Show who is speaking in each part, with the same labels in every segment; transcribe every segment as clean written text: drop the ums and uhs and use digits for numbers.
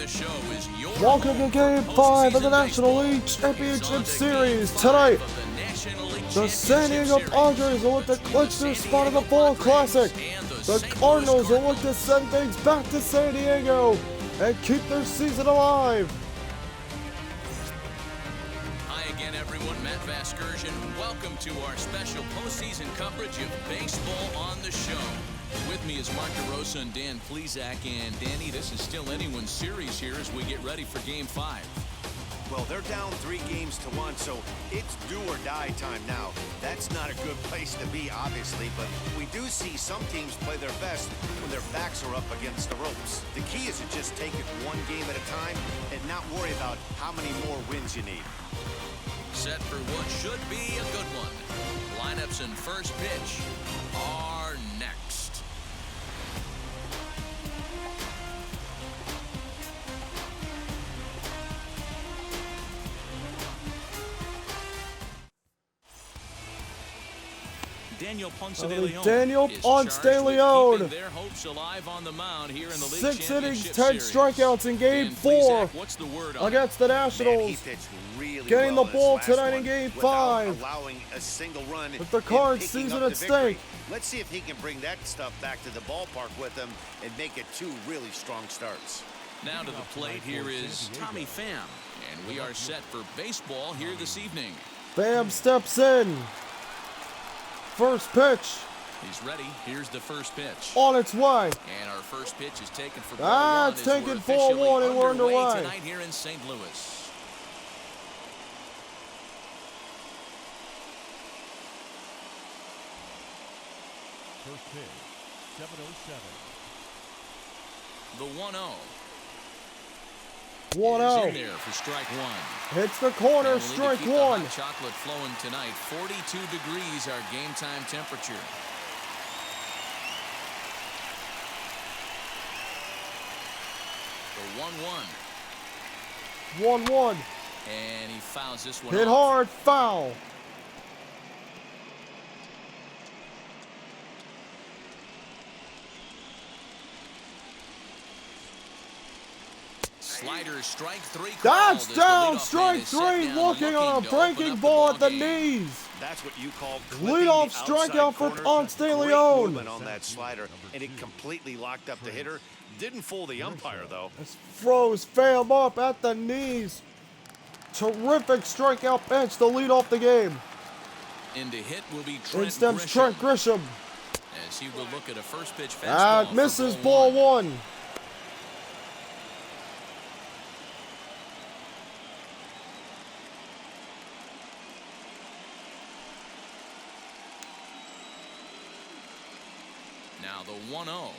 Speaker 1: the show is your
Speaker 2: Welcome to Game 5 of the National League Championship Series. Tonight, the San Diego Padres will look to clinch their spot in the Fall Classic. The Cardinals will look to send things back to San Diego and keep their season alive.
Speaker 1: Hi again, everyone. Matt Vasgersian. Welcome to our special postseason coverage of baseball on the show. With me is Mark DeRosa and Dan Plesac. And Danny, this is still anyone's series here as we get ready for Game 5.
Speaker 3: Well, they're down 3-1, so it's do or die time now. That's not a good place to be, obviously, but we do see some teams play their best when their backs are up against the ropes. The key is to just take it one game at a time and not worry about how many more wins you need.
Speaker 1: Set for what should be a good one. Lineups and first pitch are next. Daniel Ponce de Leon their hopes alive on the mound here in the league
Speaker 2: 6 innings, 10 strikeouts in Game 4 against the Nationals. Getting the ball tonight in Game 5 with the Cards season at stake.
Speaker 3: Let's see if he can bring that stuff back to the ballpark with him and make it 2 really strong starts.
Speaker 1: Now to the plate here is Tommy Pham, and we are set for baseball here this evening.
Speaker 2: Pham steps in. First pitch.
Speaker 1: He's ready. Here's the first pitch.
Speaker 2: On its way.
Speaker 1: And our first pitch is taken for ball one.
Speaker 2: It's taken 4-1 and we're underway
Speaker 1: tonight here in St. Louis.
Speaker 4: First pitch, 7:07.
Speaker 1: The 1-0.
Speaker 2: 1-0.
Speaker 1: In there for strike one.
Speaker 2: Hits the corner, strike one.
Speaker 1: The hot chocolate flowing tonight. 42 degrees our game time temperature. The 1-1.
Speaker 2: 1-1.
Speaker 1: And he fouls this one
Speaker 2: Hit
Speaker 1: off.
Speaker 2: hard, foul.
Speaker 1: Slider, strike 3.
Speaker 2: That's down, strike 3, looking on a breaking ball at the knees.
Speaker 3: That's what you call
Speaker 2: leadoff strikeout for Ponce de Leon.
Speaker 3: On that slider, and it completely locked up the hitter. Didn't fool the umpire, though.
Speaker 2: This froze Pham up at the knees. Terrific strikeout bench to lead off the game.
Speaker 1: In to hit will be Trent
Speaker 2: In steps
Speaker 1: Grisham.
Speaker 2: Trent Grisham.
Speaker 1: As he will look at a first pitch fastball.
Speaker 2: That misses ball one.
Speaker 1: Now the 1-0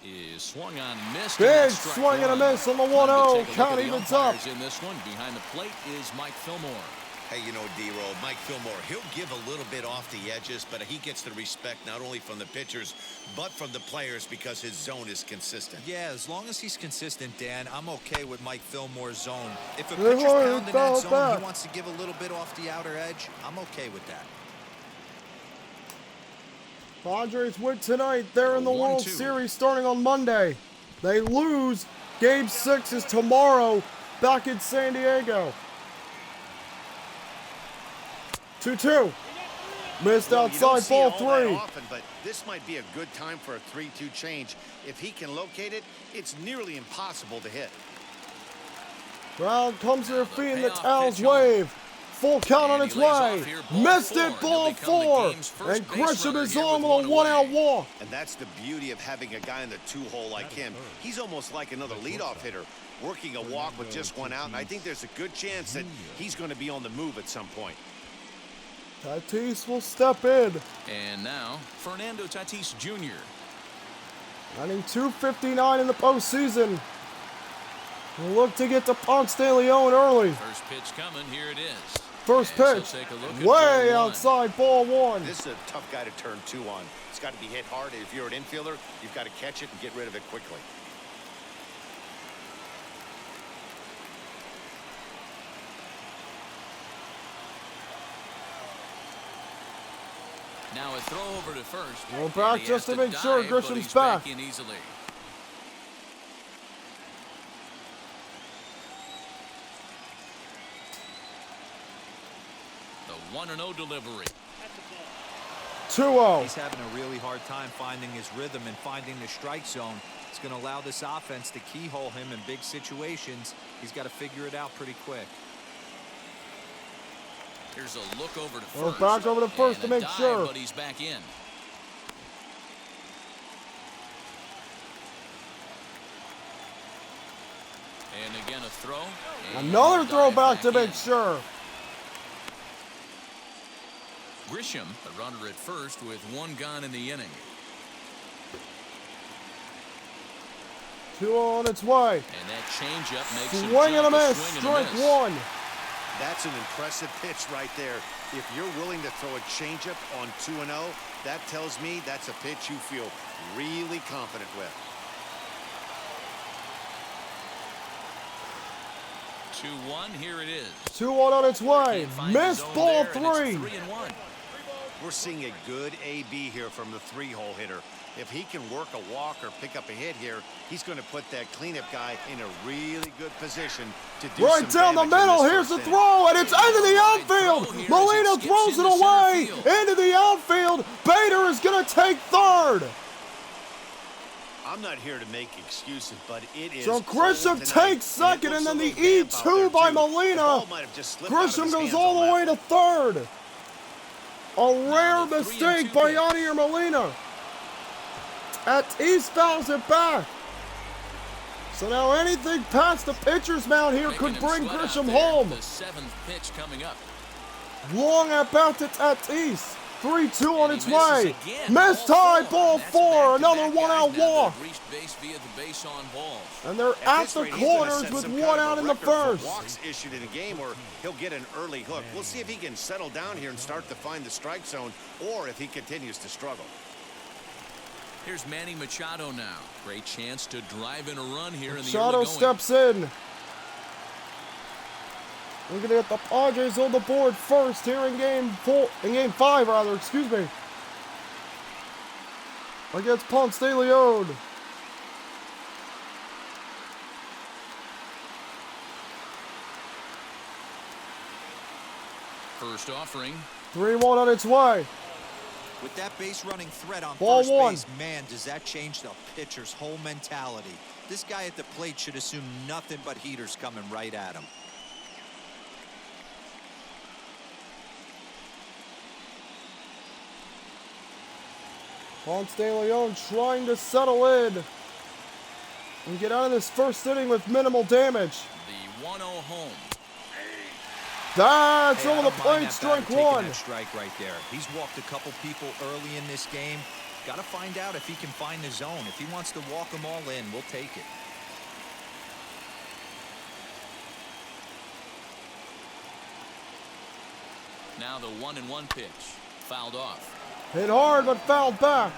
Speaker 1: is swung on and missed.
Speaker 2: Big swing and a miss on the 1-0. Count evens up.
Speaker 1: In this one, behind the plate is Mike Fillmore.
Speaker 3: Hey, you know, D-Roll, Mike Fillmore, he'll give a little bit off the edges, but he gets the respect not only from the pitchers, but from the players because his zone is consistent.
Speaker 5: Yeah, as long as he's consistent, Dan, I'm okay with Mike Fillmore's zone. If a pitcher's pounding that zone, he wants to give a little bit off the outer edge, I'm okay with that.
Speaker 2: Padres win tonight. They're in the World Series starting on Monday. They lose. Game 6 is tomorrow back in San Diego. 2-2. Missed outside ball 3.
Speaker 3: Often, but this might be a good time for a 3-2 change. If he can locate it, it's nearly impossible to hit.
Speaker 2: Crowd comes to their feet and the towels wave. Full count on its way. Missed it, ball 4. And Grisham is on with a 1-out walk.
Speaker 3: And that's the beauty of having a guy in the 2-hole like him. He's almost like another leadoff hitter, working a walk with just 1 out. And I think there's a good chance that he's going to be on the move at some point.
Speaker 2: Tatis will step in.
Speaker 1: And now, Fernando Tatis Jr.
Speaker 2: Running .259 in the postseason. We'll look to get to Ponce de Leon early.
Speaker 1: First pitch coming. Here it is.
Speaker 2: First pitch, way outside ball 1.
Speaker 3: This is a tough guy to turn 2 on. It's got to be hit hard. If you're an infielder, you've got to catch it and get rid of it quickly.
Speaker 1: Now a throw over to first.
Speaker 2: We're back just to make sure Grisham's back.
Speaker 1: The 1-0 delivery.
Speaker 2: 2-0.
Speaker 5: He's having a really hard time finding his rhythm and finding the strike zone. It's going to allow this offense to keyhole him in big situations. He's got to figure it out pretty quick.
Speaker 1: Here's a look over to
Speaker 2: Well,
Speaker 1: first.
Speaker 2: back over to first
Speaker 1: And
Speaker 2: to
Speaker 1: a
Speaker 2: make
Speaker 1: dive,
Speaker 2: sure.
Speaker 1: But he's back in. And again a throw. And
Speaker 2: Another
Speaker 1: a
Speaker 2: throw
Speaker 1: dive
Speaker 2: back to
Speaker 1: in.
Speaker 2: make sure.
Speaker 1: Grisham, the runner at first with 1 gone in the inning.
Speaker 2: 2-0 on its way.
Speaker 1: And that changeup makes him
Speaker 2: Swing and a
Speaker 1: jump
Speaker 2: miss.
Speaker 1: swing and a
Speaker 2: Strike
Speaker 1: miss.
Speaker 2: 1.
Speaker 3: That's an impressive pitch right there. If you're willing to throw a changeup on 2-0, that tells me that's a pitch you feel really confident with.
Speaker 1: 2-1, here it is.
Speaker 2: 2-1 on its way.
Speaker 1: Can't find his
Speaker 2: Missed
Speaker 1: zone
Speaker 2: ball
Speaker 1: there, and it's
Speaker 2: 3.
Speaker 1: 3-1.
Speaker 3: We're seeing a good AB here from the 3-hole hitter. If he can work a walk or pick up a hit here, he's going to put that cleanup guy in a really good position to do
Speaker 2: Right
Speaker 3: some
Speaker 2: down the
Speaker 3: damage in
Speaker 2: middle.
Speaker 3: this
Speaker 2: Here's the
Speaker 3: first inning.
Speaker 2: throw, and it's into the
Speaker 1: Wide
Speaker 2: outfield.
Speaker 1: throw here as
Speaker 2: Molina
Speaker 1: it skips
Speaker 2: throws it
Speaker 1: into center
Speaker 2: away.
Speaker 1: field.
Speaker 2: Into the outfield. Bader is going to take third.
Speaker 3: I'm not here to make excuses, but it is
Speaker 2: So
Speaker 3: cold
Speaker 2: Grisham
Speaker 3: tonight,
Speaker 2: takes second, and then the
Speaker 3: it looks a little damp out there,
Speaker 2: E2 by
Speaker 3: too. The
Speaker 2: Molina.
Speaker 3: ball might have just slipped out of
Speaker 2: Grisham
Speaker 3: his
Speaker 2: goes
Speaker 3: hands
Speaker 2: all
Speaker 3: on
Speaker 2: the way
Speaker 3: that
Speaker 2: to third. A rare
Speaker 1: the 3-2
Speaker 2: mistake by
Speaker 1: pitch.
Speaker 2: Yadier Molina. Tatis fouls it back. So now anything past the pitcher's mound here could
Speaker 1: Making him
Speaker 2: bring
Speaker 1: sweat out
Speaker 2: Grisham
Speaker 1: there.
Speaker 2: home.
Speaker 1: The 7th pitch coming up.
Speaker 2: Long at bat to Tatis. 3-2 on
Speaker 1: And
Speaker 2: its
Speaker 1: he misses
Speaker 2: way.
Speaker 1: again.
Speaker 2: Missed high, ball
Speaker 1: That's
Speaker 2: 4.
Speaker 1: back-to-back
Speaker 2: Another
Speaker 1: guys
Speaker 2: one-out
Speaker 1: now that
Speaker 2: walk.
Speaker 1: have reached base via the base on balls.
Speaker 2: And they're
Speaker 3: At
Speaker 2: at
Speaker 3: this
Speaker 2: the
Speaker 3: rate, he's gonna
Speaker 2: corners
Speaker 3: set
Speaker 2: with
Speaker 3: some
Speaker 2: 1
Speaker 3: kind of
Speaker 2: out
Speaker 3: a
Speaker 2: in the
Speaker 3: record for
Speaker 2: first.
Speaker 3: walks issued in a game, or he'll get an early hook. We'll see if he can settle down here and start to find the strike zone, or if he continues to struggle.
Speaker 1: Here's Manny Machado now. Great chance to drive in a run here in the
Speaker 2: Machado
Speaker 1: early going.
Speaker 2: steps in. We're going to get the Padres on the board first here in game 5, rather, excuse me. Against Ponce de Leon.
Speaker 1: First offering.
Speaker 2: 3-1 on its way.
Speaker 5: With that base running threat on
Speaker 2: Ball
Speaker 5: first
Speaker 2: 1.
Speaker 5: base, man, does that change the pitcher's whole mentality. This guy at the plate should assume nothing but heaters coming right at him.
Speaker 2: Ponce de Leon trying to settle in and get out of this first inning with minimal damage.
Speaker 1: The 1-0 home.
Speaker 2: That's
Speaker 5: Hey, I
Speaker 2: over the
Speaker 5: don't mind
Speaker 2: plate,
Speaker 5: that
Speaker 2: strike
Speaker 5: batter taking
Speaker 2: 1.
Speaker 5: that strike right there. He's walked a couple people early in this game. Got to find out if he can find the zone. If he wants to walk them all in, we'll take it.
Speaker 1: Now the 1-1 pitch. Fouled off.
Speaker 2: Hit hard, but fouled back.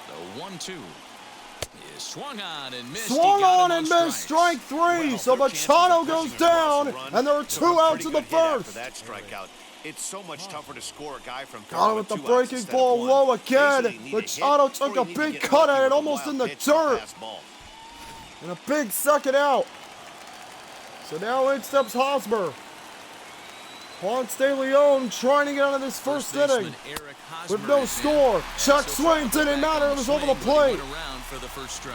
Speaker 1: The 1-2 is swung on and missed.
Speaker 2: Swung
Speaker 1: He got
Speaker 2: on
Speaker 1: him
Speaker 2: and
Speaker 1: on
Speaker 2: missed,
Speaker 1: strikes.
Speaker 2: strike 3.
Speaker 3: Well,
Speaker 2: So
Speaker 3: their chances
Speaker 2: Machado
Speaker 3: of
Speaker 2: goes
Speaker 3: pushing across
Speaker 2: down,
Speaker 3: the run
Speaker 2: and there are
Speaker 3: took
Speaker 2: 2
Speaker 3: a
Speaker 2: outs
Speaker 3: pretty
Speaker 2: in the
Speaker 3: good hit after
Speaker 2: first.
Speaker 3: that strikeout. It's so much tougher to score a guy from
Speaker 2: Got him with the
Speaker 3: 2 outs
Speaker 2: breaking
Speaker 3: instead
Speaker 2: ball
Speaker 3: of 1.
Speaker 2: low again.
Speaker 3: Basically, you need a hit,
Speaker 2: Machado took
Speaker 3: or you
Speaker 2: a
Speaker 3: need to
Speaker 2: big
Speaker 3: get
Speaker 2: cut
Speaker 3: lucky
Speaker 2: at it,
Speaker 3: with a
Speaker 2: almost
Speaker 3: wild
Speaker 2: in the
Speaker 3: pitch or a
Speaker 2: dirt.
Speaker 3: pass ball.
Speaker 2: And a big second out. So now in steps Hosmer. Ponce de Leon trying to get out of this first inning.
Speaker 1: baseman Eric Hosmer
Speaker 2: with no
Speaker 1: is in.
Speaker 2: score.
Speaker 1: And
Speaker 2: Check
Speaker 1: so
Speaker 2: swing,
Speaker 1: far,
Speaker 2: didn't
Speaker 1: back
Speaker 2: matter,
Speaker 1: on
Speaker 2: it was over the
Speaker 1: swing, but he
Speaker 2: plate.
Speaker 1: went around for the first strike.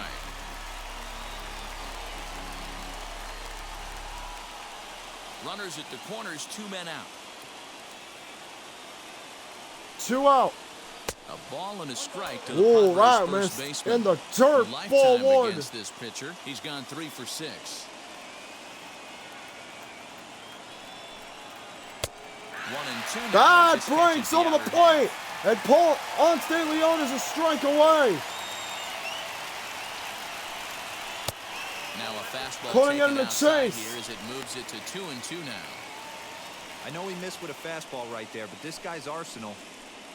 Speaker 1: Runners at the corners, 2 men out.
Speaker 2: 2 out.
Speaker 1: A ball and a strike to the
Speaker 2: Oh,
Speaker 1: Padres
Speaker 2: right,
Speaker 1: first
Speaker 2: miss.
Speaker 1: baseman.
Speaker 2: In the dirt.
Speaker 1: Lifetime
Speaker 2: Ball 1.
Speaker 1: against this pitcher. He's gone 3 for 6. 1-2.
Speaker 2: That
Speaker 1: Just catches
Speaker 2: breaks
Speaker 1: the
Speaker 2: over the
Speaker 1: outer
Speaker 2: plate. And Ponce de Leon is a strike away.
Speaker 1: Now a fastball
Speaker 2: Putting it
Speaker 1: taken
Speaker 2: in the
Speaker 1: outside
Speaker 2: chase.
Speaker 1: here as it moves it to 2-2 now.
Speaker 5: I know he missed with a fastball right there, but this guy's arsenal,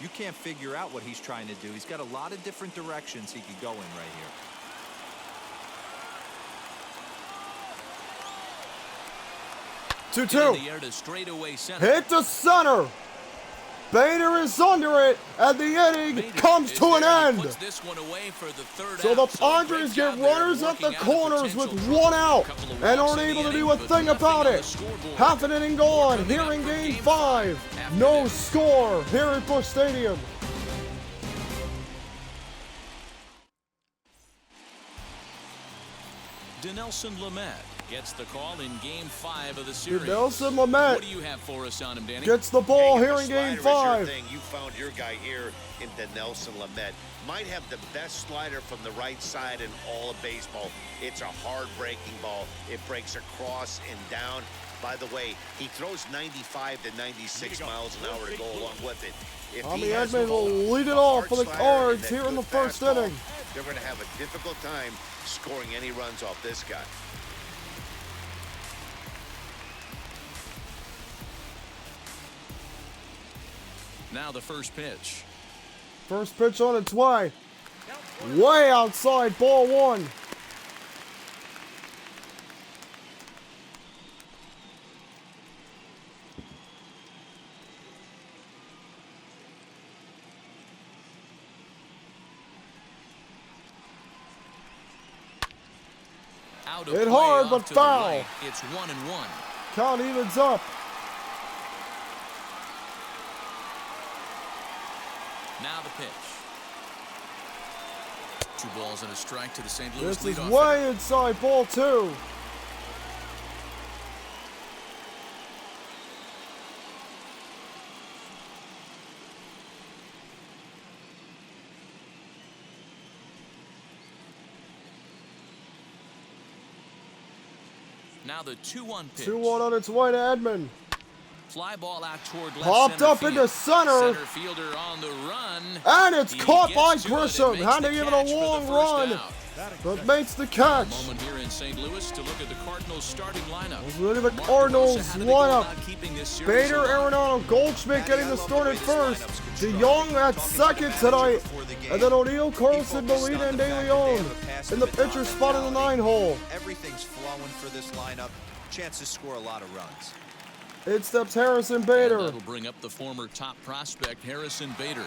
Speaker 5: you can't figure out what he's trying to do. He's got a lot of different directions he could go in right here.
Speaker 1: In
Speaker 2: 2-2.
Speaker 1: the air to straightaway center.
Speaker 2: Hit to center. Bader is under it, and the inning comes to an end. So the Padres get runners at the corners with 1 out and aren't able to do a thing about it. Half an inning gone here in Game 5. No score here at Busch Stadium.
Speaker 1: Dinelson Lamet gets the call in Game 5 of the series.
Speaker 2: Dinelson Lamet
Speaker 1: What do you have for us on him, Danny?
Speaker 2: gets the ball here in Game 5.
Speaker 3: You found your guy here in Dinelson Lamet. Might have the best slider from the right side in all of baseball. It's a hard breaking ball. It breaks across and down. By the way, he throws 95 to 96 miles an hour to go along with it. If
Speaker 2: Tommy Edman will lead it off for the Cards here in the first inning.
Speaker 3: They're going to have a difficult time scoring any runs off this guy.
Speaker 1: Now the first pitch.
Speaker 2: First pitch on its way. Way outside, ball 1. Hit hard, but foul.
Speaker 1: It's 1-1.
Speaker 2: Count evens up.
Speaker 1: Now the pitch. 2 balls and a strike to the St. Louis
Speaker 2: This is
Speaker 1: leadoff
Speaker 2: way
Speaker 1: hitter.
Speaker 2: inside, ball 2.
Speaker 1: Now the 2-1 pitch.
Speaker 2: 2-1 on its way to Edman.
Speaker 1: Fly ball out toward left
Speaker 2: Popped
Speaker 1: center
Speaker 2: up
Speaker 1: field.
Speaker 2: into center.
Speaker 1: Center fielder on the run.
Speaker 2: And it's
Speaker 1: He
Speaker 2: caught by
Speaker 1: gets to it.
Speaker 2: Grisham.
Speaker 1: It makes
Speaker 2: Had to
Speaker 1: the
Speaker 2: give it a
Speaker 1: catch for the
Speaker 2: long
Speaker 1: first
Speaker 2: run.
Speaker 1: out.
Speaker 2: But makes the catch.
Speaker 1: Moment here in St. Louis to look at the Cardinals starting lineup.
Speaker 2: Look at the
Speaker 1: Mark
Speaker 2: Cardinals
Speaker 1: Rosa, how do they go
Speaker 2: lineup.
Speaker 1: about keeping this series
Speaker 2: Bader,
Speaker 1: alive?
Speaker 2: Arenado, Goldschmidt getting the start at first. DeYoung at second tonight. And then O'Neill, Carlson, Molina, and De Leon in the pitcher spot in the 9-hole.
Speaker 5: Everything's flowing for this lineup. Chance to score a lot of runs.
Speaker 2: It steps Harrison
Speaker 1: And
Speaker 2: Bader.
Speaker 1: that'll bring up the former top prospect, Harrison Bader.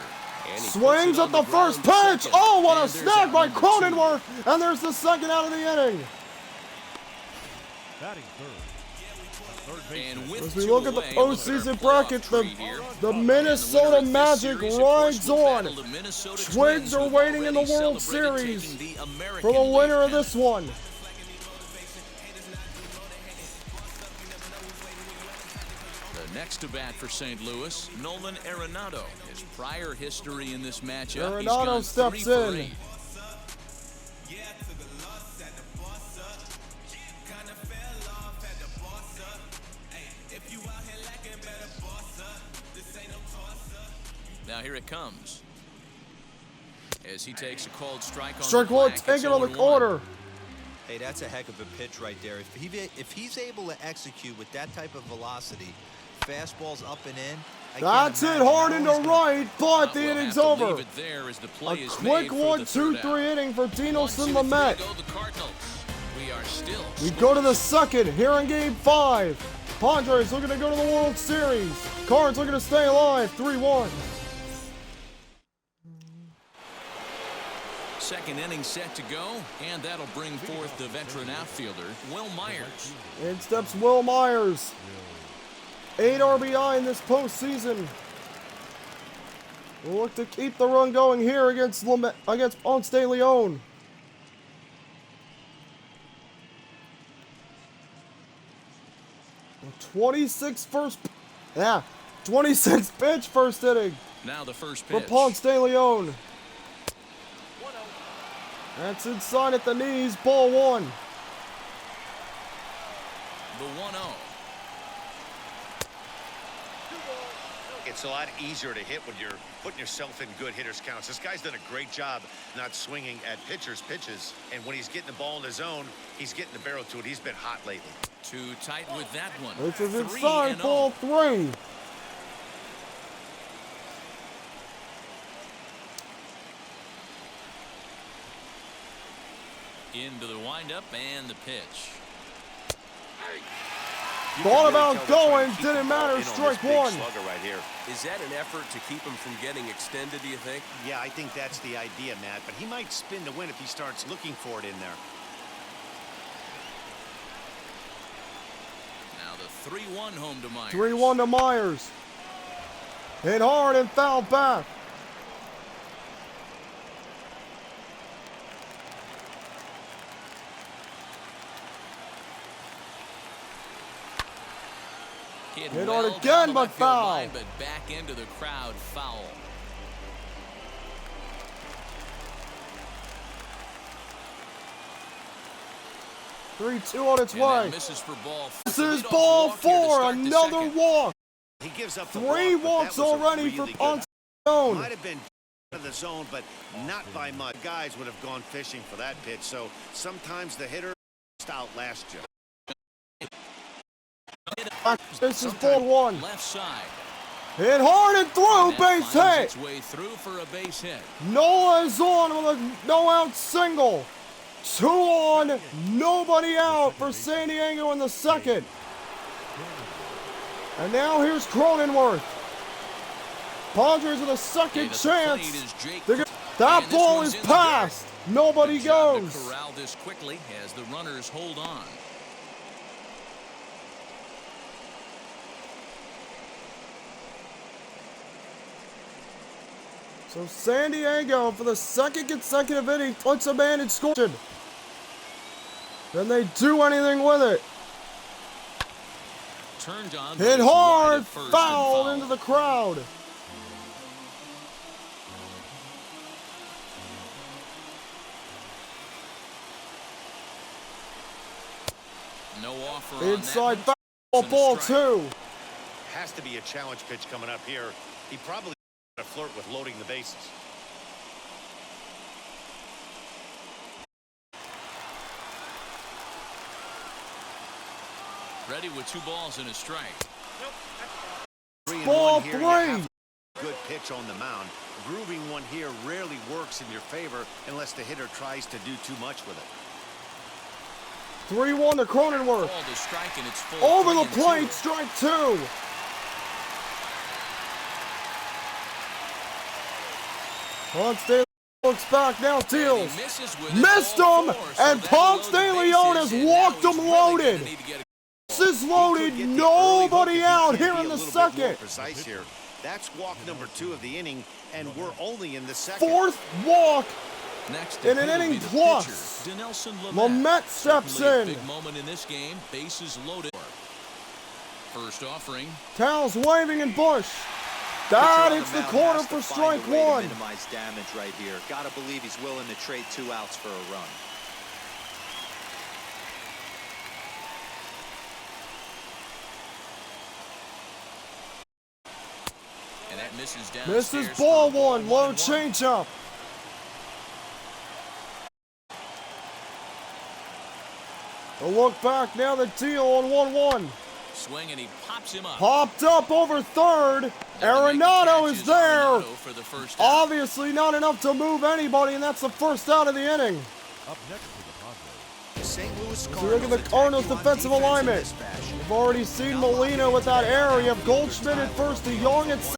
Speaker 1: And he
Speaker 2: Swings
Speaker 1: puts it
Speaker 2: at
Speaker 1: on
Speaker 2: the
Speaker 1: ground
Speaker 2: first pitch.
Speaker 1: second.
Speaker 2: Oh, what a
Speaker 1: And there's
Speaker 2: snag
Speaker 1: out
Speaker 2: by
Speaker 1: number 2.
Speaker 2: Cronenworth. And there's the second out of the inning.
Speaker 4: Batting third. Third
Speaker 1: And
Speaker 4: baseman.
Speaker 1: with
Speaker 2: As we
Speaker 1: 2
Speaker 2: look at the
Speaker 1: away, look at our
Speaker 2: postseason
Speaker 1: playoff
Speaker 2: bracket,
Speaker 1: tree
Speaker 2: the
Speaker 1: here.
Speaker 2: Minnesota
Speaker 1: And the winner of this
Speaker 2: Magic
Speaker 1: series, of course,
Speaker 2: rides
Speaker 1: will
Speaker 2: on.
Speaker 1: battle the Minnesota
Speaker 2: Twins are
Speaker 1: who've
Speaker 2: waiting in the
Speaker 1: already
Speaker 2: World
Speaker 1: celebrated
Speaker 2: Series
Speaker 1: taking the American
Speaker 2: for the winner
Speaker 1: League
Speaker 2: of this one.
Speaker 1: The next to bat for St. Louis, Nolan Arenado. His prior history in this matchup, he's
Speaker 2: Arenado
Speaker 1: gone
Speaker 2: steps
Speaker 1: 3 for
Speaker 2: in.
Speaker 1: 8. Now here it comes. As he takes a called strike on
Speaker 2: Strike
Speaker 1: the
Speaker 2: one,
Speaker 1: flag,
Speaker 2: take
Speaker 1: it's
Speaker 2: it on the
Speaker 1: 0-1.
Speaker 2: corner.
Speaker 5: Hey, that's a heck of a pitch right there. If he's able to execute with that type of velocity, fastballs up and in. I can't
Speaker 2: That's it
Speaker 5: imagine
Speaker 2: hard
Speaker 5: how
Speaker 2: into
Speaker 5: he's gonna-
Speaker 2: right, but the
Speaker 1: We'll
Speaker 2: inning's
Speaker 1: have to leave
Speaker 2: over.
Speaker 1: it there as the
Speaker 2: A
Speaker 1: play is
Speaker 2: quick
Speaker 1: made for
Speaker 2: 1,
Speaker 1: the
Speaker 2: 2,
Speaker 1: third
Speaker 2: 3
Speaker 1: out.
Speaker 2: inning for
Speaker 1: 1, 2,
Speaker 2: Dinelson
Speaker 1: 3
Speaker 2: Lamet.
Speaker 1: go the Cardinals. We are still.
Speaker 2: We go to the second here in Game 5. Padres looking to go to the World Series. Cards looking to stay alive, 3-1.
Speaker 1: Second inning set to go, and that'll bring forth the veteran outfielder, Will Myers.
Speaker 2: In steps Will Myers. 8 RBI in this postseason. We'll look to keep the run going here against Ponce de Leon. A 26 pitch first inning
Speaker 1: Now the first
Speaker 2: for
Speaker 1: pitch.
Speaker 2: Ponce de Leon. That's inside at the knees, ball 1.
Speaker 1: The 1-0.
Speaker 3: It's a lot easier to hit when you're putting yourself in good hitters' counts. This guy's done a great job not swinging at pitchers' pitches. And when he's getting the ball in his zone, he's getting the barrel to it. He's been hot lately.
Speaker 1: Too tight with that one.
Speaker 2: This is
Speaker 1: 3-0.
Speaker 2: inside, ball 3.
Speaker 1: Into the windup and the pitch.
Speaker 2: Thought about going, didn't matter, strike one.
Speaker 3: Right here.
Speaker 4: Is that an effort to keep him from getting extended, do you think?
Speaker 3: Yeah, I think that's the idea, Matt. But he might spin to win if he starts looking for it in there.
Speaker 1: Now the 3-1 home to Myers.
Speaker 2: 3-1 to Myers. Hit hard and foul back. Hit hard again, but foul.
Speaker 1: But back into the crowd, foul.
Speaker 2: Three-two on its
Speaker 1: And
Speaker 2: way.
Speaker 1: that misses for ball.
Speaker 2: This is ball four, another walk.
Speaker 3: He gives up the
Speaker 2: Three
Speaker 3: walk,
Speaker 2: walks
Speaker 3: but that was a
Speaker 2: already
Speaker 3: really
Speaker 2: for
Speaker 3: good-
Speaker 2: Ponce de Leon.
Speaker 3: Might have been out of the zone, but not by much. Guys would have gone fishing for that pitch, so sometimes the hitter outlast you.
Speaker 2: This is ball one.
Speaker 1: Left side.
Speaker 2: Hit hard and through,
Speaker 1: And that
Speaker 2: base
Speaker 1: finds
Speaker 2: hit.
Speaker 1: its way through for a base hit.
Speaker 2: Noah is on with a no-out single. 2 on, nobody out for San Diego in the second. And now here's Cronenworth. Padres with a second chance. That ball is passed. Nobody goes.
Speaker 1: Corral this quickly as the runners hold on.
Speaker 2: So San Diego, for the second consecutive inning, puts a man in scoring. Then they do anything with it.
Speaker 1: Turned on.
Speaker 2: Hit hard, fouled into the crowd.
Speaker 1: No offer
Speaker 2: Inside
Speaker 1: on
Speaker 2: foul,
Speaker 1: that
Speaker 2: ball
Speaker 1: strike.
Speaker 2: 2.
Speaker 3: Has to be a challenge pitch coming up here. He probably a flirt with loading the bases.
Speaker 1: Ready with 2 balls and a strike.
Speaker 2: Ball
Speaker 3: Here,
Speaker 2: 3.
Speaker 3: you have a good pitch on the mound. Grooving one here rarely works in your favor unless the hitter tries to do too much with it.
Speaker 2: 3-1 to Cronenworth.
Speaker 1: Ball to strike and it's full.
Speaker 2: Over the
Speaker 1: 3-2.
Speaker 2: plate, strike 2. Ponce de Leon looks back, now deals. Missed him, and Ponce de Leon has walked him loaded. This is loaded, nobody out here in the second.
Speaker 3: Precise here. That's walk number 2 of the inning, and we're only in the second.
Speaker 2: 4th walk.
Speaker 1: Next
Speaker 2: In an
Speaker 1: will be
Speaker 2: inning
Speaker 1: the
Speaker 2: plus.
Speaker 1: pitcher, Dinelson
Speaker 2: Lamet steps
Speaker 1: Certainly a
Speaker 2: in.
Speaker 1: Big moment in this game. Bases loaded. First offering.
Speaker 2: Towels waving and Bush. That hits the corner for strike 1.
Speaker 5: Minimize damage right here. Gotta believe he's willing to trade 2 outs for a run.
Speaker 1: And that misses down.
Speaker 2: This is ball 1, low changeup. A look back, now the deal on 1-1.
Speaker 1: Swing and he pops him up.
Speaker 2: Popped up over third. Arenado is there.
Speaker 1: For the first out.
Speaker 2: Obviously not enough to move anybody, and that's the first out of the inning.
Speaker 4: Up next for the Padres.
Speaker 5: St. Louis
Speaker 2: So look at the Cardinals' defensive alignment. We've already seen Molina with that error. You have Goldschmidt at first, DeYoung at second,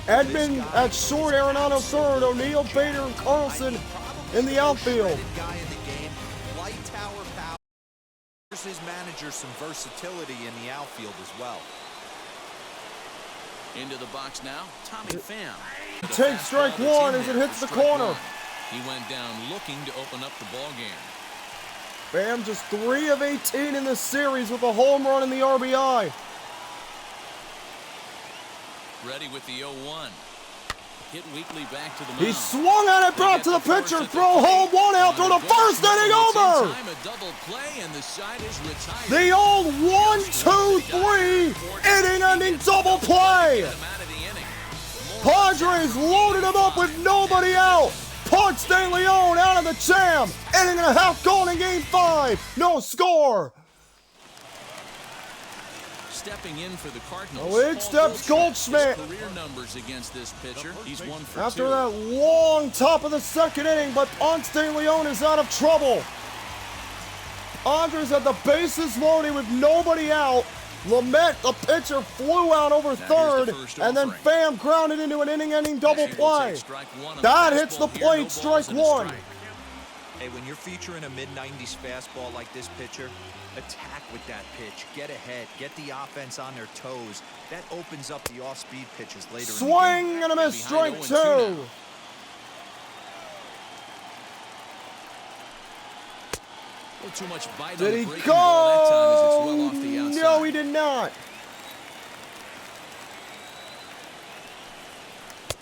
Speaker 2: Edmund at short, Arenado third, O'Neill, Bader, and Carlson in the outfield.
Speaker 5: Guy in the game. Light tower power. Gives his manager some versatility in the outfield as well.
Speaker 1: Into the box now. Tommy Pham.
Speaker 2: Takes strike 1 as it hits the corner.
Speaker 1: He went down looking to open up the ball game.
Speaker 2: Pham just 3 of 18 in this series with a home run and the RBI.
Speaker 1: Ready with the 0-1. Hit weakly back to the mound.
Speaker 2: He swung at it, back to the pitcher, throw home, 1 out, throw the first inning over.
Speaker 1: A double play and the side is retired.
Speaker 2: The old 1-2-3 inning-ending double play. Padres loaded him up with nobody out. Ponce de Leon out of the jam. Inning and a half gone in game 5. No score.
Speaker 1: Stepping in for the Cardinals.
Speaker 2: Oh, in steps Goldschmidt.
Speaker 1: His career numbers against this pitcher. He's 1 for 2.
Speaker 2: After that long top of the second inning, but Ponce de Leon is out of trouble. Padres had the bases loaded with nobody out. Lamet, the pitcher, flew out over third, and then Pham grounded into an inning-ending double play. That hits the plate, strike one.
Speaker 5: Hey, when you're featuring a mid-90s fastball like this pitcher, attack with that pitch. Get ahead. Get the offense on their toes. That opens up the off-speed pitches later in the game.
Speaker 2: Swing and a miss, strike two.
Speaker 1: Too much bite
Speaker 2: did
Speaker 1: on
Speaker 2: he
Speaker 1: the breaking
Speaker 2: go?
Speaker 1: ball that time as it's well off the outside.
Speaker 2: No, he did not.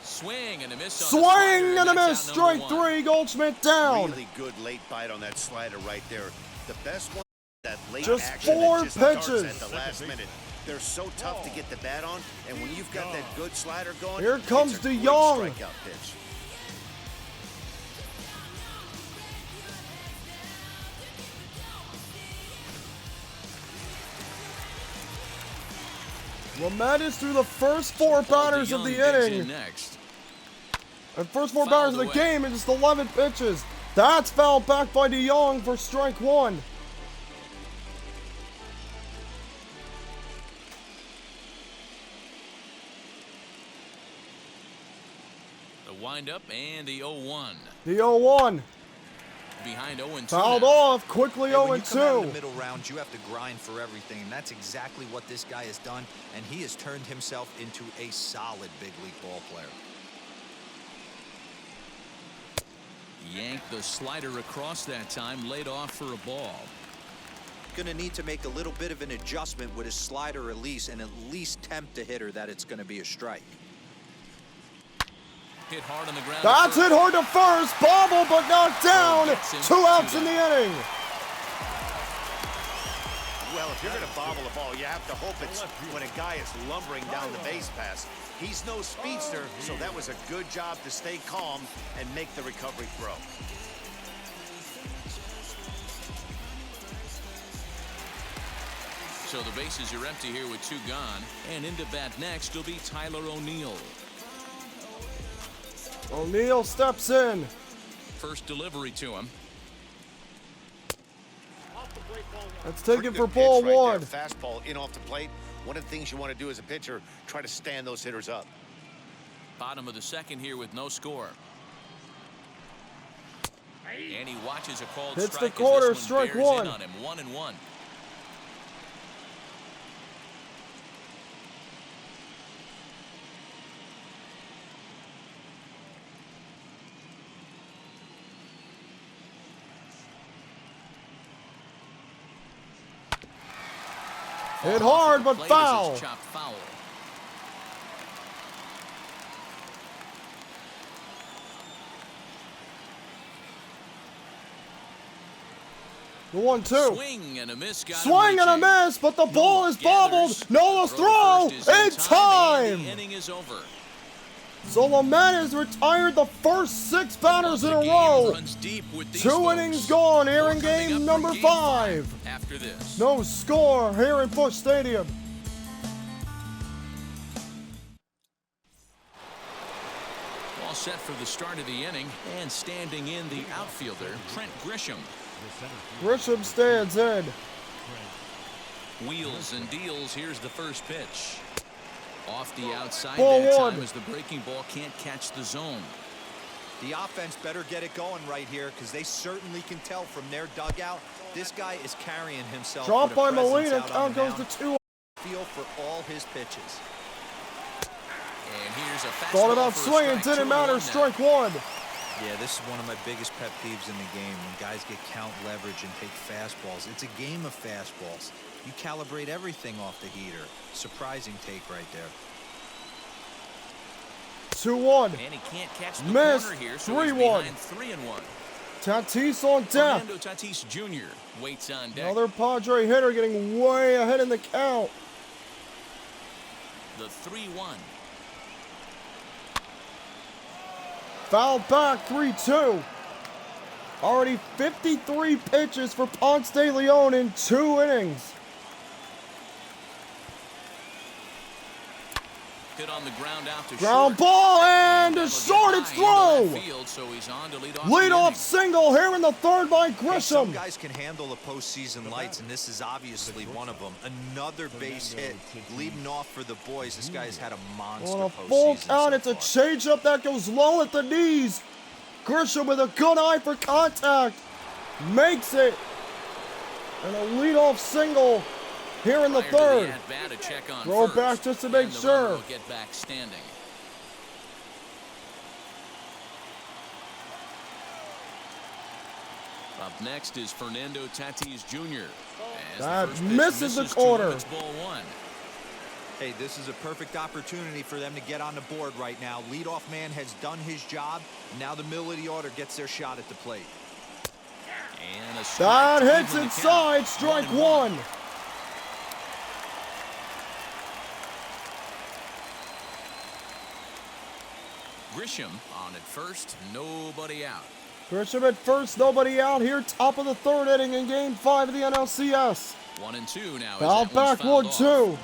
Speaker 1: Swing and a miss.
Speaker 2: Swing and a miss. Strike three. Goldschmidt down.
Speaker 3: Really good late bite on that slider right there. The best one, that late
Speaker 2: just
Speaker 3: action
Speaker 2: 4
Speaker 3: that just darts
Speaker 2: pitches.
Speaker 3: at the last minute. They're so tough to get the bat on, and when you've got that good slider going,
Speaker 2: here comes
Speaker 3: it's a
Speaker 2: De
Speaker 3: great
Speaker 2: Jong.
Speaker 3: strikeout pitch.
Speaker 2: Lamet is through the first 4 batters of the inning. The first 4 batters of the game, and just 11 pitches. That's fouled back by De Jong for strike one.
Speaker 1: The windup and the 0-1.
Speaker 2: The 0-1.
Speaker 1: Behind 0-2.
Speaker 2: Fouled off, quickly 0-2.
Speaker 5: When you come out in the middle rounds, you have to grind for everything, and that's exactly what this guy has done, and he has turned himself into a solid big league ball player.
Speaker 1: Yanked the slider across that time, laid off for a ball.
Speaker 5: Going to need to make a little bit of an adjustment with his slider release and at least tempt the hitter that it's going to be a strike.
Speaker 1: Hit hard on the ground.
Speaker 2: That's hit hard to first. Bobble, but knocked down. 2 outs in the inning.
Speaker 3: Well, if you're going to bobble a ball, you have to hope it's when a guy is lumbering down the base pass. He's no speedster, so that was a good job to stay calm and make the recovery throw.
Speaker 1: So the bases are empty here with 2 gone. And into bat next will be Tyler O'Neill.
Speaker 2: O'Neill steps in.
Speaker 1: First delivery to him.
Speaker 2: Let's take it for
Speaker 3: Pretty good
Speaker 2: ball
Speaker 3: pitch right
Speaker 2: one.
Speaker 3: there. Fastball in off the plate. One of the things you want to do as a pitcher, try to stand those hitters up.
Speaker 1: Bottom of the second here with no score. And he watches a called
Speaker 2: Hits
Speaker 1: strike.
Speaker 2: the quarter,
Speaker 1: as this
Speaker 2: strike
Speaker 1: bears
Speaker 2: one.
Speaker 1: in on him. 1-1.
Speaker 2: Hit hard, but
Speaker 1: Plate as
Speaker 2: foul.
Speaker 1: it's chopped foul.
Speaker 2: The 1-2.
Speaker 1: Swing and a miss. Got
Speaker 2: Swing and a miss, but the ball is bobbled. Nola's throw. It's time.
Speaker 1: The inning is over.
Speaker 2: So Lamet has retired the first 6 batters in a row. 2 innings gone here in game number 5.
Speaker 1: After this.
Speaker 2: No score here in Busch Stadium.
Speaker 1: All set for the start of the inning, and standing in the outfielder, Trent Grisham.
Speaker 2: Grisham stands in.
Speaker 1: Wheels and deals. Here's the first pitch. Off the outside
Speaker 2: Ball
Speaker 1: that
Speaker 2: one.
Speaker 1: time as the breaking ball can't catch the zone.
Speaker 5: The offense better get it going right here because they certainly can tell from their dugout this guy is carrying himself.
Speaker 2: Dropped by
Speaker 5: with a presence
Speaker 2: Molina.
Speaker 5: out on
Speaker 2: Count
Speaker 5: the
Speaker 2: goes
Speaker 5: mound.
Speaker 2: to 2.
Speaker 5: Feel for all his pitches.
Speaker 1: And here's a fastball
Speaker 2: Thought about
Speaker 1: for a
Speaker 2: swinging.
Speaker 1: strike.
Speaker 2: Didn't matter.
Speaker 1: 2-1 now.
Speaker 2: Strike one.
Speaker 5: Yeah, this is one of my biggest pet peeves in the game when guys get count leverage and take fastballs. It's a game of fastballs. You calibrate everything off the heater. Surprising take right there.
Speaker 2: 2-1.
Speaker 1: And he can't catch the
Speaker 2: Missed.
Speaker 1: corner here, so he's
Speaker 2: 3-1.
Speaker 1: behind 3-1.
Speaker 2: Tatis on deck.
Speaker 1: Fernando Tatis Jr. waits on deck.
Speaker 2: Another Padre hitter getting way ahead in the count.
Speaker 1: The 3-1.
Speaker 2: Foul back, 3-2. Already 53 pitches for Ponce de Leon in 2 innings.
Speaker 1: hit on the ground out to
Speaker 2: Ground
Speaker 1: short.
Speaker 2: ball and a shorted throw.
Speaker 1: Field, so he's on to lead off
Speaker 2: Leadoff single here in the third by
Speaker 5: Hey,
Speaker 2: Grisham.
Speaker 5: some guys can handle the postseason lights, and this is obviously one of them. Another base hit, leading off for the boys. This guy has had a monster
Speaker 2: On a
Speaker 5: postseason
Speaker 2: full
Speaker 5: so
Speaker 2: count, it's a
Speaker 5: far.
Speaker 2: changeup that goes low at the knees. Grisham with a good eye for contact. Makes it. And a leadoff single here in the third. Throw back just to make sure.
Speaker 1: Get back standing. Up next is Fernando Tatis Jr. As
Speaker 2: That
Speaker 1: the first pitch
Speaker 2: misses the
Speaker 1: to him,
Speaker 2: corner.
Speaker 1: it's ball one.
Speaker 5: Hey, this is a perfect opportunity for them to get on the board right now. Leadoff man has done his job. Now the middle of the order gets their shot at the plate.
Speaker 1: And a strike
Speaker 2: That
Speaker 1: to
Speaker 2: hits
Speaker 1: even the
Speaker 2: inside,
Speaker 1: count.
Speaker 2: strike
Speaker 1: 1-1.
Speaker 2: one.
Speaker 1: Grisham on at first, nobody out.
Speaker 2: Grisham at first, nobody out here. Top of the third inning in Game 5 of the NLCS.
Speaker 1: 1-2 now.
Speaker 2: Foul back 1-2.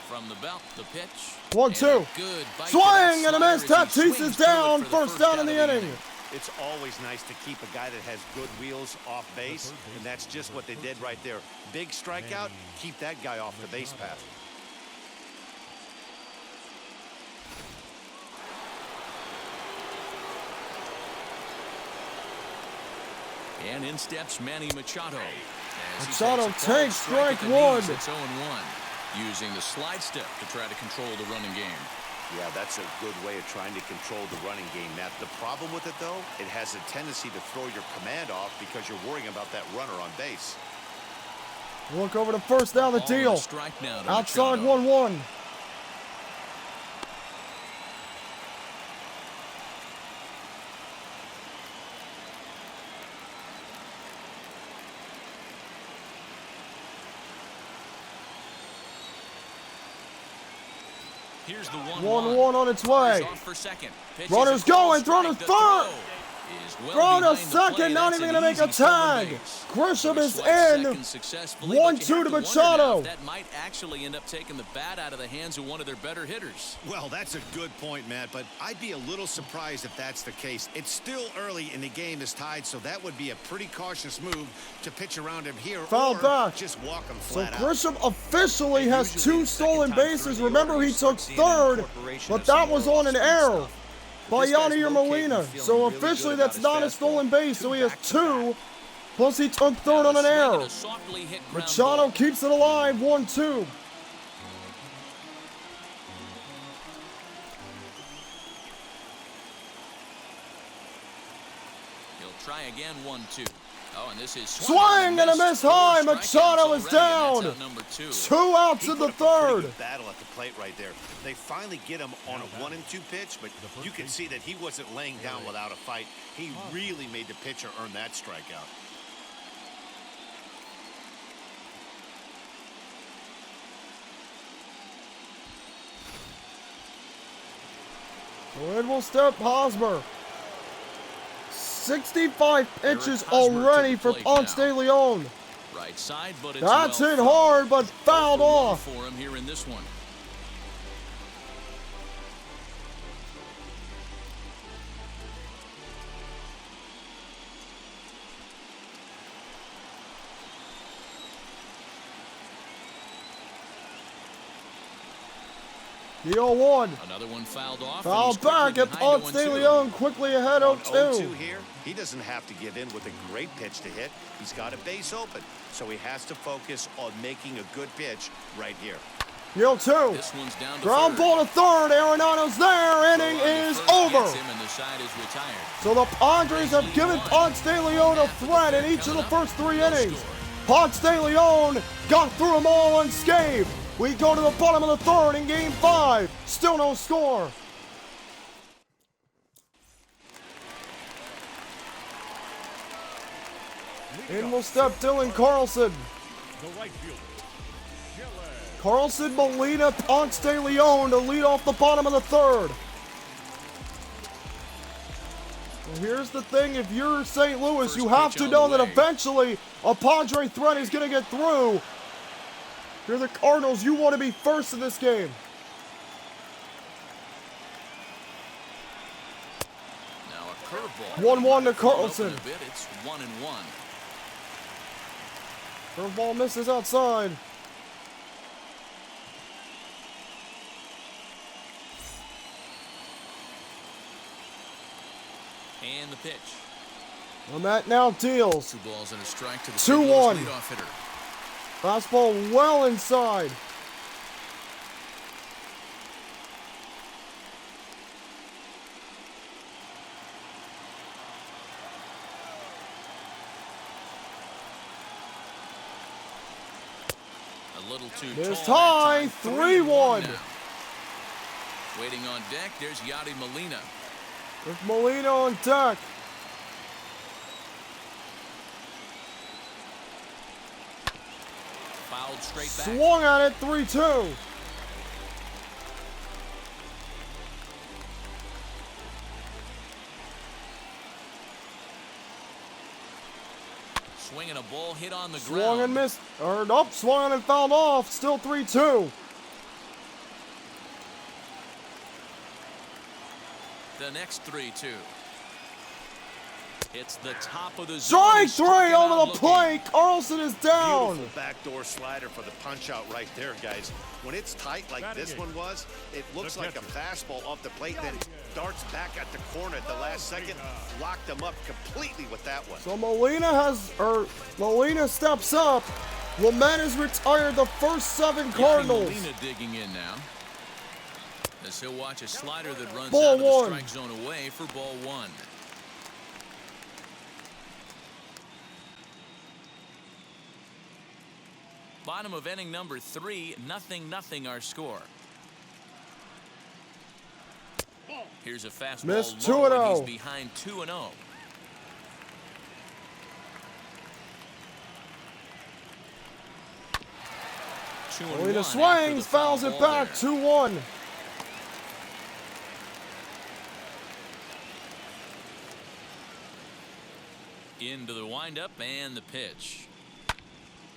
Speaker 1: From the belt, the pitch.
Speaker 2: 1-2.
Speaker 1: Good bite to
Speaker 2: Swing
Speaker 1: that
Speaker 2: and a
Speaker 1: slider
Speaker 2: miss.
Speaker 1: as he
Speaker 2: Tatis
Speaker 1: swings
Speaker 2: is
Speaker 1: through it
Speaker 2: down.
Speaker 1: for the
Speaker 2: First down in the inning.
Speaker 3: It's always nice to keep a guy that has good wheels off base, and that's just what they did right there. Big strikeout, keep that guy off the base path.
Speaker 1: And in steps Manny Machado. As he
Speaker 2: Machado
Speaker 1: takes a called
Speaker 2: takes strike
Speaker 1: at the
Speaker 2: one.
Speaker 1: knees, it's 0-1. Using the slide step to try to control the running game.
Speaker 3: Yeah, that's a good way of trying to control the running game, Matt. The problem with it, though, it has a tendency to throw your command off because you're worrying about that runner on base.
Speaker 2: Look over to first down the
Speaker 1: Ball and a
Speaker 2: deal.
Speaker 1: strike now to
Speaker 2: Outside
Speaker 1: Machado.
Speaker 2: 1-1.
Speaker 1: Here's the
Speaker 2: 1-1 on its way.
Speaker 1: Off for second. Pitch
Speaker 2: Runners
Speaker 1: is a called
Speaker 2: going, thrown to
Speaker 1: strike. The
Speaker 2: third.
Speaker 1: throw is well
Speaker 2: Thrown to
Speaker 1: behind the plate.
Speaker 2: second, not
Speaker 1: That's
Speaker 2: even
Speaker 1: an
Speaker 2: going to make a
Speaker 1: easy stolen
Speaker 2: tag.
Speaker 1: base.
Speaker 2: Grisham
Speaker 1: He
Speaker 2: is
Speaker 1: swiped
Speaker 2: in.
Speaker 1: second successfully, but you
Speaker 2: 1-2
Speaker 1: have
Speaker 2: to
Speaker 1: wonder now
Speaker 2: Machado.
Speaker 1: if that might actually end up taking the bat out of the hands of one of their better hitters.
Speaker 3: Well, that's a good point, Matt, but I'd be a little surprised if that's the case. It's still early and the game is tied, so that would be a pretty cautious move to pitch around him here
Speaker 2: Foul
Speaker 3: or
Speaker 2: back.
Speaker 3: just walk him
Speaker 2: So
Speaker 3: flat out.
Speaker 2: Grisham officially has
Speaker 5: Usually
Speaker 2: 2
Speaker 5: the
Speaker 2: stolen
Speaker 5: second time
Speaker 2: bases.
Speaker 5: through the
Speaker 2: Remember,
Speaker 5: order,
Speaker 2: he
Speaker 5: you
Speaker 2: took
Speaker 5: start seeing an
Speaker 2: third,
Speaker 5: incorporation
Speaker 2: but
Speaker 5: of some
Speaker 2: that was
Speaker 5: more
Speaker 2: on an
Speaker 5: off-speed
Speaker 2: error
Speaker 5: stuff.
Speaker 2: by
Speaker 5: This guy's
Speaker 2: Yadier
Speaker 5: located
Speaker 2: Molina.
Speaker 5: and feeling
Speaker 2: So
Speaker 5: really
Speaker 2: officially,
Speaker 5: good about
Speaker 2: that's
Speaker 5: his
Speaker 2: not a
Speaker 5: fastball.
Speaker 2: stolen base. So he has
Speaker 5: Back-to-back.
Speaker 2: 2. Plus, he took third on an
Speaker 1: Swing and
Speaker 2: error.
Speaker 1: a softly hit ground
Speaker 2: Machado
Speaker 1: ball.
Speaker 2: keeps it alive. 1-2.
Speaker 1: He'll try again. 1-2. Oh, and this is
Speaker 2: Swing and a miss high. Machado is down.
Speaker 1: 2.
Speaker 2: 2 outs
Speaker 3: He
Speaker 2: in the
Speaker 3: put up a pretty
Speaker 2: third.
Speaker 3: good battle at the plate right there. They finally get him on a 1-2 pitch, but you can see that he wasn't laying down without a fight. He really made the pitcher earn that strikeout.
Speaker 2: So in will step Hosmer. 65 pitches
Speaker 1: Hosmer
Speaker 2: already
Speaker 1: to the
Speaker 2: for
Speaker 1: plate
Speaker 2: Ponce
Speaker 1: now.
Speaker 2: de Leon.
Speaker 1: Right side, but it's
Speaker 2: That's
Speaker 1: well
Speaker 2: hit
Speaker 1: fouled.
Speaker 2: hard, but fouled
Speaker 1: 0 for 1
Speaker 2: off.
Speaker 1: for him here in this one.
Speaker 2: The 0-1.
Speaker 1: Another one fouled off.
Speaker 2: Foul
Speaker 1: and he's quickly
Speaker 2: back at
Speaker 1: behind
Speaker 2: Ponce de
Speaker 1: 0-2.
Speaker 2: Leon quickly ahead
Speaker 3: On
Speaker 2: 0-2.
Speaker 3: 0-2 here, he doesn't have to give in with a great pitch to hit. He's got a base open, so he has to focus on making a good pitch right here.
Speaker 2: 0-2.
Speaker 1: This one's down to
Speaker 2: Ground
Speaker 1: third.
Speaker 2: ball to third. Arenado's there. Inning
Speaker 1: Throw on to
Speaker 2: is
Speaker 1: first
Speaker 2: over.
Speaker 1: gets him and the side is retired.
Speaker 2: So the Padres have given Ponce de Leon a threat in each of the first 3 innings. Ponce de Leon got through them all unscathed. We go to the bottom of the third in Game 5. Still no score. In will step Dylan Carlson. Carlson, Molina, Ponce de Leon to lead off the bottom of the third. Well, here's the thing, if you're St. Louis, you have to know that eventually a Padre threat is going to get through. If you're the Cardinals, you want to be first in this game.
Speaker 1: Now a curveball.
Speaker 2: 1-1 to Carlson.
Speaker 1: It's 1-1.
Speaker 2: Curveball misses outside.
Speaker 1: And the pitch.
Speaker 2: And that now deals.
Speaker 1: 2 balls and a strike to the
Speaker 2: 2-1.
Speaker 1: leadoff hitter.
Speaker 2: Fastball well inside.
Speaker 1: A little too
Speaker 2: There's
Speaker 1: tall
Speaker 2: tie,
Speaker 1: that time.
Speaker 2: 3-1.
Speaker 1: now. Waiting on deck, there's Yadi Molina.
Speaker 2: With Molina on deck.
Speaker 1: Fouled straight back.
Speaker 2: Swung at it, 3-2.
Speaker 1: Swinging a ball hit on the
Speaker 2: Swung
Speaker 1: ground.
Speaker 2: and missed. Or nope, swung and fouled off. Still 3-2.
Speaker 1: The next 3-2. It's the top of the
Speaker 2: Strike
Speaker 1: zone.
Speaker 2: 3 over the plate. Carlson is down.
Speaker 3: Beautiful backdoor slider for the punch out right there, guys. When it's tight like this one was, it looks like a fastball off the plate, then darts back at the corner at the last second. Locked them up completely with that one.
Speaker 2: So Molina steps up. Lamette has retired the first 7 Cardinals.
Speaker 1: Molina digging in now. As he'll watch a slider that runs
Speaker 2: Ball
Speaker 1: out of the
Speaker 2: 1.
Speaker 1: strike zone away for ball 1. Bottom of inning number 3, 0-0 our score. Here's a fastball.
Speaker 2: Missed
Speaker 1: low, and
Speaker 2: 2-0.
Speaker 1: He's behind 2-0.
Speaker 2: Molina swings, fouls it back, 2-1.
Speaker 1: Into the windup and the pitch.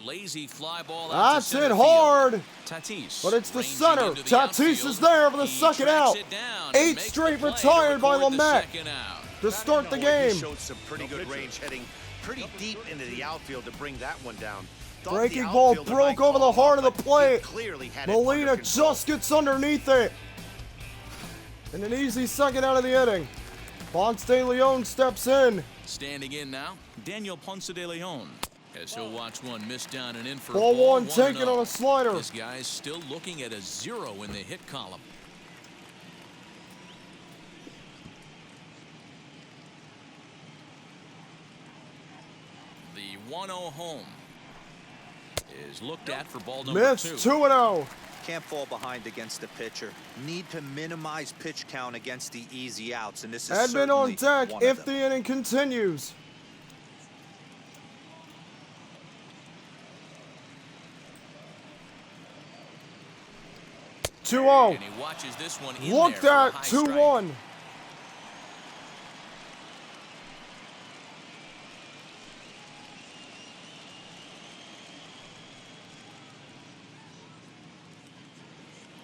Speaker 1: Lazy fly ball out to
Speaker 2: That's
Speaker 1: center
Speaker 2: it
Speaker 1: field.
Speaker 2: hard.
Speaker 1: Tatis,
Speaker 2: But it's the
Speaker 1: ranging
Speaker 2: center.
Speaker 1: into the
Speaker 2: Tatis
Speaker 1: outfield.
Speaker 2: is there for the
Speaker 1: He
Speaker 2: second
Speaker 1: tracks
Speaker 2: out.
Speaker 1: it down and
Speaker 2: 8
Speaker 1: makes
Speaker 2: straight
Speaker 1: the play
Speaker 2: retired by
Speaker 1: record the
Speaker 2: Lamette
Speaker 1: second out.
Speaker 2: to start the
Speaker 3: He
Speaker 2: game.
Speaker 3: showed some pretty good range, heading pretty deep into the outfield to bring that one down. Thought
Speaker 2: Breaking
Speaker 3: the
Speaker 2: ball
Speaker 3: outfielder
Speaker 2: broke
Speaker 3: might
Speaker 2: over the
Speaker 3: call
Speaker 2: heart of
Speaker 3: off,
Speaker 2: the
Speaker 3: but he
Speaker 2: plate.
Speaker 3: clearly had it
Speaker 2: Molina
Speaker 3: under control.
Speaker 2: just gets underneath it. And an easy second out of the inning. Ponce de Leon steps in.
Speaker 1: Standing in now, Daniel Ponce de Leon. As he'll watch one miss down and in for
Speaker 2: Ball 1
Speaker 1: 1-0.
Speaker 2: taken on a slider.
Speaker 1: This guy's still looking at a 0 in the hit column. The 1-0 home is looked at for ball number
Speaker 2: Missed
Speaker 1: 2.
Speaker 2: 2-0.
Speaker 5: Can't fall behind against the pitcher. Need to minimize pitch count against the easy outs, and this is
Speaker 2: Edmund on
Speaker 5: certainly
Speaker 2: deck
Speaker 5: one
Speaker 2: if
Speaker 5: of
Speaker 2: the
Speaker 5: them.
Speaker 2: inning continues.
Speaker 1: And he watches this one in
Speaker 2: Looked
Speaker 1: there
Speaker 2: at
Speaker 1: for a high
Speaker 2: 2-1.
Speaker 1: strike.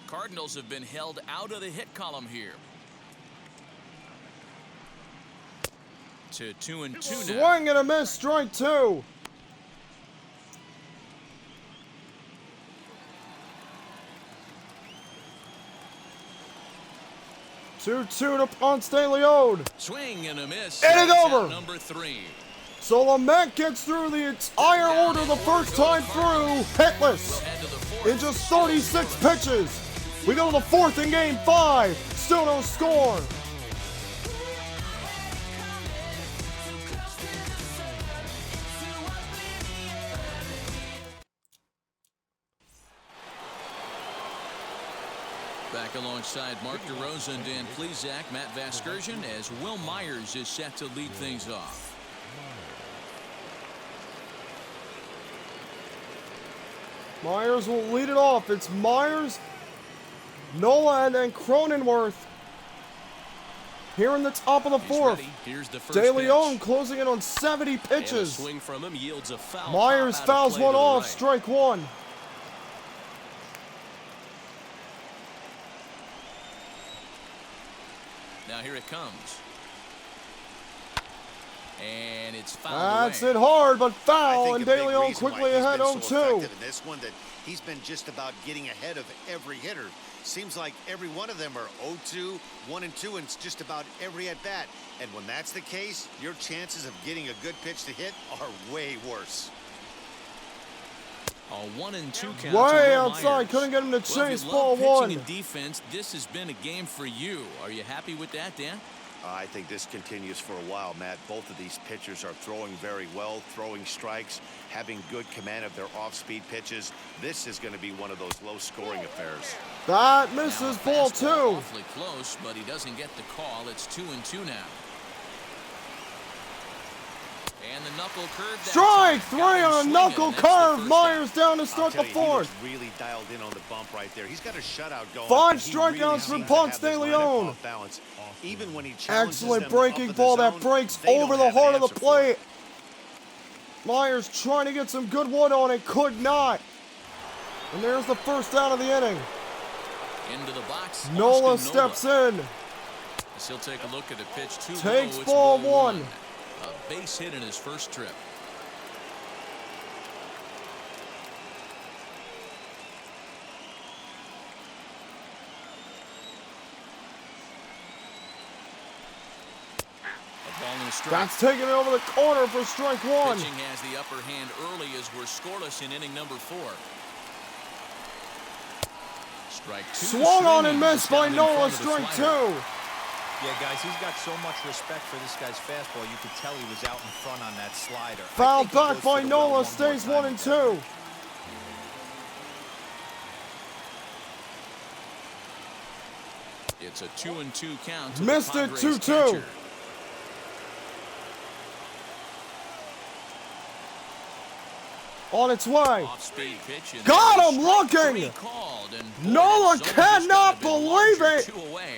Speaker 1: Cardinals have been held out of the hit column here. To 2-2 now.
Speaker 2: Swing and a miss, strike 2. To Ponce de Leon.
Speaker 1: Swing and a miss.
Speaker 2: Inning
Speaker 1: That's
Speaker 2: over.
Speaker 1: out number 3.
Speaker 2: So Lamette gets through the entire order the first time through, hitless,
Speaker 1: Head to the 4th.
Speaker 2: in just 36 pitches. We go to the 4th in game 5. Still no score.
Speaker 1: Back alongside Mark DeRosa and Dan Plesac, Matt Vasgersian, as Will Myers is set to lead things off.
Speaker 2: Myers will lead it off. It's Myers, Nola, and then Cronenworth. here in the top of the fourth.
Speaker 1: Here's the first
Speaker 2: De Leon
Speaker 1: pitch.
Speaker 2: closing in on 70
Speaker 4: And a
Speaker 2: pitches.
Speaker 4: swing from him yields a foul.
Speaker 2: Myers
Speaker 4: pop out of
Speaker 2: fouls
Speaker 4: play
Speaker 2: one
Speaker 4: to the
Speaker 2: off,
Speaker 4: right.
Speaker 2: strike one.
Speaker 1: Now here it comes. And it's fouled
Speaker 2: That's
Speaker 1: away.
Speaker 2: it hard, but
Speaker 3: I
Speaker 2: foul,
Speaker 3: think
Speaker 2: and
Speaker 3: a
Speaker 2: De
Speaker 3: big
Speaker 2: Leon
Speaker 3: reason why
Speaker 2: quickly
Speaker 3: he's
Speaker 2: ahead
Speaker 3: been so
Speaker 2: 0-2.
Speaker 3: effective in this one that he's been just about getting ahead of every hitter. Seems like every one of them are 0-2, 1-2, and it's just about every at bat. And when that's the case, your chances of getting a good pitch to hit are way worse.
Speaker 1: A 1-2 count.
Speaker 2: Way
Speaker 1: to
Speaker 2: outside,
Speaker 1: Myers.
Speaker 2: couldn't get him to
Speaker 1: Well, if
Speaker 2: chase,
Speaker 1: you
Speaker 2: ball
Speaker 1: love pitching
Speaker 2: one.
Speaker 1: and defense, this has been a game for you. Are you happy with that, Dan?
Speaker 3: I think this continues for a while, Matt. Both of these pitchers are throwing very well, throwing strikes, having good command of their off-speed pitches. This is going to be one of those low-scoring affairs.
Speaker 2: That
Speaker 1: Now,
Speaker 2: misses,
Speaker 1: a
Speaker 2: ball
Speaker 1: fastball
Speaker 2: 2.
Speaker 1: Awfully close, but he doesn't get the call. It's 2-2 now. And the knuckle curve. that
Speaker 2: Strike
Speaker 1: time.
Speaker 2: 3
Speaker 1: Got him
Speaker 2: on a
Speaker 1: swinging,
Speaker 2: knuckle
Speaker 1: and that's the
Speaker 2: curve.
Speaker 1: first
Speaker 2: Myers
Speaker 1: out.
Speaker 2: down to
Speaker 3: I'll
Speaker 2: start
Speaker 3: tell
Speaker 2: the
Speaker 3: you,
Speaker 2: fourth.
Speaker 3: he was really dialed in on the bump right there. He's got a shutout going.
Speaker 2: 5
Speaker 3: and he really
Speaker 2: strikeouts for
Speaker 3: seems to
Speaker 2: Ponce
Speaker 3: have his
Speaker 2: de
Speaker 3: lineup
Speaker 2: Leon.
Speaker 3: off balance. Even when he challenges
Speaker 2: Excellent
Speaker 3: them
Speaker 2: breaking
Speaker 3: up in the
Speaker 2: ball that
Speaker 3: zone,
Speaker 2: breaks
Speaker 3: they
Speaker 2: over
Speaker 3: don't
Speaker 2: the
Speaker 3: have an
Speaker 2: heart of the
Speaker 3: answer for it.
Speaker 2: plate. Myers trying to get some good wood on it, could not. And there's the first out of the inning.
Speaker 1: Into the box.
Speaker 2: Nola
Speaker 1: Austin
Speaker 2: steps in.
Speaker 1: As he'll take a look at the pitch. Too
Speaker 2: Takes
Speaker 1: low. It's
Speaker 2: ball
Speaker 1: ball
Speaker 2: 1.
Speaker 1: A base hit in his first trip. A ball and a strike.
Speaker 2: That's taking it over the corner for strike 1.
Speaker 1: Pitching has the upper hand early as we're scoreless in inning number 4. Strike 2.
Speaker 2: Swung on and
Speaker 1: Swinging
Speaker 2: missed
Speaker 1: just
Speaker 2: by
Speaker 1: down in
Speaker 2: Nola,
Speaker 1: front of the
Speaker 2: strike
Speaker 1: slider.
Speaker 2: 2.
Speaker 5: Yeah, guys, he's got so much respect for this guy's fastball. You could tell he was out in front on that slider. I
Speaker 2: Foul
Speaker 5: think he
Speaker 2: back
Speaker 5: goes
Speaker 2: by
Speaker 5: to the well
Speaker 2: Nola,
Speaker 5: one more
Speaker 2: stays
Speaker 5: time
Speaker 2: 1 and
Speaker 5: with that.
Speaker 2: 2.
Speaker 1: It's a 2-2 count. To
Speaker 2: Missed
Speaker 1: the
Speaker 2: it,
Speaker 1: Padres
Speaker 2: 2-2.
Speaker 1: catcher.
Speaker 2: On its way.
Speaker 1: Off-speed pitch and
Speaker 2: Got
Speaker 1: there's
Speaker 2: him
Speaker 1: strike
Speaker 2: looking.
Speaker 1: 3 called, and boy,
Speaker 2: Nola
Speaker 1: that zone just
Speaker 2: cannot
Speaker 1: got a bit
Speaker 2: believe
Speaker 1: larger,
Speaker 2: it.
Speaker 1: 2 away.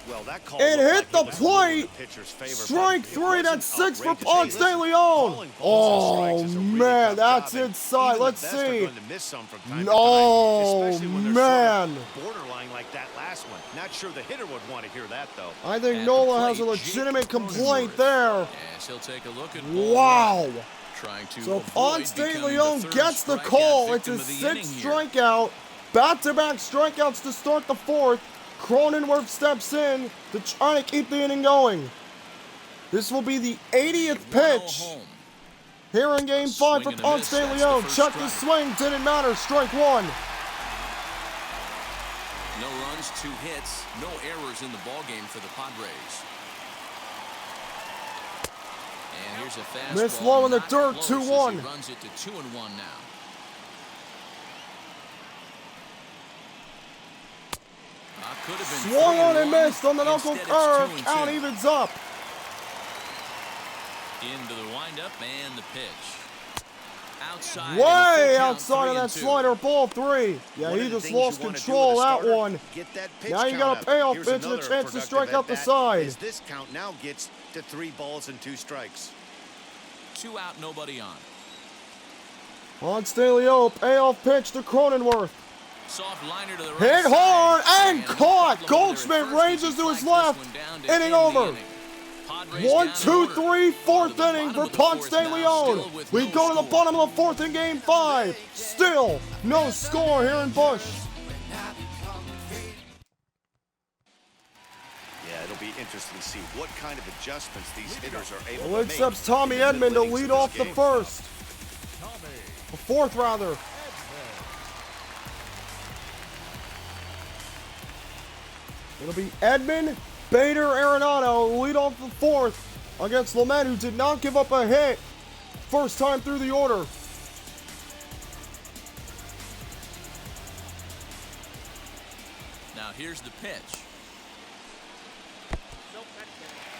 Speaker 3: Well, that call
Speaker 2: It
Speaker 3: looked
Speaker 2: hit
Speaker 3: like
Speaker 2: the
Speaker 3: it was more in
Speaker 2: plate.
Speaker 3: pitcher's favor,
Speaker 2: Strike
Speaker 3: but it
Speaker 2: 3,
Speaker 3: wasn't
Speaker 2: that's 6 for
Speaker 3: outrageous.
Speaker 2: Ponce
Speaker 3: Hey,
Speaker 2: de
Speaker 3: listen,
Speaker 2: Leon.
Speaker 3: calling balls and
Speaker 2: Oh,
Speaker 3: strikes is a really
Speaker 2: man,
Speaker 3: tough
Speaker 2: that's
Speaker 3: job, and
Speaker 2: inside.
Speaker 3: even
Speaker 2: Let's
Speaker 3: the best are
Speaker 2: see.
Speaker 3: going to miss some from time to
Speaker 2: Oh,
Speaker 3: time, especially when they're
Speaker 2: man.
Speaker 3: sort of borderline like that last one. Not sure the hitter would want to hear that, though.
Speaker 2: I think
Speaker 1: At the
Speaker 2: Nola has a
Speaker 1: plate,
Speaker 2: legitimate
Speaker 1: Jake
Speaker 2: complaint
Speaker 1: Cronenworth.
Speaker 2: there.
Speaker 1: Yes, he'll take a look at ball
Speaker 2: Wow.
Speaker 1: 1. Trying to
Speaker 2: So
Speaker 1: avoid
Speaker 2: Ponce de
Speaker 1: becoming
Speaker 2: Leon
Speaker 1: the third
Speaker 2: gets the
Speaker 1: strikeout
Speaker 2: call. It's
Speaker 1: victim
Speaker 2: his
Speaker 1: of the inning
Speaker 2: 6th
Speaker 1: here.
Speaker 2: strikeout. Back-to-back strikeouts to start the 4th. Cronenworth steps in to try to keep the inning going. This will be the 80th
Speaker 1: 1-0
Speaker 2: pitch
Speaker 1: home.
Speaker 2: here in Game 5 for
Speaker 1: Swing and a
Speaker 2: Ponce
Speaker 1: miss.
Speaker 2: de
Speaker 1: That's the
Speaker 2: Leon.
Speaker 1: first
Speaker 2: Check the
Speaker 1: strike.
Speaker 2: swing. Didn't matter. Strike 1.
Speaker 1: No runs, 2 hits, no errors in the ballgame for the Padres. And here's a fastball.
Speaker 2: Missed low in the
Speaker 1: not
Speaker 2: dirt,
Speaker 1: close as
Speaker 2: 2-1.
Speaker 1: He runs it to 2-1 now. Could have been
Speaker 2: Swung on and
Speaker 1: 3-1.
Speaker 2: missed on the knuckle
Speaker 1: Instead, it's
Speaker 2: curve.
Speaker 1: 2-2.
Speaker 2: Count evens up.
Speaker 1: Into the windup and the pitch. Outside.
Speaker 2: Way
Speaker 1: and a full count,
Speaker 2: outside of that
Speaker 1: 3-2.
Speaker 2: slider. Ball 3. Yeah,
Speaker 3: One
Speaker 2: he
Speaker 3: of the
Speaker 2: just
Speaker 3: things you
Speaker 2: lost
Speaker 3: wanna do
Speaker 2: control of
Speaker 3: with a
Speaker 2: that
Speaker 3: starter,
Speaker 2: one.
Speaker 3: get that pitch
Speaker 2: Now you
Speaker 3: count
Speaker 2: got a
Speaker 3: up.
Speaker 2: payoff
Speaker 3: Here's
Speaker 2: pitch and a
Speaker 3: another
Speaker 2: chance to
Speaker 3: productive
Speaker 2: strike out the
Speaker 3: at-bat,
Speaker 2: side.
Speaker 3: as this count now gets to 3 balls and 2 strikes.
Speaker 1: 2 out, nobody on.
Speaker 2: Ponce de Leon, payoff pitch to Cronenworth.
Speaker 1: Soft liner to the right
Speaker 2: Hit
Speaker 1: side.
Speaker 2: hard and
Speaker 1: no
Speaker 2: caught.
Speaker 1: problem there at
Speaker 2: Goldschmidt
Speaker 1: first as
Speaker 2: ranges
Speaker 1: he
Speaker 2: to his
Speaker 1: flags
Speaker 2: left.
Speaker 1: this one down to
Speaker 2: Inning
Speaker 1: end the
Speaker 2: over.
Speaker 1: inning. Padres
Speaker 2: 1,
Speaker 1: down
Speaker 2: 2,
Speaker 1: in order.
Speaker 2: 3, fourth
Speaker 1: To the
Speaker 2: inning
Speaker 1: bottom
Speaker 2: for
Speaker 1: of the
Speaker 2: Ponce
Speaker 1: fourth
Speaker 2: de
Speaker 1: now,
Speaker 2: Leon.
Speaker 1: still with
Speaker 2: We
Speaker 1: no
Speaker 2: go to the
Speaker 1: score.
Speaker 2: bottom of the 4th in Game 5. Still no score here in Busch.
Speaker 3: Yeah, it'll be interesting to see what kind of adjustments these hitters are able
Speaker 2: Well,
Speaker 3: to make.
Speaker 2: accepts Tommy
Speaker 3: in the
Speaker 2: Edman to
Speaker 3: middle innings
Speaker 2: lead
Speaker 3: of
Speaker 2: off
Speaker 3: this
Speaker 2: the
Speaker 3: game.
Speaker 2: first. The 4th, rather. It'll be Edman, Bader, Arenado lead off the 4th against Lamet, who did not give up a hit first time through the order.
Speaker 1: Now here's the pitch.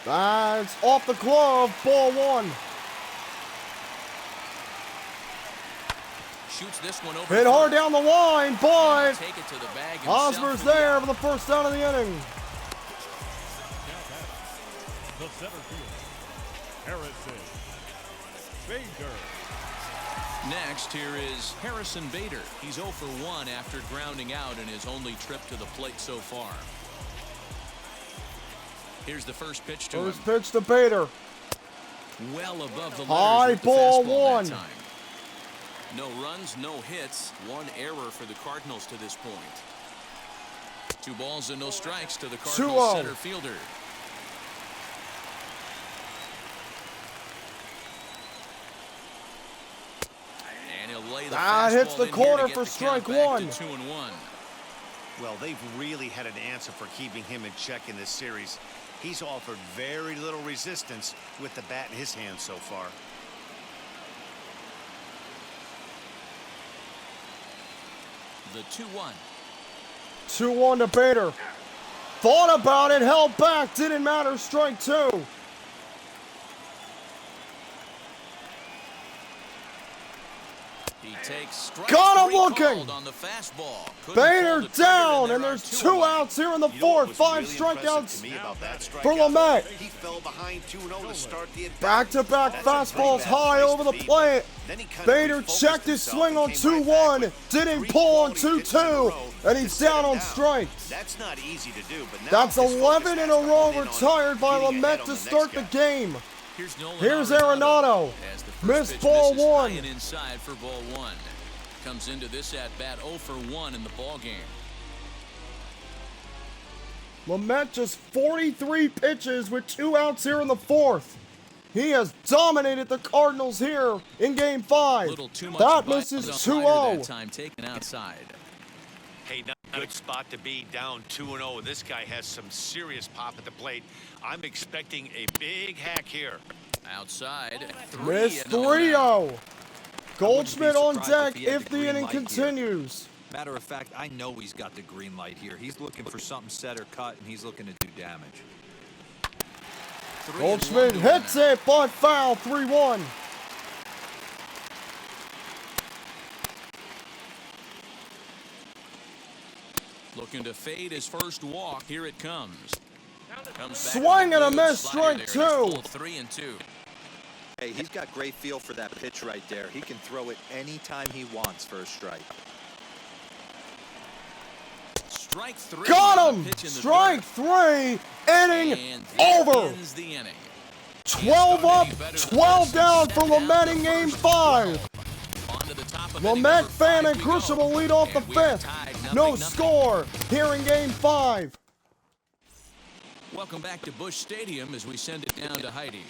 Speaker 2: That's off the glove, ball 1.
Speaker 1: Shoots this one over.
Speaker 2: Hit
Speaker 1: the
Speaker 2: hard
Speaker 1: first.
Speaker 2: down the line, but
Speaker 1: Take it to the bag
Speaker 2: Hosmer's
Speaker 1: himself.
Speaker 2: there for the first down of the inning.
Speaker 6: The center fielder, Harrison Bader.
Speaker 1: Next, here is Harrison Bader. He's 0 for 1 after grounding out in his only trip to the plate so far. Here's the first pitch to him.
Speaker 2: First pitch to Bader.
Speaker 1: Well above the
Speaker 2: High
Speaker 1: letters with the
Speaker 2: ball
Speaker 1: fastball
Speaker 2: one.
Speaker 1: that time. No runs, no hits. One error for the Cardinals to this point. 2 balls and no strikes to the Cardinals
Speaker 2: 2-0.
Speaker 1: center fielder. And he'll lay the
Speaker 2: That hits
Speaker 1: fastball
Speaker 2: the
Speaker 1: in here
Speaker 2: corner
Speaker 1: to get
Speaker 2: for
Speaker 1: the
Speaker 2: strike
Speaker 1: count back
Speaker 2: one.
Speaker 1: to 2-1.
Speaker 3: Well, they've really had an answer for keeping him in check in this series. He's offered very little resistance with the bat in his hand so far.
Speaker 1: The 2-1.
Speaker 2: 2-1 to Bader. Thought about it, held back, didn't matter, strike 2.
Speaker 1: He takes strike
Speaker 2: Got him
Speaker 1: 3
Speaker 2: looking.
Speaker 1: called on the fastball. Couldn't pull
Speaker 2: Bader
Speaker 1: the trigger,
Speaker 2: down, and
Speaker 1: there are
Speaker 2: there's
Speaker 1: 2
Speaker 2: 2
Speaker 1: away.
Speaker 2: outs here in the
Speaker 3: You know what
Speaker 2: 4th.
Speaker 3: was
Speaker 2: 5
Speaker 3: really impressive
Speaker 2: strikeouts
Speaker 3: to me about that
Speaker 2: for
Speaker 3: strikeout?
Speaker 2: Lamet.
Speaker 3: He fell behind 2-0 to start the at-bat.
Speaker 2: Back-to-back
Speaker 3: That's a pretty
Speaker 2: fastballs
Speaker 3: bad
Speaker 2: high
Speaker 3: place
Speaker 2: over
Speaker 3: to
Speaker 2: the
Speaker 3: be,
Speaker 2: plate.
Speaker 3: then he kind of
Speaker 2: Bader
Speaker 3: refocused
Speaker 2: checked his
Speaker 3: himself
Speaker 2: swing
Speaker 3: and
Speaker 2: on
Speaker 3: came right
Speaker 2: 2-1,
Speaker 3: back with
Speaker 2: didn't
Speaker 3: 3
Speaker 2: pull on
Speaker 3: quality pitches in a
Speaker 2: 2-2,
Speaker 3: row
Speaker 2: and
Speaker 3: to
Speaker 2: he's
Speaker 3: set
Speaker 2: down
Speaker 3: him
Speaker 2: on
Speaker 3: down.
Speaker 2: strikes.
Speaker 3: That's not easy to do, but now
Speaker 2: That's
Speaker 3: his focus
Speaker 2: 11 in
Speaker 3: has
Speaker 2: a
Speaker 3: to
Speaker 2: row
Speaker 3: hone in on
Speaker 2: retired by
Speaker 3: getting ahead
Speaker 2: Lamet
Speaker 3: on
Speaker 2: to
Speaker 3: the
Speaker 2: start
Speaker 3: next
Speaker 2: the
Speaker 3: guy.
Speaker 2: game.
Speaker 1: Here's
Speaker 2: Here's Arenado.
Speaker 1: As the first
Speaker 2: Missed
Speaker 1: pitch
Speaker 2: ball
Speaker 1: misses
Speaker 2: 1.
Speaker 1: high and inside for ball 1. Comes into this at bat 0 for 1 in the ball game.
Speaker 2: Lamet just 43 pitches with 2 outs here in the 4th. He has dominated the Cardinals here in Game 5.
Speaker 1: Little too much
Speaker 2: That
Speaker 1: bite
Speaker 2: misses
Speaker 1: on the rider that
Speaker 2: 2-0.
Speaker 1: time, taken outside.
Speaker 3: Hey, not a good spot to be, down 2-0. This guy has some serious pop at the plate. I'm expecting a big hack here.
Speaker 1: Outside.
Speaker 2: Miss
Speaker 1: 3-0.
Speaker 2: 3-0. Goldschmidt on
Speaker 5: surprised
Speaker 2: deck
Speaker 5: if he had
Speaker 2: if
Speaker 5: the
Speaker 2: the
Speaker 5: green
Speaker 2: inning
Speaker 5: light here.
Speaker 2: continues.
Speaker 5: Matter of fact, I know he's got the green light here. He's looking for something set or cut, and he's looking to do damage.
Speaker 2: Goldschmidt hits it, but foul, 3-1.
Speaker 1: Looking to fade his first walk. Here it comes.
Speaker 2: Swing and a miss, strike 2.
Speaker 1: 3-2.
Speaker 5: Hey, he's got great feel for that pitch right there. He can throw it anytime he wants for a strike.
Speaker 1: Strike 3.
Speaker 2: Got him!
Speaker 1: Pitch in the
Speaker 2: Strike
Speaker 1: third.
Speaker 2: 3, inning
Speaker 1: And that
Speaker 2: over.
Speaker 1: ends the inning.
Speaker 2: 12 up, 12 down for Lamet in Game 5.
Speaker 1: On to the top of inning
Speaker 2: Lamet,
Speaker 1: number
Speaker 2: Fan,
Speaker 1: 5
Speaker 2: and
Speaker 1: we
Speaker 2: Grisham
Speaker 1: go.
Speaker 2: will lead off the
Speaker 1: And we are
Speaker 2: 5th.
Speaker 1: tied,
Speaker 2: No
Speaker 1: 0-0.
Speaker 2: score here in Game 5.
Speaker 1: Welcome back to Busch Stadium as we send it down to Heidi.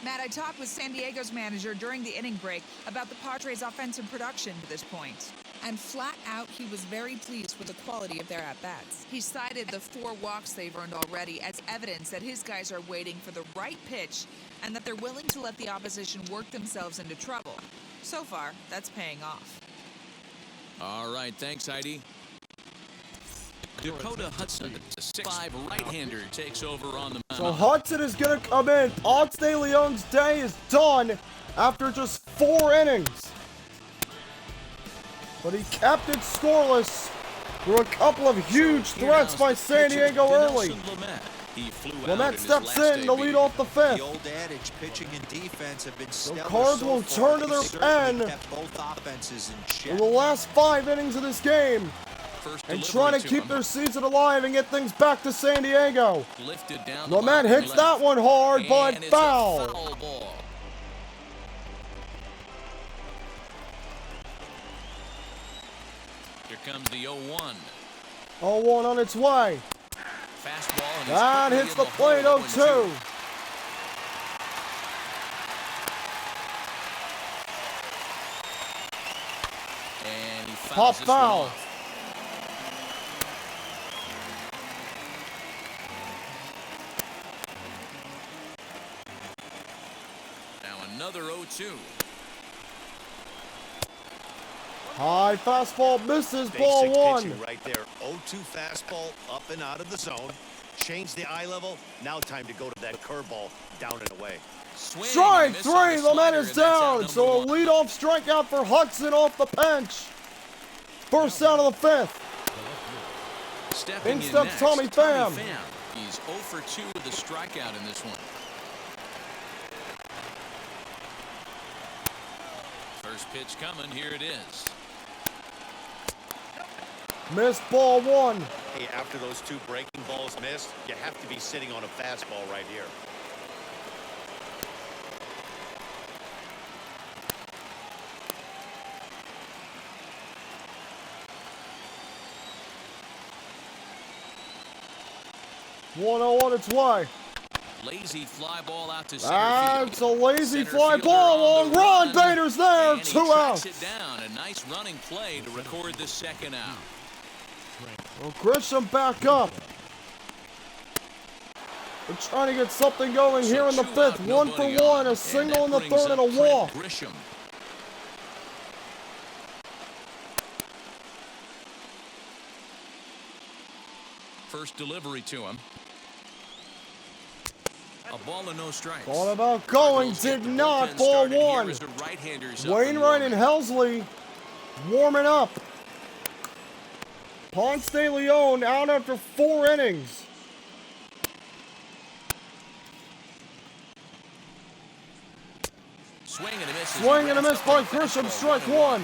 Speaker 7: Matt, I talked with San Diego's manager during the inning break about the Padres' offensive production to this point. And flat out, he was very pleased with the quality of their at-bats. He cited the 4 walks they've earned already as evidence that his guys are waiting for the right pitch and that they're willing to let the opposition work themselves into trouble. So far, that's paying off.
Speaker 1: All right, thanks, Heidi. Dakota Hudson, a 6'5" right-hander, takes over on the
Speaker 2: So
Speaker 1: mound.
Speaker 2: Hudson is going to come in. Ponce de Leon's day is done after just 4 innings. But he kept it scoreless through a couple of huge threats by San Diego early. Lamet steps in to lead off the
Speaker 5: The
Speaker 2: 5th.
Speaker 5: old adage, pitching and defense have been stellar
Speaker 2: Cards
Speaker 5: so
Speaker 2: will
Speaker 5: far.
Speaker 2: turn to
Speaker 5: He
Speaker 2: their
Speaker 5: certainly
Speaker 2: pen
Speaker 5: kept both offenses in check.
Speaker 2: In the last 5 innings of this game, and trying to keep their season alive and get things back to San Diego.
Speaker 1: Lifted down
Speaker 2: Lamet hits that one hard, but
Speaker 1: and it's a
Speaker 2: foul.
Speaker 1: foul ball. Here comes the 0-1.
Speaker 2: 0-1 on its way.
Speaker 1: Fastball and
Speaker 2: That hits the plate 0-2.
Speaker 1: And he
Speaker 2: Pop
Speaker 1: fouls this one
Speaker 2: foul.
Speaker 1: off. Now another 0-2.
Speaker 2: High fastball misses,
Speaker 3: Basic
Speaker 2: ball 1.
Speaker 3: pitching right there. 0-2 fastball up and out of the zone. Change the eye level. Now time to go to that curveball down and away.
Speaker 1: Swing and
Speaker 2: Strike
Speaker 1: miss
Speaker 2: 3,
Speaker 1: on the
Speaker 2: Lamet
Speaker 1: slider,
Speaker 2: is
Speaker 1: and that's out
Speaker 2: down.
Speaker 1: number
Speaker 2: So a
Speaker 1: 1.
Speaker 2: leadoff strikeout for Hudson off the bench. First out of the 5th.
Speaker 1: Stepping
Speaker 2: In
Speaker 1: in
Speaker 2: steps
Speaker 1: next,
Speaker 2: Tommy Pham.
Speaker 1: He's 0 for 2 with a strikeout in this one. First pitch coming. Here it is.
Speaker 2: Missed ball 1.
Speaker 3: Hey, after those 2 breaking balls missed, you have to be sitting on a fastball right here.
Speaker 2: One on its way.
Speaker 1: Lazy fly ball out to center
Speaker 2: That's a lazy
Speaker 1: Center
Speaker 2: fly
Speaker 1: fielder
Speaker 2: ball.
Speaker 1: on
Speaker 2: Long
Speaker 1: the
Speaker 2: run. Bader's there.
Speaker 1: And he
Speaker 2: 2
Speaker 1: tracks
Speaker 2: outs.
Speaker 1: it down. A nice running play to record the second out.
Speaker 2: Well, Grisham back up. We're trying to get something going here in the 5th. 1 for 1. A single in the 3rd and a walk.
Speaker 1: Grisham. First delivery to him. A ball and no strikes.
Speaker 2: Thought about going, did not. Ball 1. Wainwright and Helsley warming up. Ponce de Leon out after 4 innings.
Speaker 1: Swing and a miss.
Speaker 2: Swing and a miss by Grisham. Strike 1.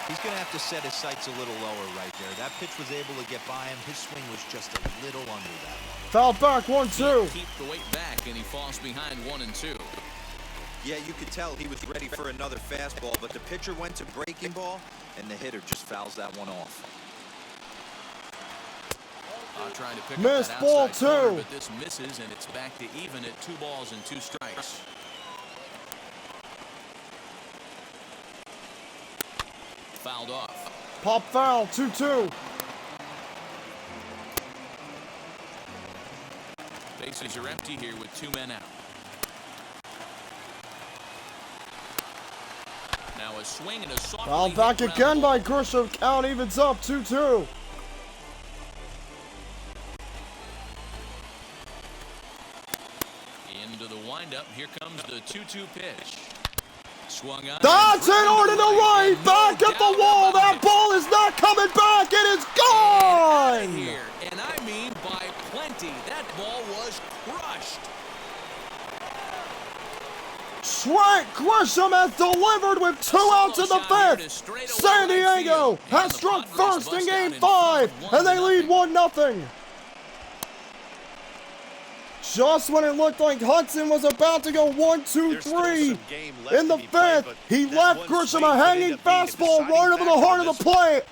Speaker 5: He's going to have to set his sights a little lower right there. That pitch was able to get by him. His swing was just a little under that.
Speaker 2: Foul back 1-2.
Speaker 1: Keep the weight back, and he falls behind 1 and 2.
Speaker 5: Yeah, you could tell he was ready for another fastball, but the pitcher went to breaking ball, and the hitter just fouls that one off.
Speaker 1: Trying to pick
Speaker 2: Missed
Speaker 1: up that
Speaker 2: ball
Speaker 1: outside corner,
Speaker 2: 2.
Speaker 1: but this misses, and it's back to even at 2 balls and 2 strikes. Fouled off.
Speaker 2: Pop foul 2-2.
Speaker 1: Bases are empty here with 2 men out. Now a swing and a soft.
Speaker 2: Foul back again by Grisham. Count evens up 2-2.
Speaker 1: Into the windup. Here comes the 2-2 pitch. Swung on.
Speaker 2: That's it over to the right. Back at the wall. That ball is not coming back. It is gone.
Speaker 1: Here, and I mean by plenty. That ball was crushed.
Speaker 2: Trent Grisham has delivered with 2 outs in the 5th. San Diego has struck first in Game 5, and they lead 1-0. Just when it looked like Hudson was about to go 1-2-3 in the 5th, he left Grisham a hanging fastball right over the heart of the plate,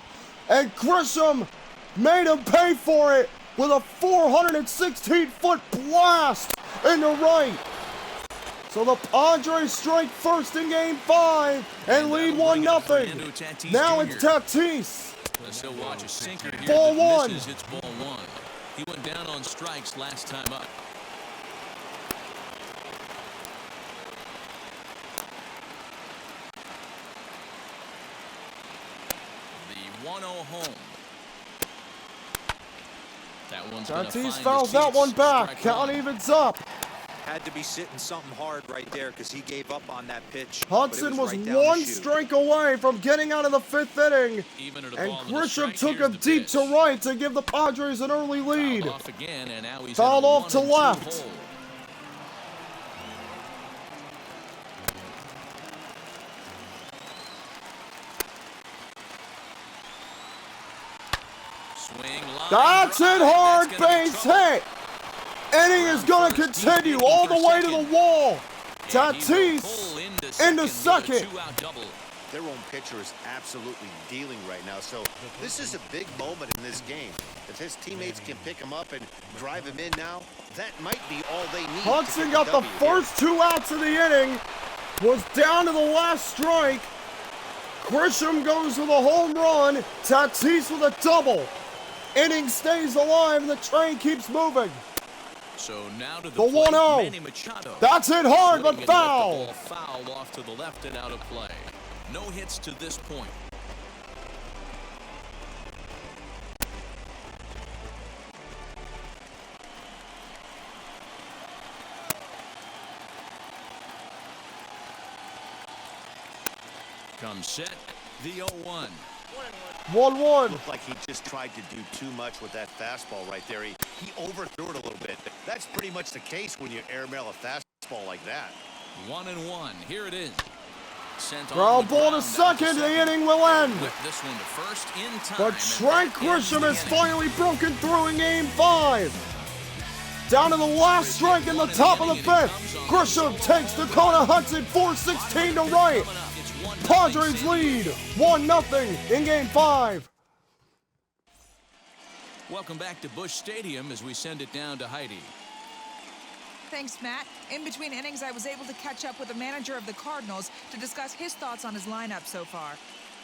Speaker 2: and Grisham made him pay for it with a 416-foot blast into right. So the Padres strike first in Game 5 and lead 1-0. Now it's Tatis.
Speaker 1: Let's still watch a sinker here.
Speaker 2: Ball 1.
Speaker 1: It's ball 1. He went down on strikes last time up. The 1-0 home. That one's
Speaker 2: Tatis fouls that one back. Count evens up.
Speaker 5: Had to be sitting something hard right there because he gave up on that pitch.
Speaker 2: Hudson was
Speaker 5: right down the
Speaker 2: 1
Speaker 5: chute.
Speaker 2: strike away from getting out of the 5th inning, and Grisham took him deep to right to give the Padres an early lead. Fouled off to left. That's it, hard base hit. Inning is going to continue all the way to the wall. Tatis into second.
Speaker 3: Their own pitcher is absolutely dealing right now, so this is a big moment in this game. If his teammates can pick him up and drive him in now, that might be all they need.
Speaker 2: Hudson got the first 2 outs of the inning, was down to the last strike. Grisham goes with a home run. Tatis with a double. Inning stays alive, and the train keeps moving.
Speaker 1: So now to the
Speaker 2: 1-0. That's it hard, but foul.
Speaker 1: Fouled off to the left and out of play. No hits to this point. Comes set, the 0-1.
Speaker 2: 1-1.
Speaker 3: Looked like he just tried to do too much with that fastball right there. He overthrew it a little bit. That's pretty much the case when you airmail a fastball like that.
Speaker 1: 1-1. Here it is. Sent on
Speaker 2: Ground
Speaker 1: the
Speaker 2: ball to
Speaker 1: ground,
Speaker 2: second. The inning will end.
Speaker 1: Whip this one to first in time.
Speaker 2: But Trent Grisham has finally broken through in Game 5. Down to the last strike in the top of the 5th. Grisham takes Dakota Hudson 4-16 to right. Padres lead 1-0 in Game 5.
Speaker 1: Welcome back to Busch Stadium as we send it down to Heidi.
Speaker 7: Thanks, Matt. In between innings, I was able to catch up with the manager of the Cardinals to discuss his thoughts on his lineup so far.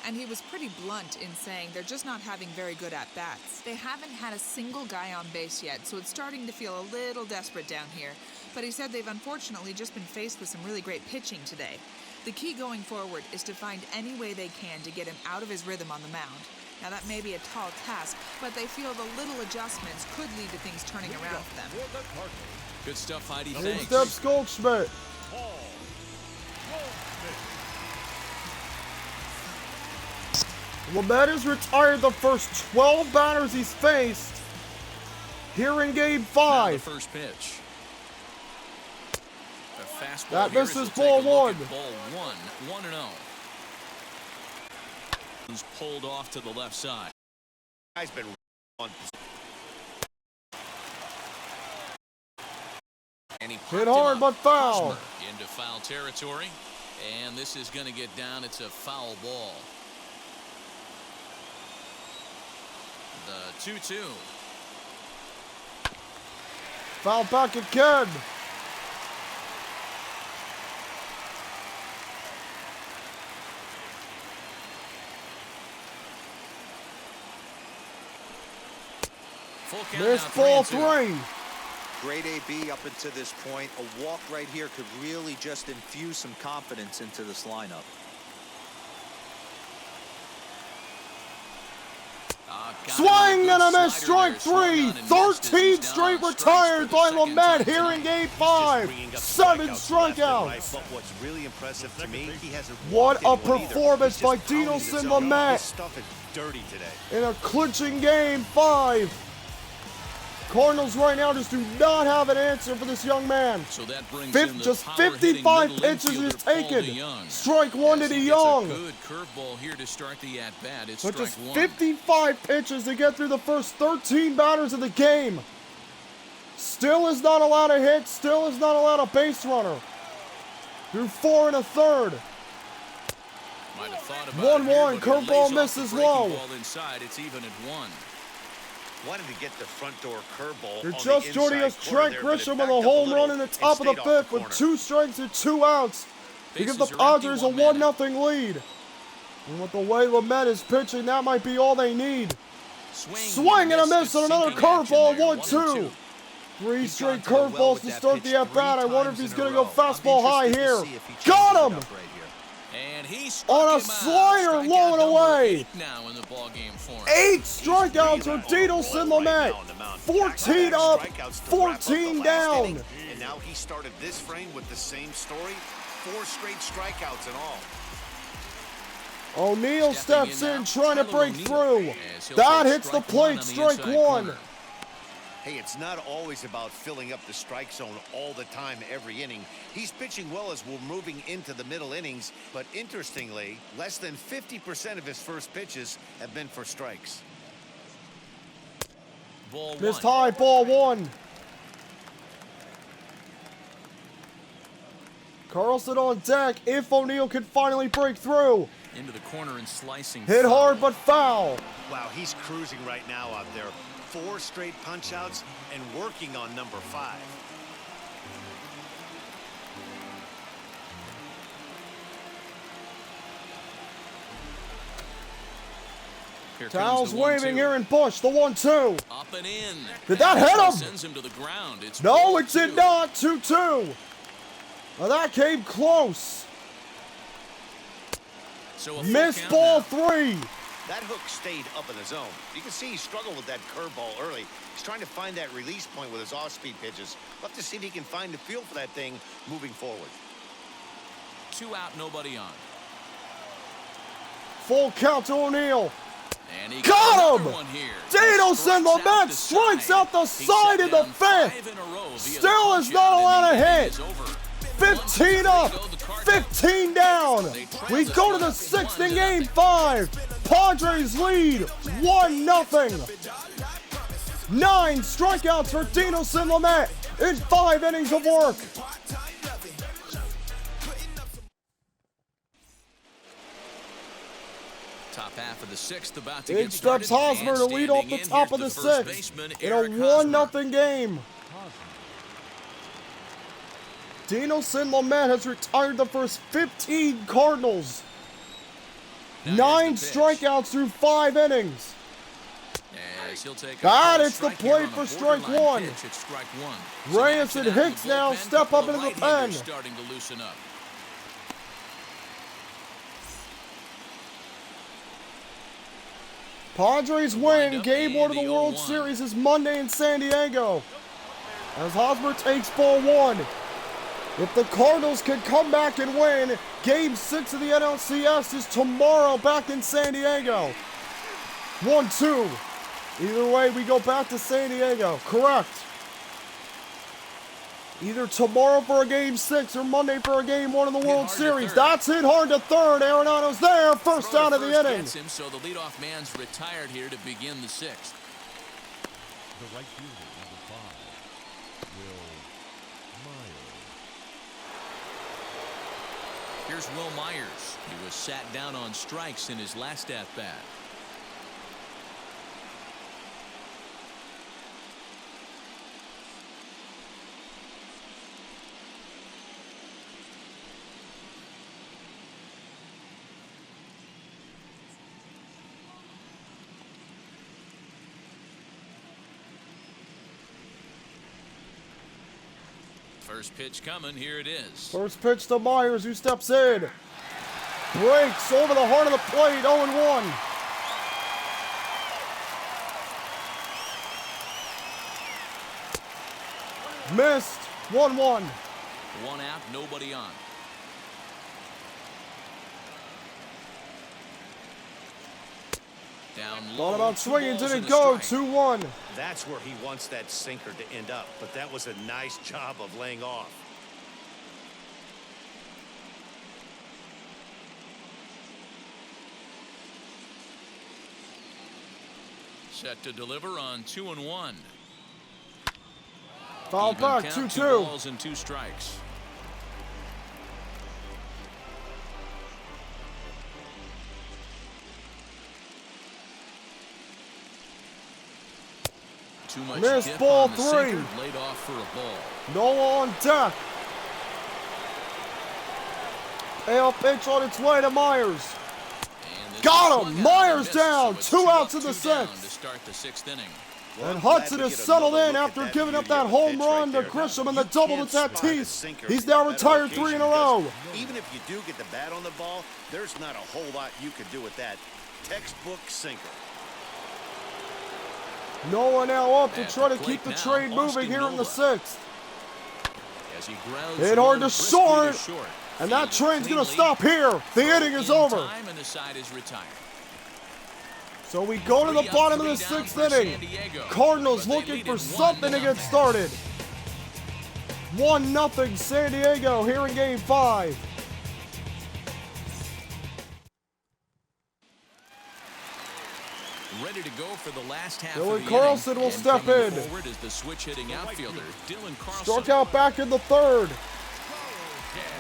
Speaker 7: And he was pretty blunt in saying they're just not having very good at-bats. They haven't had a single guy on base yet, so it's starting to feel a little desperate down here. But he said they've unfortunately just been faced with some really great pitching today. The key going forward is to find any way they can to get him out of his rhythm on the mound. Now that may be a tall task, but they feel the little adjustments could lead to things turning around for them.
Speaker 1: Good stuff, Heidi.
Speaker 2: In
Speaker 1: Thanks.
Speaker 2: steps Goldschmidt. Lamet has retired the first 12 batters he's faced here in Game 5.
Speaker 1: Now the first pitch. The fastball
Speaker 2: That
Speaker 1: here
Speaker 2: misses
Speaker 1: as we'll take a
Speaker 2: ball
Speaker 1: look
Speaker 2: one.
Speaker 1: at Ball 1, 1-0. Who's pulled off to the left side.
Speaker 3: Guy's been on.
Speaker 1: And he
Speaker 2: Hit
Speaker 1: popped him
Speaker 2: hard
Speaker 1: up.
Speaker 2: but foul.
Speaker 1: Hosmer into foul territory. And this is going to get down. It's a foul ball. The 2-2.
Speaker 2: Foul back again.
Speaker 1: Full count
Speaker 2: Missed
Speaker 1: now,
Speaker 2: ball
Speaker 1: 3-2.
Speaker 2: 3.
Speaker 5: Great AB up until this point. A walk right here could really just infuse some confidence into this lineup.
Speaker 2: Swing and a miss, strike 3. 13 straight retired by Lamet here in Game 5. 7 strikeouts.
Speaker 3: But what's really impressive to me, he hasn't
Speaker 2: What
Speaker 3: walked
Speaker 2: a
Speaker 3: anyone either.
Speaker 2: performance
Speaker 3: He's
Speaker 2: by
Speaker 3: just pounding
Speaker 2: Dinelson
Speaker 3: his own.
Speaker 2: Lamet.
Speaker 3: His stuff is dirty today.
Speaker 2: In a clinching Game 5. Cardinals right now just do not have an answer for this young man.
Speaker 1: So that brings in the
Speaker 2: Just
Speaker 1: power-hitting
Speaker 2: 55
Speaker 1: middle
Speaker 2: pitches
Speaker 1: infielder,
Speaker 2: is
Speaker 1: Paul
Speaker 2: taken.
Speaker 1: DeYoung.
Speaker 2: Strike 1 to
Speaker 1: As he
Speaker 2: DeYoung.
Speaker 1: gets a good curveball here to start the at-bat. It's
Speaker 2: But
Speaker 1: strike
Speaker 2: just
Speaker 1: 1.
Speaker 2: 55 pitches to get through the first 13 batters of the game. Still is not allowed a hit. Still is not allowed a base runner. Through 4 1/3.
Speaker 1: Might have thought about
Speaker 2: 1-1,
Speaker 1: it here, but he
Speaker 2: curveball
Speaker 1: lays off the
Speaker 2: misses
Speaker 1: breaking
Speaker 2: low.
Speaker 1: ball inside. It's even at 1.
Speaker 3: Wanted to get the front door curveball.
Speaker 2: You're
Speaker 3: on
Speaker 2: just
Speaker 3: the
Speaker 2: joining us,
Speaker 3: inside corner
Speaker 2: Trent
Speaker 3: there, but it
Speaker 2: Grisham with
Speaker 3: backed
Speaker 2: a
Speaker 3: up
Speaker 2: home
Speaker 3: little
Speaker 2: run in the
Speaker 3: and
Speaker 2: top of the
Speaker 3: stayed off
Speaker 2: 5th
Speaker 3: the
Speaker 2: with
Speaker 3: corner.
Speaker 2: 2 strikes and 2 outs to give the
Speaker 1: Bases are empty,
Speaker 2: Padres a
Speaker 1: 1 man.
Speaker 2: 1-0 lead. And with the way Lamet is pitching, that might be all they need. Swing and a miss on another curveball, 1-2. 3 straight curveballs to start the at-bat. I wonder if he's going to go fastball high here. Got him!
Speaker 1: And he's
Speaker 2: On a slider, low and away.
Speaker 1: Now in the ball game for him.
Speaker 2: 8 strikeouts for Dinelson Lamet. 14 up, 14 down.
Speaker 3: And now he started this frame with the same story. 4 straight strikeouts and all.
Speaker 2: O'Neal
Speaker 1: Stepping
Speaker 2: steps
Speaker 1: in
Speaker 2: in,
Speaker 1: now,
Speaker 2: trying to
Speaker 1: Tyler
Speaker 2: break
Speaker 1: O'Neill.
Speaker 2: through.
Speaker 1: As he'll
Speaker 2: That
Speaker 1: take
Speaker 2: hits the
Speaker 1: strike 1
Speaker 2: plate,
Speaker 1: on the
Speaker 2: strike
Speaker 1: inside
Speaker 2: 1.
Speaker 1: corner.
Speaker 3: Hey, it's not always about filling up the strike zone all the time every inning. He's pitching well as we're moving into the middle innings, but interestingly, less than 50% of his first pitches have been for strikes.
Speaker 1: Ball 1.
Speaker 2: Missed high, ball 1. Carlson on deck if O'Neal can finally break through.
Speaker 1: Into the corner and slicing.
Speaker 2: Hit
Speaker 1: foul.
Speaker 2: hard but foul.
Speaker 3: Wow, he's cruising right now out there. 4 straight punch-outs and working on number 5.
Speaker 1: Here comes
Speaker 2: Towels
Speaker 1: the
Speaker 2: waving
Speaker 1: 1-2.
Speaker 2: here in Busch, the 1-2.
Speaker 1: Up and in.
Speaker 2: Did that hit him?
Speaker 1: Sends him to the ground. It's
Speaker 2: No,
Speaker 1: ball
Speaker 2: it did
Speaker 1: 2.
Speaker 2: not. 2-2. Now that came close.
Speaker 1: So a full
Speaker 2: Missed
Speaker 1: count
Speaker 2: ball
Speaker 1: now.
Speaker 2: 3.
Speaker 3: That hook stayed up in the zone. You can see he struggled with that curveball early. He's trying to find that release point with his off-speed pitches. We'll have to see if he can find the feel for that thing moving forward.
Speaker 1: 2 out, nobody on.
Speaker 2: Full count to O'Neal.
Speaker 1: And he
Speaker 2: Got him!
Speaker 1: one here.
Speaker 2: Dinelson Lamet strikes out the side in the fifth. Still is not allowed a hit. 15 up, 15 down. We go to the sixth in game 5. Padres lead 1-0. 9 strikeouts for Dinelson Lamet in 5 innings of work.
Speaker 1: Top half of the sixth about to
Speaker 2: In
Speaker 1: get started.
Speaker 2: steps Hosmer to lead off the top of the sixth in a 1-0 game. Dinelson Lamet has retired the first 15 Cardinals. 9 strikeouts through 5 innings. It's the plate for strike one. Reyes and Hicks now step up into the pen.
Speaker 1: Starting to loosen up.
Speaker 2: Padres win. Game 1 of the World Series is Monday in San Diego. As Hosmer takes ball 1. If the Cardinals can come back and win, Game 6 of the NLCS is tomorrow back in San Diego. 1-2. Either way, we go back to San Diego. Correct. Either tomorrow for a Game 6 or Monday for a Game 1 of the World Series. That's hit hard to third. Arenado's there. First out of the inning.
Speaker 1: So the leadoff man's retired here to begin the sixth.
Speaker 6: The right fielder, number 5, Will Myers.
Speaker 1: Here's Will Myers. He was sat down on strikes in his last at-bat. First pitch coming, here it is.
Speaker 2: First pitch to Myers, who steps in. Breaks over the heart of the plate, 0-1. Missed, 1-1.
Speaker 1: One out, nobody on. Down low.
Speaker 2: Thought about swinging, didn't go, 2-1.
Speaker 3: That's where he wants that sinker to end up, but that was a nice job of laying off.
Speaker 1: Set to deliver on 2-1.
Speaker 2: Foul back,
Speaker 1: 2
Speaker 2: 2-2.
Speaker 1: balls and 2 strikes. Too much
Speaker 2: Missed
Speaker 1: dip
Speaker 2: ball
Speaker 1: on the
Speaker 2: 3.
Speaker 1: sinker, laid off for a ball.
Speaker 2: Nola on deck. Payoff pitch on its way to Myers. Got him! Myers down. 2 outs in the sixth.
Speaker 1: To start the sixth inning.
Speaker 2: And Hudson has settled in after giving up that home run to Grisham and the double to Tatis. He's now retired 3 in a row.
Speaker 3: Even if you do get the bat on the ball, there's not a whole lot you can do with that. Textbook sinker.
Speaker 2: Nola now up to try to keep the train moving here in the sixth. Hit hard to short. And that train's going to stop here. The inning is over. So we go to the bottom of the sixth inning. Cardinals looking for something to get started. 1-0 San Diego here in Game 5.
Speaker 1: Ready to go for the last half
Speaker 2: Dylan
Speaker 1: of the
Speaker 2: Carlson
Speaker 1: inning.
Speaker 2: will step in.
Speaker 1: Forward is the switch hitting outfielder, Dylan Carlson.
Speaker 2: Struck out back in the third.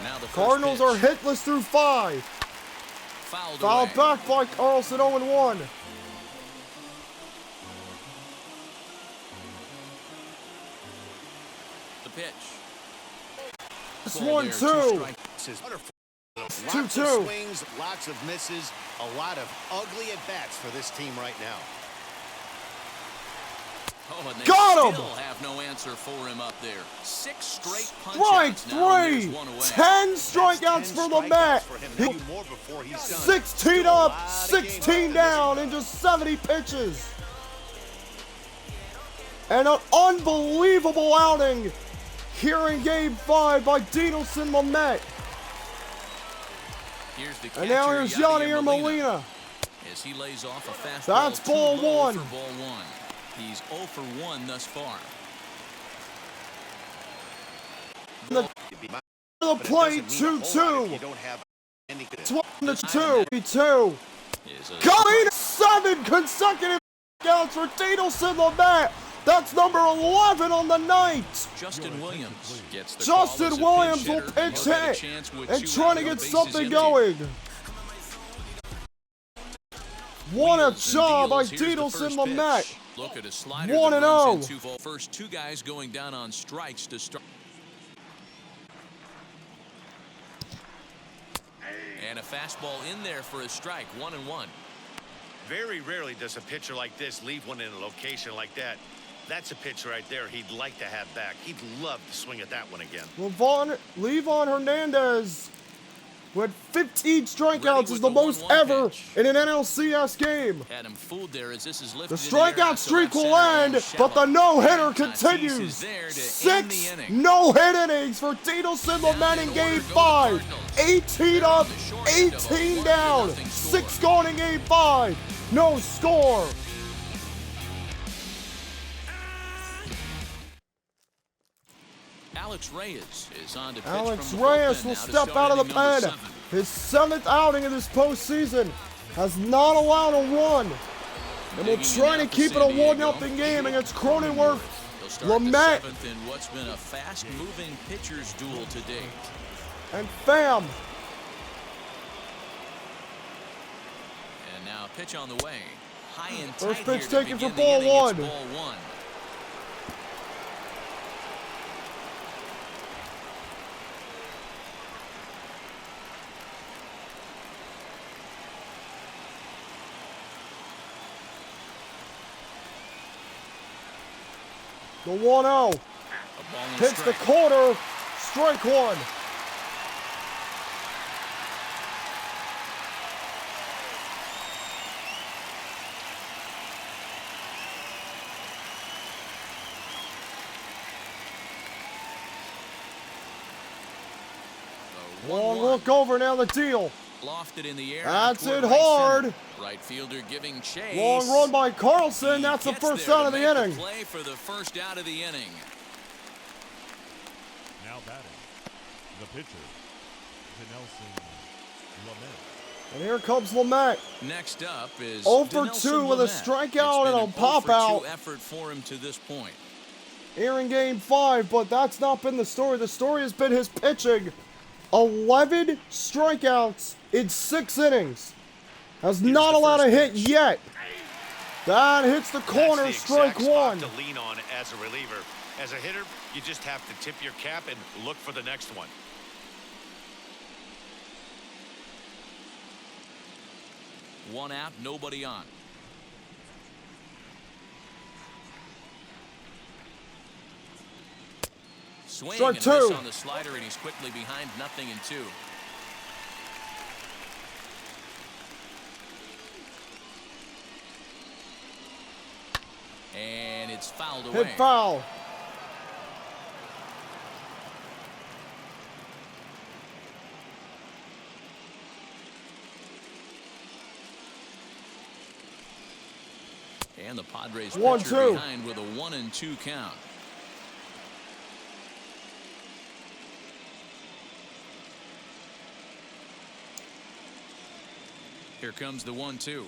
Speaker 1: Now the
Speaker 2: Cardinals are hitless through 5. Fouled back by Carlson, 0-1.
Speaker 1: The pitch.
Speaker 2: This 1-2. 2-2.
Speaker 3: Swings, lots of misses, a lot of ugly at-bats for this team right now.
Speaker 1: Oh, and they
Speaker 2: Got him!
Speaker 1: still have no answer for him up there. 6 straight
Speaker 2: Strike
Speaker 1: punch-outs now, and there's
Speaker 2: 3.
Speaker 1: one away.
Speaker 2: 10 strikeouts for the Met. 16 up, 16 down in just 70 pitches. And an unbelievable outing here in Game 5 by Dinelson Lamet. And now here's Yadier Molina.
Speaker 1: as he lays off a fastball.
Speaker 2: That's ball one.
Speaker 1: For ball one. He's 0 for 1 thus far.
Speaker 2: The plate 2-2. 1-2. Coming 7 consecutive outs for Dinelson Lamet. That's number 11 on the night.
Speaker 1: Justin Williams gets the
Speaker 2: Justin Williams will pitch hit and trying to get something going. What a job by Dinelson Lamet.
Speaker 1: Look at a slider
Speaker 2: 1-0.
Speaker 1: First two guys going down on strikes to start. And a fastball in there for a strike. 1-1.
Speaker 3: Very rarely does a pitcher like this leave one in a location like that. That's a pitch right there he'd like to have back. He'd love to swing at that one again.
Speaker 2: Levon Hernandez with 15 strikeouts is the most ever in an NLCS game.
Speaker 1: Had him fooled there as this is lifted.
Speaker 2: The strikeout streak will end, but the no-hitter continues. 6 no-hit innings for Dinelson Lamet in Game 5. 18 up, 18 down, 6 gone in Game 5. No score.
Speaker 1: Alex Reyes is on to pitch.
Speaker 2: Alex Reyes will step out of the pen. His 7th outing of this postseason has not allowed a run. And we're trying to keep it a 1-0 game against Cronenworth. Lamet
Speaker 1: in what's been a fast-moving pitcher's duel to date.
Speaker 2: And Pham.
Speaker 1: And now a pitch on the way. High and tight.
Speaker 2: First pitch
Speaker 1: here
Speaker 2: taken
Speaker 1: to
Speaker 2: for
Speaker 1: begin the
Speaker 2: ball
Speaker 1: inning.
Speaker 2: one.
Speaker 1: It's ball one.
Speaker 2: The 1-0. Hits the corner. Strike one. Long look over, now the deal.
Speaker 1: Lofted in the air.
Speaker 2: That's it hard.
Speaker 1: Right fielder giving chase.
Speaker 2: Long run by Carlson. That's the first out of the inning.
Speaker 1: Play for the first out of the inning.
Speaker 6: Now batting, the pitcher, Dinelson Lamet.
Speaker 2: And here comes Lamet.
Speaker 1: Next up is
Speaker 2: 0 for
Speaker 1: Dinelson
Speaker 2: 2 with a
Speaker 1: Lamet.
Speaker 2: strikeout and a
Speaker 1: It's been an
Speaker 2: pop
Speaker 1: 0 for 2
Speaker 2: out.
Speaker 1: effort for him to this point.
Speaker 2: Here in Game 5, but that's not been the story. The story has been his pitching. 11 strikeouts in 6 innings. Has not allowed a hit yet. That hits the corner,
Speaker 3: That's the
Speaker 2: strike
Speaker 3: exact spot
Speaker 2: one.
Speaker 3: to lean on as a reliever. As a hitter, you just have to tip your cap and look for the next one.
Speaker 1: One out, nobody on. Swing
Speaker 2: Strike
Speaker 1: and
Speaker 2: two.
Speaker 1: miss on the slider, and he's quickly behind 0-2. And it's fouled away.
Speaker 2: Hit foul.
Speaker 1: And the Padres
Speaker 2: 1-2.
Speaker 1: pitcher behind with a 1-2 count. Here comes the 1-2.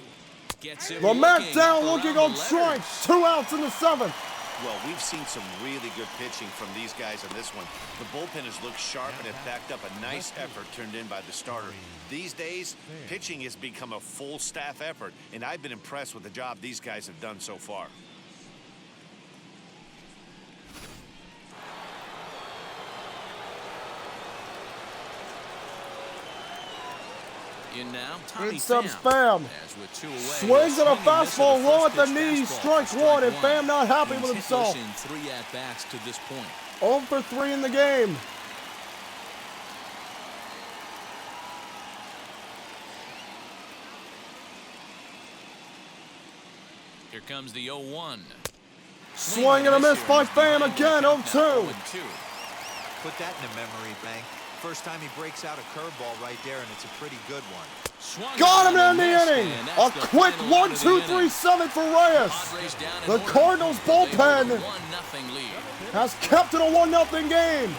Speaker 1: Gets it
Speaker 2: Lamet down,
Speaker 1: up
Speaker 2: looking
Speaker 1: around
Speaker 2: on
Speaker 1: the
Speaker 2: strikes.
Speaker 1: letters.
Speaker 2: 2 outs in the 7th.
Speaker 3: Well, we've seen some really good pitching from these guys on this one. The bullpen has looked sharp and it backed up a nice effort turned in by the starter. These days, pitching has become a full staff effort, and I've been impressed with the job these guys have done so far.
Speaker 1: In now, Tommy
Speaker 2: It steps
Speaker 1: Pham.
Speaker 2: Pham.
Speaker 1: As with 2 away,
Speaker 2: Swings at a
Speaker 1: swing and miss
Speaker 2: fastball
Speaker 1: the
Speaker 2: low
Speaker 1: first
Speaker 2: at the
Speaker 1: pitch
Speaker 2: knee.
Speaker 1: fastball.
Speaker 2: Strike one, and Pham not happy with
Speaker 1: He's
Speaker 2: himself.
Speaker 1: hitless in 3 at-bats to this point.
Speaker 2: 0 for 3 in the game.
Speaker 1: Here comes the 0-1.
Speaker 2: Swing and a miss by Pham again, 0-2.
Speaker 5: Put that in a memory bank. First time he breaks out a curveball right there, and it's a pretty good one.
Speaker 2: Got him in the inning. A quick 1-2-3-7 for Reyes. The Cardinals bullpen has kept it a 1-0 game.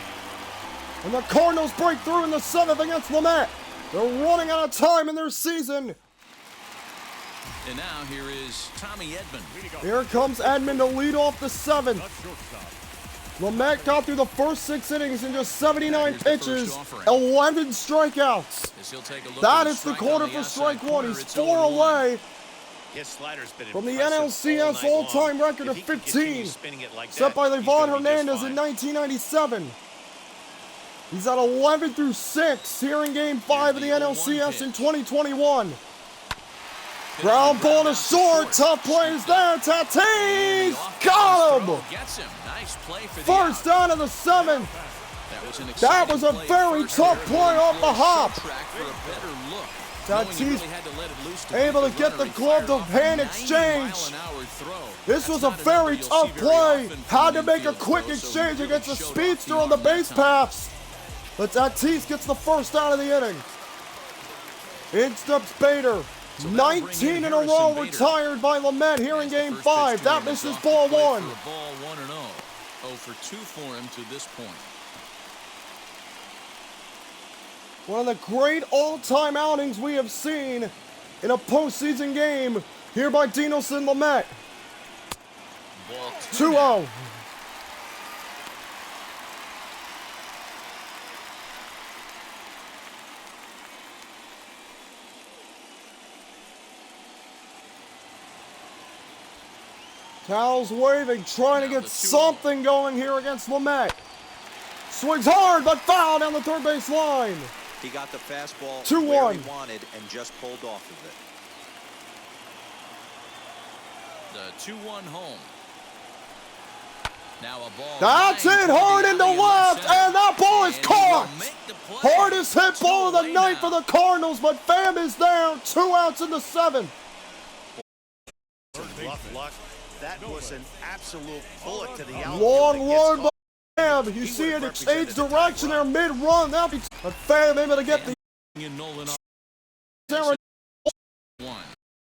Speaker 2: And the Cardinals break through in the 7th against Lamet. They're running out of time in their season.
Speaker 1: And now here is Tommy Edman.
Speaker 2: Here comes Edman to lead off the 7th. Lamet got through the first 6 innings in just 79 pitches, 11 strikeouts. That is the quarter for strike 1. He's 4 away from the NLCS all-time record of 15, set by Levon Hernandez in 1997. He's at 11 through 6 here in Game 5 of the NLCS in 2021. Ground ball to short, tough plays there, Tatis! Got him! First down of the 7th. That was a very tough play off the hop. Tatis able to get the glove to hand exchange. This was a very tough play. Had to make a quick exchange against a speedster on the base paths. But Tatis gets the first down of the inning. In steps Bader. 19 in a row retired by Lamet here in Game 5. That misses ball 1.
Speaker 1: 0 for 2 for him to this point.
Speaker 2: One of the great all-time outings we have seen in a postseason game here by Dinelson Lamet. 2-0. Towels waving, trying to get something going here against Lamet. Swings hard, but foul down the third base line.
Speaker 5: He got the fastball
Speaker 2: 2-1.
Speaker 5: where he wanted and just pulled off of it.
Speaker 1: The 2-1 home. Now a ball.
Speaker 2: That's it, hard into left, and that ball is caught. Hardest hit ball of the night for the Cardinals, but Pham is there. 2 outs in the 7th.
Speaker 3: Luck. That was an absolute bullet to the outfield.
Speaker 2: Long run by Pham. You see it change direction there mid-run. But Pham able to get the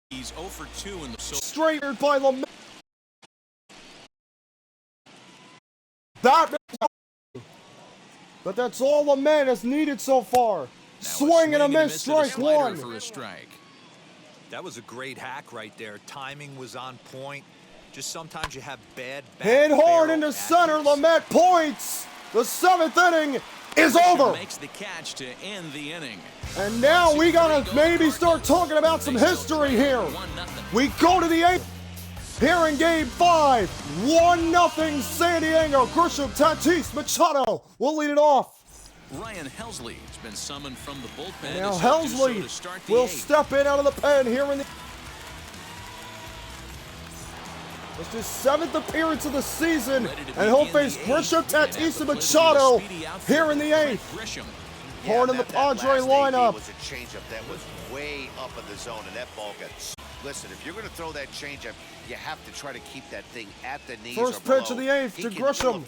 Speaker 1: He's 0 for 2 in the
Speaker 2: straightened by Lamet. But that's all Lamet has needed so far. Swing and a miss, strike 1.
Speaker 1: For a strike.
Speaker 5: That was a great hack right there. Timing was on point. Just sometimes you have bad
Speaker 2: hit hard into center. Lamet points. The 7th inning is over.
Speaker 1: Makes the catch to end the inning.
Speaker 2: And now we gotta maybe start talking about some history here. We go to the 8th here in Game 5. 1-0 San Diego. Grisham, Tatis, Machado will lead it off.
Speaker 1: Ryan Helsley has been summoned from the bullpen.
Speaker 2: Now Helsley will step in out of the pen here in the... It's his 7th appearance of the season, and he'll face Grisham, Tatis, and Machado here in the 8th. Hard in the Padre lineup.
Speaker 3: Was a changeup that was way up in the zone, and that ball got... Listen, if you're going to throw that changeup, you have to try to keep that thing at the knees.
Speaker 2: First
Speaker 3: or
Speaker 2: pitch of the 8th to Grisham.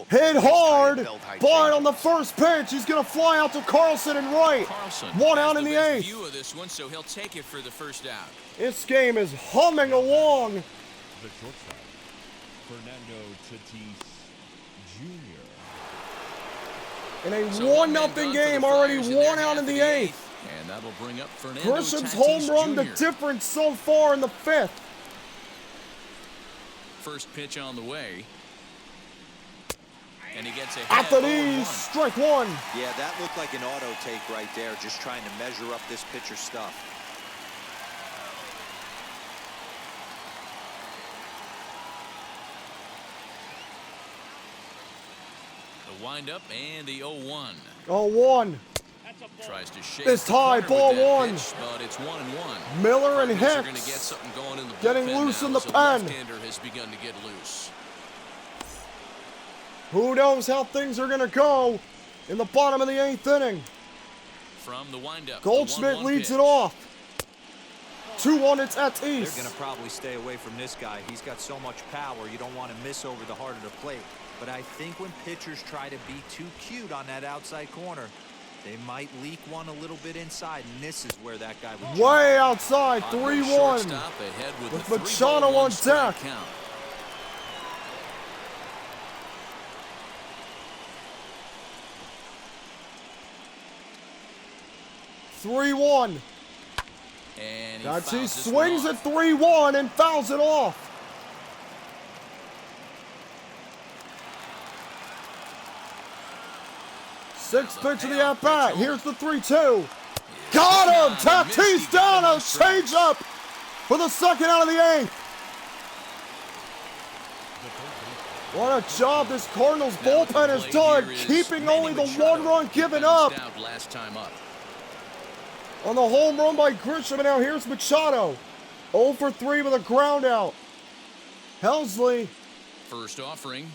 Speaker 3: Hit
Speaker 2: hard, but on the first pitch, he's going to fly out to Carlson and right. 1 out in the 8th.
Speaker 1: View of this one, so he'll take it for the first out.
Speaker 2: This game is humming along.
Speaker 6: The shortstop, Fernando Tatis Jr.
Speaker 2: In a 1-0 game, already 1 out in the 8th.
Speaker 1: And that'll bring up Fernando
Speaker 2: Grisham's
Speaker 1: Tatis
Speaker 2: home run,
Speaker 1: Jr.
Speaker 2: the difference so far in the 5th.
Speaker 1: First pitch on the way. And he gets a
Speaker 2: at the knees, strike 1.
Speaker 5: Yeah, that looked like an auto take right there, just trying to measure up this pitcher's stuff.
Speaker 1: The windup and the 0-1.
Speaker 2: 0-1.
Speaker 1: Tries to shake
Speaker 2: this high, ball 1.
Speaker 1: Pitch, but it's 1-1.
Speaker 2: Miller and
Speaker 1: Get
Speaker 2: Hicks
Speaker 1: going in the
Speaker 2: getting loose in the pen.
Speaker 1: Left-hander has begun to get loose.
Speaker 2: Who knows how things are going to go in the bottom of the 8th inning.
Speaker 1: From the windup,
Speaker 2: Goldschmidt leads
Speaker 1: pitch.
Speaker 2: it off. 2-1, it's Tatis.
Speaker 5: They're going to probably stay away from this guy. He's got so much power, you don't want to miss over the heart of the plate. But I think when pitchers try to be too cute on that outside corner, They might leak one a little bit inside, and this is where that guy would
Speaker 2: Way outside,
Speaker 1: Padres
Speaker 2: 3-1.
Speaker 1: shortstop ahead with
Speaker 2: With
Speaker 1: a
Speaker 2: Machado
Speaker 1: 3-1
Speaker 2: on
Speaker 1: strike
Speaker 2: deck.
Speaker 1: count. And
Speaker 2: He swings at 3-1 and fouls it off. Sixth pitch of the at-bat. Here's the 3-2. Got him! Tatis down, a change-up for the second out of the eighth. What a job this Cardinals bullpen has done, keeping only the one run given up on the home run by Grisham. And now here's Machado. 0 for 3 with a ground out. Helsley
Speaker 1: First offering.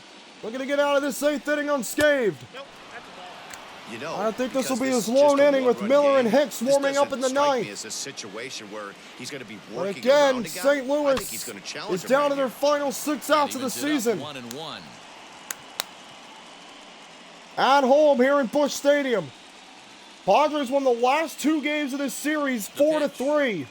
Speaker 2: looking to get out of this eighth inning unscathed.
Speaker 3: You know,
Speaker 2: I think this will
Speaker 3: because
Speaker 2: be his
Speaker 3: is just
Speaker 2: lone
Speaker 3: a
Speaker 2: inning with
Speaker 3: one-run
Speaker 2: Miller
Speaker 3: game,
Speaker 2: and Hicks
Speaker 3: this
Speaker 2: warming up in the
Speaker 3: doesn't strike me
Speaker 2: ninth.
Speaker 3: as a situation where he's going to be
Speaker 2: But
Speaker 3: working
Speaker 2: again,
Speaker 3: around a guy.
Speaker 2: St.
Speaker 3: I
Speaker 2: Louis
Speaker 3: think he's going to challenge
Speaker 2: is
Speaker 3: him
Speaker 2: down
Speaker 3: right
Speaker 2: to their
Speaker 3: here.
Speaker 2: final 6 outs of the
Speaker 1: Evens it up,
Speaker 2: season.
Speaker 1: 1-1.
Speaker 2: At home here in Busch Stadium. Padres won the last 2 games of this series 4-3.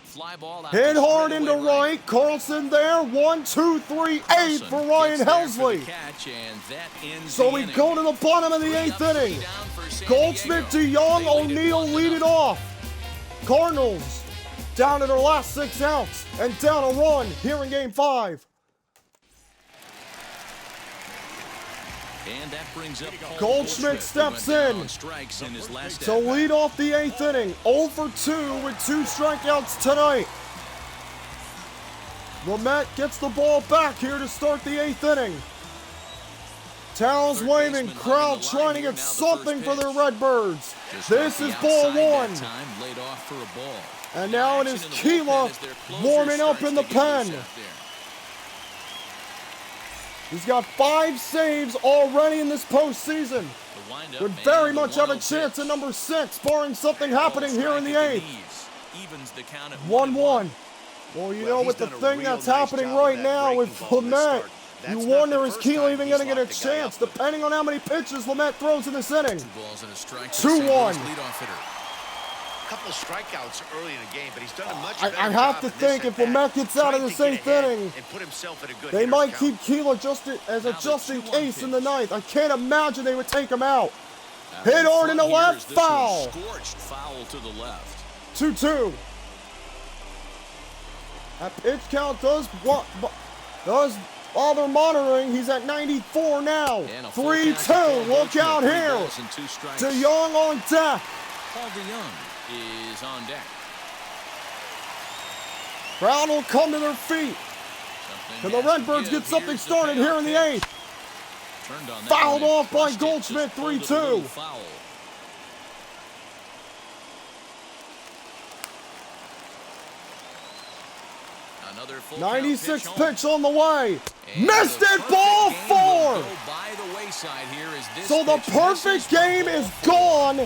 Speaker 1: Fly ball out
Speaker 2: Hit
Speaker 1: to
Speaker 2: hard
Speaker 1: straightaway
Speaker 2: into right. Carlson there. 1, 2, 3, 8
Speaker 1: Carlson
Speaker 2: for Ryan
Speaker 1: gets there for the
Speaker 2: Helsley.
Speaker 1: catch, and that ends
Speaker 2: So
Speaker 1: the
Speaker 2: we
Speaker 1: inning.
Speaker 2: go to the bottom of the 8th inning. Goldschmidt, DeYoung, O'Neill lead it off. Cardinals down to their last 6 outs and down a run here in Game 5.
Speaker 1: And that brings up Paul
Speaker 2: Goldschmidt
Speaker 1: who
Speaker 2: steps
Speaker 1: went down
Speaker 2: in
Speaker 1: on strikes in his last
Speaker 2: to
Speaker 1: at-bat.
Speaker 2: lead off the 8th inning. 0 for 2 with 2 strikeouts tonight. Lamet gets the ball back here to start the 8th inning. Towels
Speaker 1: Third
Speaker 2: waving,
Speaker 1: baseman
Speaker 2: crowd
Speaker 1: hugging the
Speaker 2: trying to
Speaker 1: line here.
Speaker 2: get
Speaker 1: Now the
Speaker 2: something
Speaker 1: first
Speaker 2: for their
Speaker 1: pitch.
Speaker 2: Redbirds.
Speaker 1: Just
Speaker 2: This
Speaker 1: off
Speaker 2: is
Speaker 1: the
Speaker 2: ball
Speaker 1: outside that
Speaker 2: 1.
Speaker 1: time, laid off for a ball.
Speaker 2: And now it
Speaker 1: Action
Speaker 2: is
Speaker 1: in the bullpen
Speaker 2: Keela
Speaker 1: as their closer
Speaker 2: warming up
Speaker 1: starts
Speaker 2: in the
Speaker 1: to get loose
Speaker 2: pen.
Speaker 1: out there.
Speaker 2: He's got 5 saves already in this postseason.
Speaker 1: The windup
Speaker 2: Would
Speaker 1: and
Speaker 2: very
Speaker 1: the
Speaker 2: much have a
Speaker 1: 1-0
Speaker 2: chance
Speaker 1: pitch.
Speaker 2: at number 6, barring something happening here in the
Speaker 1: Strike at
Speaker 2: 8th.
Speaker 1: knees. Evens the count at
Speaker 2: 1-1. Well, you know,
Speaker 3: Well,
Speaker 2: with the
Speaker 3: he's done a
Speaker 2: thing
Speaker 3: real
Speaker 2: that's
Speaker 3: nice
Speaker 2: happening
Speaker 3: job of
Speaker 2: right
Speaker 3: that
Speaker 2: now
Speaker 3: breaking
Speaker 2: with
Speaker 3: ball in this
Speaker 2: Lamet,
Speaker 3: start.
Speaker 2: you
Speaker 3: That's
Speaker 2: wonder,
Speaker 3: not the
Speaker 2: is
Speaker 3: first
Speaker 2: Keela
Speaker 3: time
Speaker 2: even
Speaker 3: he's
Speaker 2: going to get a
Speaker 3: locked the guy
Speaker 2: chance,
Speaker 3: up with.
Speaker 2: depending on how many pitches Lamet throws in this inning.
Speaker 1: 2 balls and a strike.
Speaker 2: 2-1.
Speaker 1: Leadoff hitter.
Speaker 3: Couple strikeouts early in the game, but he's done a much
Speaker 2: I
Speaker 3: better
Speaker 2: have
Speaker 3: job
Speaker 2: to
Speaker 3: in this
Speaker 2: think if
Speaker 3: at-bat,
Speaker 2: Lamet gets out of
Speaker 3: trying
Speaker 2: this
Speaker 3: to get
Speaker 2: 8th
Speaker 3: ahead
Speaker 2: inning,
Speaker 3: and put himself at a good
Speaker 2: they
Speaker 3: hitter's
Speaker 2: might
Speaker 3: count.
Speaker 2: keep Keela just as a
Speaker 1: Now the
Speaker 2: just in
Speaker 1: 2-1
Speaker 2: case in the
Speaker 1: pitch.
Speaker 2: 9th. I can't imagine they would take him out.
Speaker 1: Out
Speaker 2: Hit
Speaker 1: in
Speaker 2: hard in the
Speaker 1: front here
Speaker 2: left,
Speaker 1: is this one
Speaker 2: foul.
Speaker 1: Scorched foul to the left.
Speaker 2: 2-2. That pitch count does while they're monitoring. He's at 94 now.
Speaker 1: And a full count to
Speaker 2: 3-2.
Speaker 1: Paul
Speaker 2: Look
Speaker 1: Goldschmidt.
Speaker 2: out
Speaker 1: 3
Speaker 2: here.
Speaker 1: balls and 2 strikes.
Speaker 2: DeYoung on deck.
Speaker 1: Paul DeYoung is on deck.
Speaker 2: Crowd will come to their feet. Can the Redbirds get something started here in the 8th?
Speaker 1: Turned on that
Speaker 2: Fouled
Speaker 1: one and
Speaker 2: off by
Speaker 1: crushed it,
Speaker 2: Goldschmidt,
Speaker 1: just pulled it a
Speaker 2: 3-2.
Speaker 1: little foul. Another full count
Speaker 2: 96
Speaker 1: home.
Speaker 2: pitch on the way.
Speaker 1: And
Speaker 2: Missed
Speaker 1: the
Speaker 2: it,
Speaker 1: perfect
Speaker 2: ball
Speaker 1: game
Speaker 2: 4.
Speaker 1: will go by the wayside here as this
Speaker 2: So the
Speaker 1: pitch
Speaker 2: perfect
Speaker 1: misses for
Speaker 2: game
Speaker 1: ball
Speaker 2: is
Speaker 1: 4.
Speaker 2: gone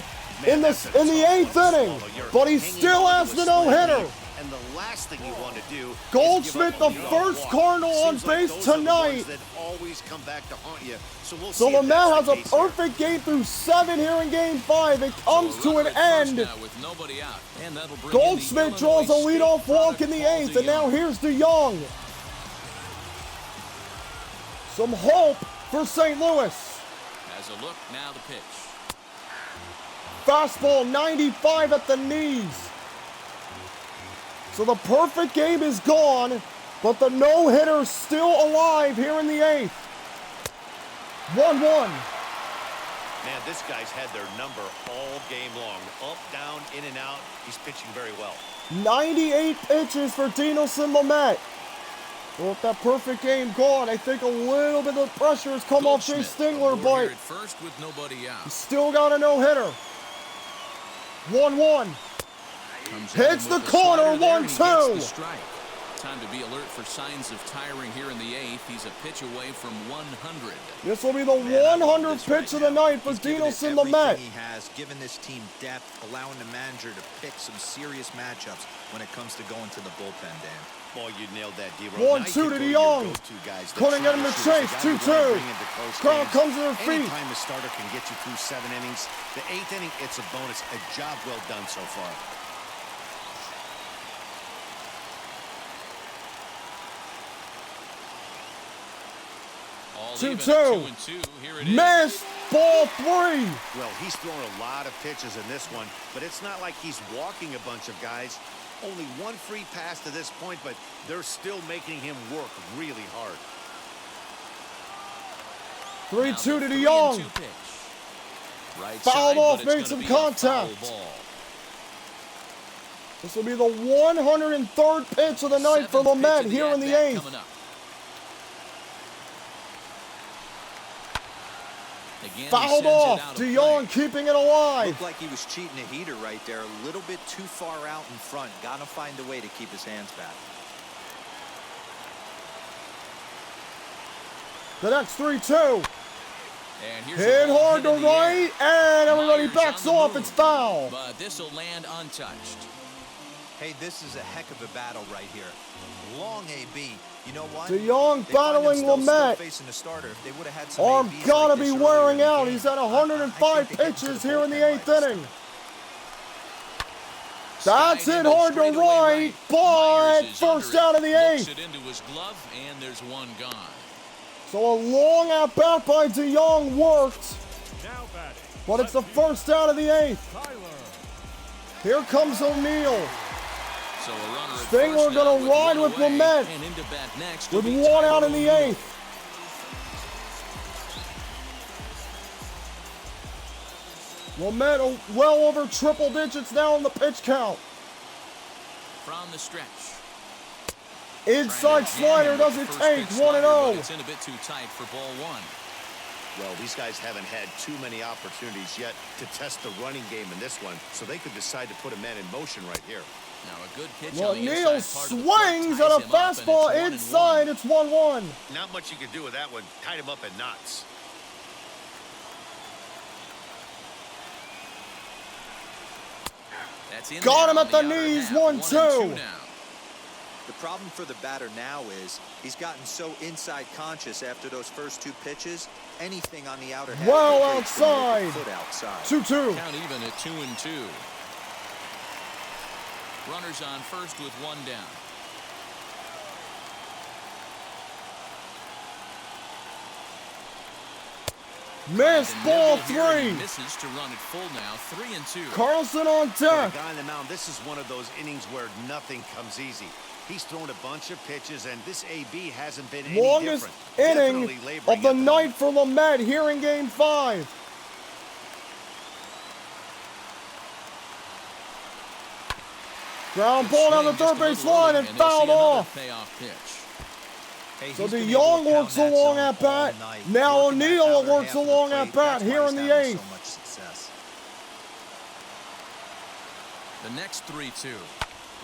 Speaker 2: in
Speaker 3: That's
Speaker 2: the
Speaker 3: a tough one
Speaker 2: 8th
Speaker 3: to
Speaker 2: inning,
Speaker 3: swallow. You're
Speaker 2: but he
Speaker 3: hanging
Speaker 2: still
Speaker 3: on
Speaker 2: has
Speaker 3: to
Speaker 2: the
Speaker 3: a slim
Speaker 2: no-hitter.
Speaker 3: lead, and the last thing you want to do
Speaker 2: Goldschmidt,
Speaker 3: is give
Speaker 2: the
Speaker 3: up a leadoff
Speaker 2: first
Speaker 3: walk.
Speaker 2: Cardinal on
Speaker 3: Seems like
Speaker 2: base
Speaker 3: those are the
Speaker 2: tonight.
Speaker 3: ones that always come back to haunt you. So we'll
Speaker 2: So
Speaker 3: see if
Speaker 2: Lamet
Speaker 3: that's
Speaker 2: has
Speaker 3: the
Speaker 2: a
Speaker 3: case here.
Speaker 2: perfect game through 7 here in Game 5. It
Speaker 1: So
Speaker 2: comes
Speaker 1: a
Speaker 2: to
Speaker 1: runner
Speaker 2: an
Speaker 1: at first
Speaker 2: end.
Speaker 1: now with nobody out. And that'll bring in the
Speaker 2: Goldschmidt draws a
Speaker 1: Illinois
Speaker 2: leadoff
Speaker 1: State
Speaker 2: walk in the
Speaker 1: product,
Speaker 2: 8th,
Speaker 1: Paul
Speaker 2: and now
Speaker 1: DeYoung.
Speaker 2: here's DeYoung. Some hope for St. Louis.
Speaker 1: Has a look, now the pitch.
Speaker 2: Fastball 95 at the knees. So the perfect game is gone, but the no-hitter's still alive here in the 8th. 1-1.
Speaker 3: Man, this guy's had their number all game long. Up, down, in and out. He's pitching very well.
Speaker 2: 98 pitches for Dinelson Lamet. Well, with that perfect game gone, I think a little bit of pressure has come off Jay
Speaker 1: Goldschmidt
Speaker 2: Stingler,
Speaker 1: aboard
Speaker 2: but
Speaker 1: here at first with nobody out.
Speaker 2: still got a no-hitter. 1-1.
Speaker 1: Comes
Speaker 2: Hits
Speaker 1: in
Speaker 2: the
Speaker 1: with
Speaker 2: corner,
Speaker 1: slider there, and he gets
Speaker 2: 1-2.
Speaker 1: the strike. time to be alert for signs of tiring here in the 8th. He's a pitch away from 100.
Speaker 2: This will be the 100th pitch of the night for Dinelson Lamet.
Speaker 5: He has given this team depth, allowing the manager to pick some serious matchups when it comes to going to the bullpen, Dan.
Speaker 3: Boy, you nailed that, D-Rose.
Speaker 2: 1-2 to DeYoung. Couldn't get him to chase. 2-2. Crowd comes to their feet.
Speaker 3: Anytime a starter can get you through 7 innings, the 8th inning, it's a bonus. A job well done so far.
Speaker 1: All
Speaker 2: 2-2.
Speaker 1: Here it is.
Speaker 2: Missed. Ball 3.
Speaker 3: Well, he's thrown a lot of pitches in this one, but it's not like he's walking a bunch of guys. Only one free pass to this point, but they're still making him work really hard.
Speaker 2: 3-2 to DeYoung. Fouled off, made some contact. This will be the 103rd pitch of the night for Lamet here in the 8th. Fouled off. DeYoung keeping it alive.
Speaker 5: Looked like he was cheating a heater right there. A little bit too far out in front. Got to find a way to keep his hands back.
Speaker 2: The next 3-2. Hit hard to right, and everybody backs off. It's foul.
Speaker 1: But this will land untouched.
Speaker 5: Hey, this is a heck of a battle right here. Long AB. You know what?
Speaker 2: DeYoung battling Lamet. Arm gotta be wearing out. He's at 105 pitches here in the 8th inning. That's it hard to right, but first out of the 8th.
Speaker 1: It into his glove, and there's one gone.
Speaker 2: So a long at bat by DeYoung worked, but it's the first out of the 8th. Here comes O'Neill.
Speaker 1: So a runner at
Speaker 2: Stingler gonna ride with Lamet with 1 out in the 8th. Lamet well over triple digits now in the pitch count.
Speaker 1: From the stretch.
Speaker 2: Inside slider doesn't take. 1-0.
Speaker 1: It's in a bit too tight for ball 1.
Speaker 3: Well, these guys haven't had too many opportunities yet to test the running game in this one, so they could decide to put a man in motion right here.
Speaker 1: Now a good pitch
Speaker 2: well,
Speaker 1: on the
Speaker 2: Neal
Speaker 1: inside part of the plate
Speaker 2: swings
Speaker 1: ties
Speaker 2: at a
Speaker 1: him up, and
Speaker 2: fastball
Speaker 1: it's 1-1.
Speaker 2: inside. It's 1-1.
Speaker 3: Not much you can do with that one. Tied him up in knots.
Speaker 1: That's in
Speaker 2: Got
Speaker 1: there
Speaker 2: him
Speaker 1: on
Speaker 2: at the
Speaker 1: outer
Speaker 2: knees.
Speaker 1: half.
Speaker 2: 1-2.
Speaker 1: now.
Speaker 5: The problem for the batter now is he's gotten so inside conscious after those first 2 pitches. Anything on the outer half.
Speaker 2: Well outside.
Speaker 5: Foot outside.
Speaker 2: 2-2.
Speaker 1: Count even at 2-2. Runners on first with 1 down.
Speaker 2: Missed ball 3.
Speaker 1: Misses to run it full now. 3-2.
Speaker 2: Carlson on
Speaker 3: For the
Speaker 2: deck.
Speaker 3: guy on the mound, this is one of those innings where nothing comes easy. He's thrown a bunch of pitches, and this AB hasn't been any
Speaker 2: Longest
Speaker 3: different.
Speaker 2: inning
Speaker 3: Definitely laboring
Speaker 2: of the
Speaker 3: at
Speaker 2: night for Lamet here in Game 5. Ground ball down the third base line and fouled off.
Speaker 1: Payoff pitch.
Speaker 5: Hey,
Speaker 2: So
Speaker 5: he's been able
Speaker 2: DeYoung
Speaker 5: to
Speaker 2: works
Speaker 5: pound that
Speaker 2: along
Speaker 5: zone
Speaker 2: at bat.
Speaker 5: all night.
Speaker 2: Now
Speaker 5: Working that
Speaker 2: O'Neill
Speaker 5: outer
Speaker 2: works
Speaker 5: half of the
Speaker 2: along
Speaker 5: plate.
Speaker 2: at bat
Speaker 5: That's why
Speaker 2: here
Speaker 5: he's
Speaker 2: in the
Speaker 5: having
Speaker 2: 8th.
Speaker 5: so much success.
Speaker 1: The next 3-2.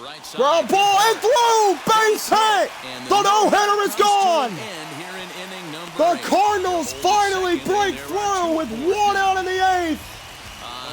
Speaker 1: Right side.
Speaker 2: Ground ball and through. Base hit.
Speaker 1: And
Speaker 2: The no-hitter is
Speaker 1: comes to
Speaker 2: gone.
Speaker 1: an end here in inning number
Speaker 2: The
Speaker 1: 8.
Speaker 2: Cardinals
Speaker 1: Hold
Speaker 2: finally
Speaker 1: second,
Speaker 2: break
Speaker 1: and there
Speaker 2: through
Speaker 1: are
Speaker 2: with
Speaker 1: 2
Speaker 2: 1 out in the 8th.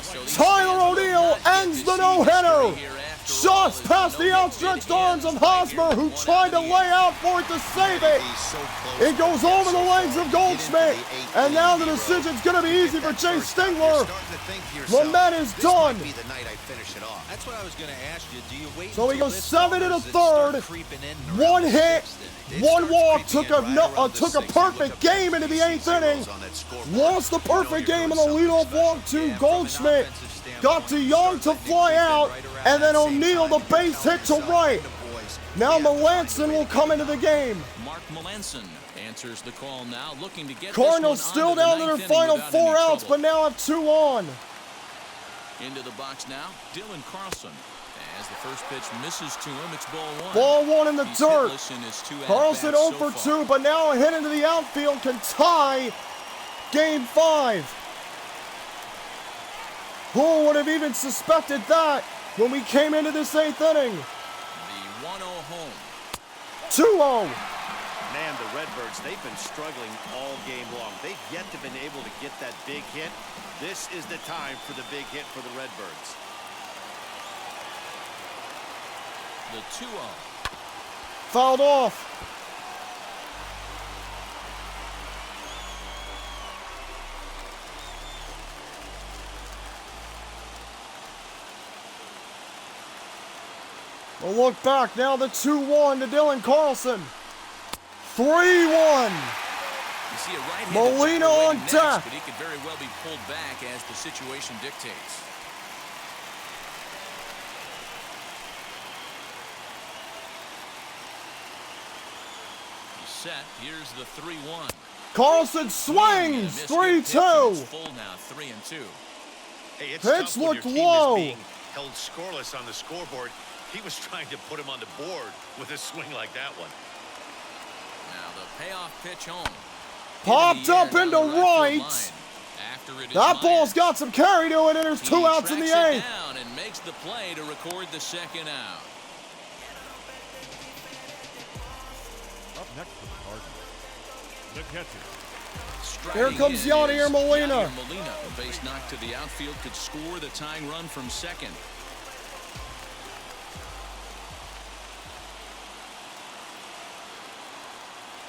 Speaker 1: So these
Speaker 2: Tyler
Speaker 1: fans will
Speaker 2: O'Neill
Speaker 1: not get
Speaker 2: ends
Speaker 1: to
Speaker 2: the
Speaker 1: see
Speaker 2: no-hitter.
Speaker 1: history here after all,
Speaker 2: Just
Speaker 1: as
Speaker 2: past the
Speaker 1: no-hit
Speaker 2: outstretched
Speaker 1: win
Speaker 2: arms of
Speaker 1: ends right here
Speaker 2: Hosmer,
Speaker 1: with
Speaker 2: who
Speaker 1: 1
Speaker 2: tried to
Speaker 1: out of the
Speaker 2: lay
Speaker 1: 8th.
Speaker 2: out for it to save it.
Speaker 3: He's so close
Speaker 2: It
Speaker 3: to
Speaker 2: goes
Speaker 3: the
Speaker 2: over the
Speaker 3: so
Speaker 2: legs
Speaker 3: far.
Speaker 2: of
Speaker 3: Get into
Speaker 2: Goldschmidt,
Speaker 3: the 8th
Speaker 2: and now the
Speaker 3: inning,
Speaker 2: decision's going to be easy for
Speaker 3: Get that
Speaker 2: Chase
Speaker 3: first out. You're
Speaker 2: Stingler.
Speaker 3: starting to think to yourself,
Speaker 2: Lamet is
Speaker 3: this
Speaker 2: done.
Speaker 3: might be the night I finish it off.
Speaker 5: That's what I was going to ask you. Do you wait
Speaker 2: So he
Speaker 5: until
Speaker 2: goes
Speaker 5: this
Speaker 2: 7
Speaker 5: long,
Speaker 2: and
Speaker 5: or
Speaker 2: a
Speaker 5: does it start
Speaker 2: third,
Speaker 5: creeping in
Speaker 2: 1
Speaker 5: around the
Speaker 2: hit,
Speaker 5: 6th inning?
Speaker 2: 1 walk, took
Speaker 3: Creeping in right around the
Speaker 2: took a
Speaker 3: 6th.
Speaker 2: perfect game into the 8th inning.
Speaker 3: On that scoreboard.
Speaker 2: Lost the perfect game in the leadoff walk to Goldschmidt. Got DeYoung to fly out, and then O'Neill the base hit to right. Now Melanson will come into the game.
Speaker 1: Mark Melanson answers the call now, looking to get
Speaker 2: Cardinals
Speaker 1: this one
Speaker 2: still
Speaker 1: onto the
Speaker 2: down to their
Speaker 1: 9th inning
Speaker 2: final
Speaker 1: without
Speaker 2: 4
Speaker 1: any
Speaker 2: outs,
Speaker 1: trouble.
Speaker 2: but now have 2 on.
Speaker 1: Into the box now, Dylan Carlson. As the first pitch misses to him, it's ball 1.
Speaker 2: Ball 1 in the
Speaker 1: He's
Speaker 2: dirt.
Speaker 1: hitless in his 2
Speaker 2: Carlson
Speaker 1: at-bats
Speaker 2: 0
Speaker 1: so
Speaker 2: for
Speaker 1: far.
Speaker 2: 2, but now a hit into the outfield can tie Game 5. Who would have even suspected that when we came into this 8th inning?
Speaker 1: The 1-0 home.
Speaker 2: 2-0.
Speaker 3: Man, the Redbirds, they've been struggling all game long. They've yet to been able to get that big hit. This is the time for the big hit for the Redbirds.
Speaker 1: The 2-0.
Speaker 2: Fouled off. A look back, now the 2-1 to Dylan Carlson. 3-1.
Speaker 1: You see a right-handed
Speaker 2: Molina
Speaker 1: pitcher
Speaker 2: on
Speaker 1: waiting
Speaker 2: deck.
Speaker 1: next, but he could very well be pulled back as the situation dictates. He's set. Here's the 3-1.
Speaker 2: Carlson swings. 3-2.
Speaker 1: It's full now, 3-2.
Speaker 3: Hey, it's
Speaker 2: Pitch
Speaker 3: tough when your
Speaker 2: looked
Speaker 3: team
Speaker 2: low.
Speaker 3: is being held scoreless on the scoreboard. He was trying to put him on the board with a swing like that one.
Speaker 1: Now the payoff pitch home.
Speaker 2: Popped up
Speaker 1: Into
Speaker 2: into
Speaker 1: the field
Speaker 2: right.
Speaker 1: line. After it is
Speaker 2: That ball's
Speaker 1: Myers.
Speaker 2: got some carry to it, and there's 2 outs in the
Speaker 1: He tracks it
Speaker 2: 8th.
Speaker 1: down and makes the play to record the second out.
Speaker 6: Up next for the Cardinals, the catcher.
Speaker 2: Here comes Yadier Molina.
Speaker 1: Yadier Molina, a base knock to the outfield, could score the tying run from second.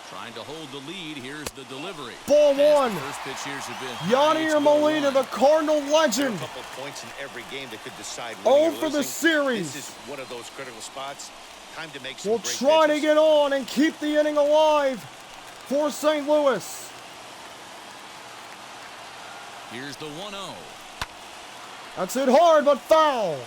Speaker 1: Trying to hold the lead. Here's the delivery.
Speaker 2: Ball
Speaker 1: As the
Speaker 2: one.
Speaker 1: first pitch here's a bit.
Speaker 2: Yadier Molina, the Cardinal legend.
Speaker 3: A couple points in every game that could decide
Speaker 2: Oh
Speaker 3: winning or
Speaker 2: for the
Speaker 3: losing.
Speaker 2: series.
Speaker 3: This is one of those critical spots. Time to make some
Speaker 2: We'll
Speaker 3: great
Speaker 2: try to
Speaker 3: pitches.
Speaker 2: get on and keep the inning alive for St. Louis.
Speaker 1: Here's the 1-0.
Speaker 2: That's hit hard, but foul.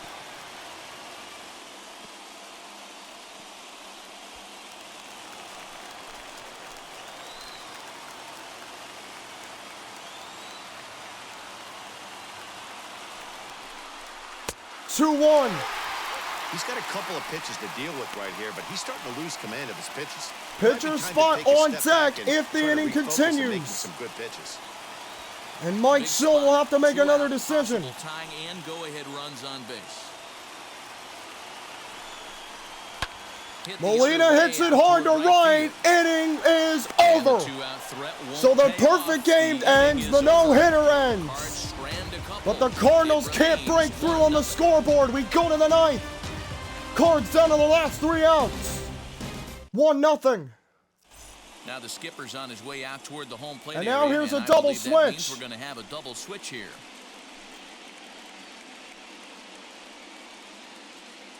Speaker 2: Two-one.
Speaker 3: He's got a couple of pitches to deal with right here, but he's starting to lose command of his pitches.
Speaker 2: Pitcher
Speaker 3: Might be time to
Speaker 2: spot
Speaker 3: take a
Speaker 2: on
Speaker 3: step back
Speaker 2: deck
Speaker 3: and
Speaker 2: if the
Speaker 3: try to
Speaker 2: inning
Speaker 3: refocus and
Speaker 2: continues.
Speaker 3: making some good pitches.
Speaker 2: And Mike
Speaker 1: Big
Speaker 2: Schill will
Speaker 1: spot.
Speaker 2: have to make
Speaker 1: 2
Speaker 2: another
Speaker 1: out,
Speaker 2: decision.
Speaker 1: possible tying and go-ahead runs on base. Hit the
Speaker 2: Molina
Speaker 1: other way
Speaker 2: hits it
Speaker 1: out
Speaker 2: hard to
Speaker 1: toward
Speaker 2: right.
Speaker 1: field.
Speaker 2: Inning is
Speaker 1: And the
Speaker 2: over.
Speaker 1: 2-out threat won't
Speaker 2: So the
Speaker 1: pay off.
Speaker 2: perfect game
Speaker 1: The inning
Speaker 2: ends,
Speaker 1: is
Speaker 2: the
Speaker 1: over.
Speaker 2: no-hitter ends.
Speaker 1: Cards strand a couple.
Speaker 2: But the Cardinals
Speaker 1: It
Speaker 2: can't
Speaker 1: remains
Speaker 2: break through on the
Speaker 1: 1-0.
Speaker 2: scoreboard. We go to the 9th. Cards down to the last 3 outs. 1-0.
Speaker 1: Now the skipper's on his way out toward the home plate
Speaker 2: And now
Speaker 1: area,
Speaker 2: here's
Speaker 1: and
Speaker 2: a
Speaker 1: I
Speaker 2: double
Speaker 1: believe that means
Speaker 2: switch.
Speaker 1: we're going to have a double switch here.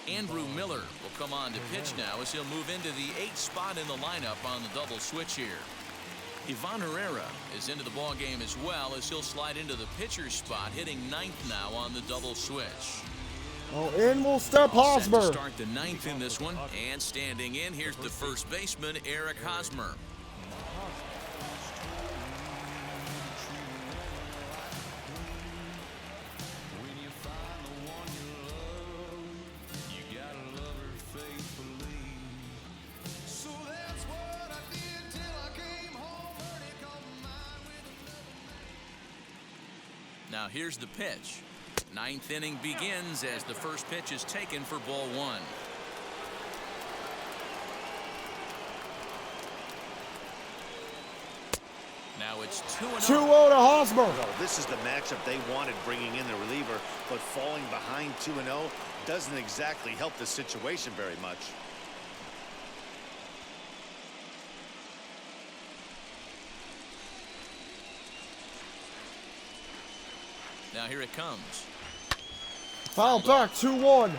Speaker 1: Andrew Miller will come on to pitch now as he'll move into the 8th spot in the lineup on the double switch here. Ivan Herrera is into the ball game as well as he'll slide into the pitcher's spot, hitting 9th now on the double switch.
Speaker 2: Oh, in will step
Speaker 1: All set to
Speaker 2: Hosmer.
Speaker 1: start the 9th in this one, and standing in, here's the first baseman, Eric Hosmer. Now here's the pitch. 9th inning begins as the first pitch is taken for ball 1. Now it's 2-0.
Speaker 2: 2-0 to Hosmer.
Speaker 3: Well, this is the matchup they wanted, bringing in the reliever, but falling behind 2-0 doesn't exactly help the situation very much.
Speaker 1: Now here it comes.
Speaker 2: Foul back, 2-1.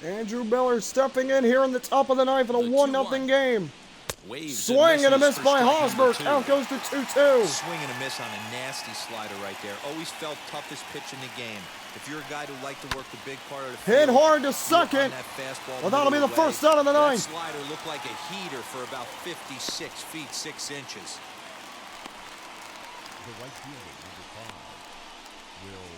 Speaker 2: Andrew Miller stepping in here in the top of the 9th in a
Speaker 1: The
Speaker 2: 1-0
Speaker 1: 2-1.
Speaker 2: game.
Speaker 1: Waves
Speaker 2: Swing and a miss
Speaker 1: misses
Speaker 2: by
Speaker 1: for strike
Speaker 2: Hosmer.
Speaker 1: number 2.
Speaker 2: Count goes to 2-2.
Speaker 5: Swing and a miss on a nasty slider right there. Always felt toughest pitch in the game. If you're a guy who liked to work the big part of the
Speaker 2: Hit
Speaker 5: field,
Speaker 2: hard to
Speaker 5: you
Speaker 2: second.
Speaker 5: run that fastball
Speaker 2: Well, that'll be
Speaker 5: middle
Speaker 2: the
Speaker 5: of way.
Speaker 2: first out of the
Speaker 5: That
Speaker 2: 9th.
Speaker 5: slider looked like a heater for about 56 feet 6 inches.
Speaker 6: The right fielder, number 5, Will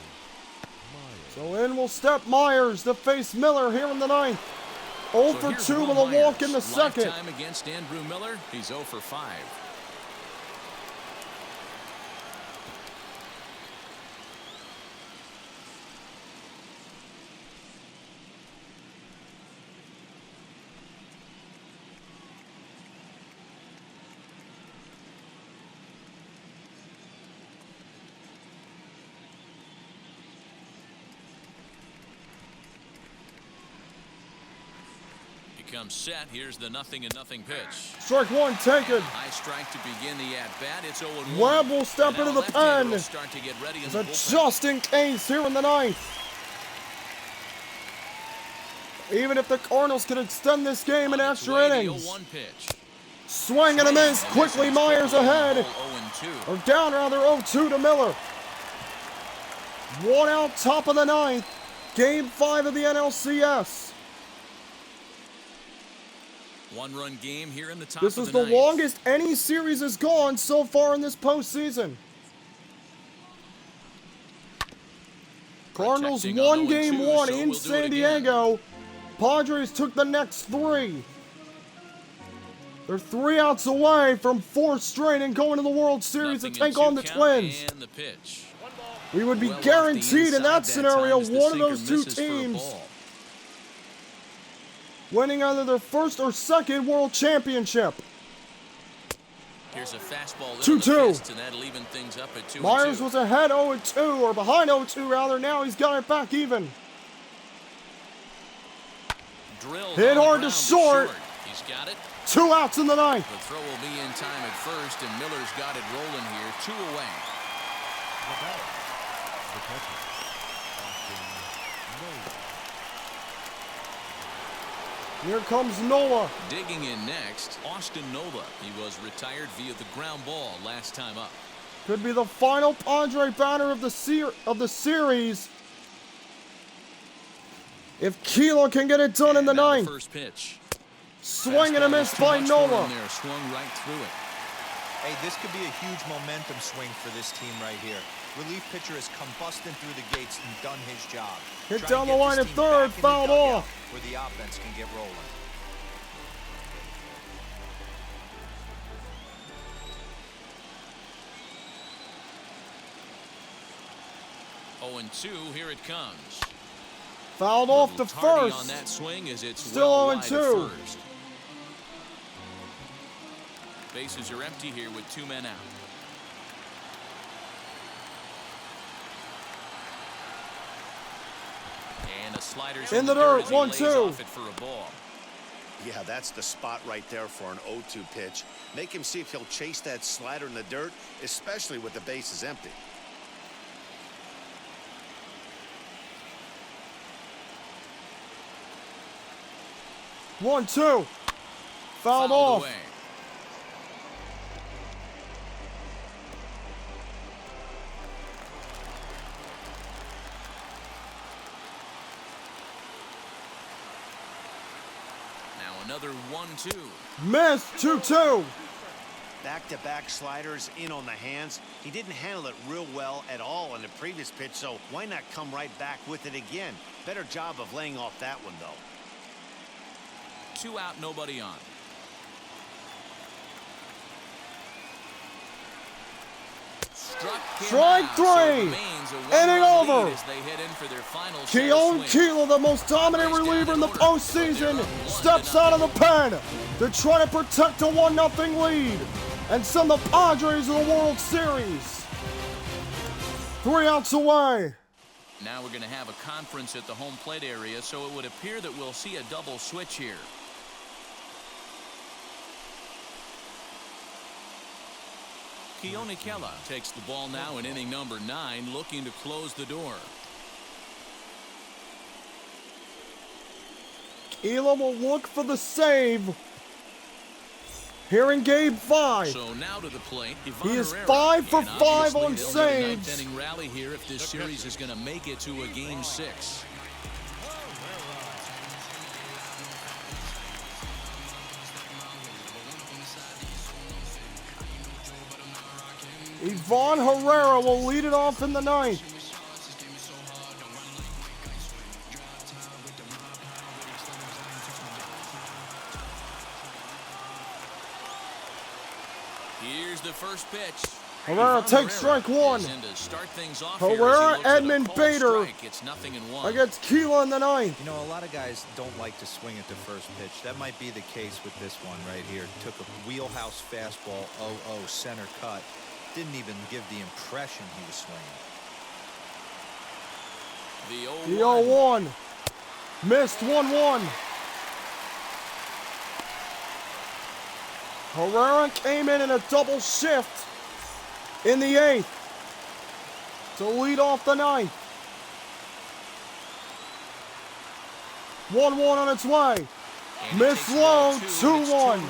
Speaker 6: Myers.
Speaker 2: So in will step Myers to face Miller here in the 9th. 0
Speaker 1: So
Speaker 2: for
Speaker 1: here's
Speaker 2: 2
Speaker 1: Will
Speaker 2: with a walk in the
Speaker 1: Myers.
Speaker 2: second.
Speaker 1: Lifetime against Andrew Miller. He's 0 for 5. comes set. Here's the 0-0 pitch.
Speaker 2: Strike one taken.
Speaker 1: High strike to begin the at-bat. It's 0-1.
Speaker 2: Webb will step into the pen.
Speaker 1: Start to get ready in
Speaker 2: It's
Speaker 1: the
Speaker 2: a
Speaker 1: bullpen.
Speaker 2: just in case here in the ninth. Even if the Cardinals could extend this game in extra innings.
Speaker 1: 0-1 pitch.
Speaker 2: Swing and a miss. Quickly Myers ahead.
Speaker 1: 0-2.
Speaker 2: Or down rather 0-2 to Miller. One out, top of the ninth. Game 5 of the NLCS.
Speaker 1: One-run game here in the top
Speaker 2: This
Speaker 1: of
Speaker 2: is
Speaker 1: the
Speaker 2: the
Speaker 1: ninth.
Speaker 2: longest any series has gone so far in this postseason. Cardinals
Speaker 1: Protecting on
Speaker 2: won Game
Speaker 1: 0-2,
Speaker 2: 1
Speaker 1: so
Speaker 2: in
Speaker 1: we'll do it
Speaker 2: San
Speaker 1: again.
Speaker 2: Diego. Padres took the next 3. They're 3 outs away from 4th straight and going to the World Series to
Speaker 1: 0-2
Speaker 2: take on the
Speaker 1: count
Speaker 2: Twins.
Speaker 1: and the pitch.
Speaker 2: We would be
Speaker 1: Well off the
Speaker 2: guaranteed in
Speaker 1: inside
Speaker 2: that scenario
Speaker 1: time as the
Speaker 2: one of
Speaker 1: sinker
Speaker 2: those two
Speaker 1: misses for a
Speaker 2: teams
Speaker 1: ball.
Speaker 2: winning either their first or second World Championship.
Speaker 1: Here's a fastball
Speaker 2: 2-2.
Speaker 1: and that'll even things up at 2-2.
Speaker 2: Myers was ahead 0-2, or behind 0-2 rather. Now he's got it back even.
Speaker 1: Drilled
Speaker 2: Hit
Speaker 1: on the
Speaker 2: hard to
Speaker 1: ground
Speaker 2: short.
Speaker 1: He's got it.
Speaker 2: 2 outs in the ninth.
Speaker 1: The throw will be in time at first, and Miller's got it rolling here. 2 away.
Speaker 6: The catcher, Austin Nola.
Speaker 2: Here comes Nola.
Speaker 1: Digging in next, Austin Nola. He was retired via the ground ball last time up.
Speaker 2: Could be the final Padre batter of the series. If Kilo can get it done in the
Speaker 1: Now
Speaker 2: ninth.
Speaker 1: first pitch.
Speaker 2: Swing and a
Speaker 1: Fastball
Speaker 2: miss
Speaker 1: was too
Speaker 2: by
Speaker 1: much for him
Speaker 2: Nola.
Speaker 1: there. Swung right through it.
Speaker 5: Hey, this could be a huge momentum swing for this team right here. Relief pitcher has come busting through the gates and done his job.
Speaker 2: Hit
Speaker 5: Try
Speaker 2: down
Speaker 5: to
Speaker 2: the
Speaker 5: get
Speaker 2: line
Speaker 5: this
Speaker 2: at
Speaker 5: team
Speaker 2: third,
Speaker 5: back in the
Speaker 2: fouled
Speaker 5: dugout
Speaker 2: off.
Speaker 5: where the offense can get rolling.
Speaker 1: Oh, and 2, here it comes.
Speaker 2: Fouled off to
Speaker 1: Little tardy
Speaker 2: first.
Speaker 1: on that swing as it's
Speaker 2: Still
Speaker 1: well wide
Speaker 2: 0-2.
Speaker 1: at first. Bases are empty here with 2 men out. And a slider's
Speaker 2: In the dirt,
Speaker 1: as he lays
Speaker 2: 1-2.
Speaker 1: off it for a ball.
Speaker 3: Yeah, that's the spot right there for an 0-2 pitch. Make him see if he'll chase that slider in the dirt, especially with the bases empty.
Speaker 2: One, two. Fouled
Speaker 1: Fouled
Speaker 2: off.
Speaker 1: away. Now another 1-2.
Speaker 2: Missed. 2-2.
Speaker 3: Back-to-back sliders in on the hands. He didn't handle it real well at all in the previous pitch, so why not come right back with it again? Better job of laying off that one, though.
Speaker 1: 2 out, nobody on. Struck him
Speaker 2: Strike
Speaker 1: out,
Speaker 2: three.
Speaker 1: so it remains a
Speaker 2: Inning
Speaker 1: one-run
Speaker 2: over.
Speaker 1: lead as they head in for their final set of
Speaker 2: Keon
Speaker 1: swings.
Speaker 2: Kilo, the most dominant reliever in the postseason, steps out of the pen to try to protect a 1-0 lead and send the Padres to the World Series. 3 outs away.
Speaker 1: Now we're going to have a conference at the home plate area, so it would appear that we'll see a double switch here. Keone Kela takes the ball now in inning number 9, looking to close the door.
Speaker 2: Kilo will look for the save here in Game 5.
Speaker 1: So now to the plate. Ivan
Speaker 2: He is
Speaker 1: Herrera.
Speaker 2: 5 for
Speaker 1: And
Speaker 2: 5
Speaker 1: obviously
Speaker 2: on
Speaker 1: they'll get a
Speaker 2: saves.
Speaker 1: ninth-inning rally here if this series is going to make it to a Game 6.
Speaker 2: Ivan Herrera will lead it off in the ninth.
Speaker 1: Here's the first pitch.
Speaker 2: Herrera
Speaker 1: Ivan
Speaker 2: takes strike one.
Speaker 1: is in to start things off
Speaker 2: Herrera,
Speaker 1: here as he looks at a
Speaker 2: Edmund
Speaker 1: called
Speaker 2: Bader
Speaker 1: strike. It's 0-1.
Speaker 2: Against Kilo in the ninth.
Speaker 5: You know, a lot of guys don't like to swing at the first pitch. That might be the case with this one right here. Took a wheelhouse fastball, 0-0 center cut. Didn't even give the impression he was swinging.
Speaker 1: The
Speaker 2: The 0-1. Missed 1-1. Herrera came in a double shift in the 8th to lead off the 9th. 1-1 on its way. Miss low, 2-1.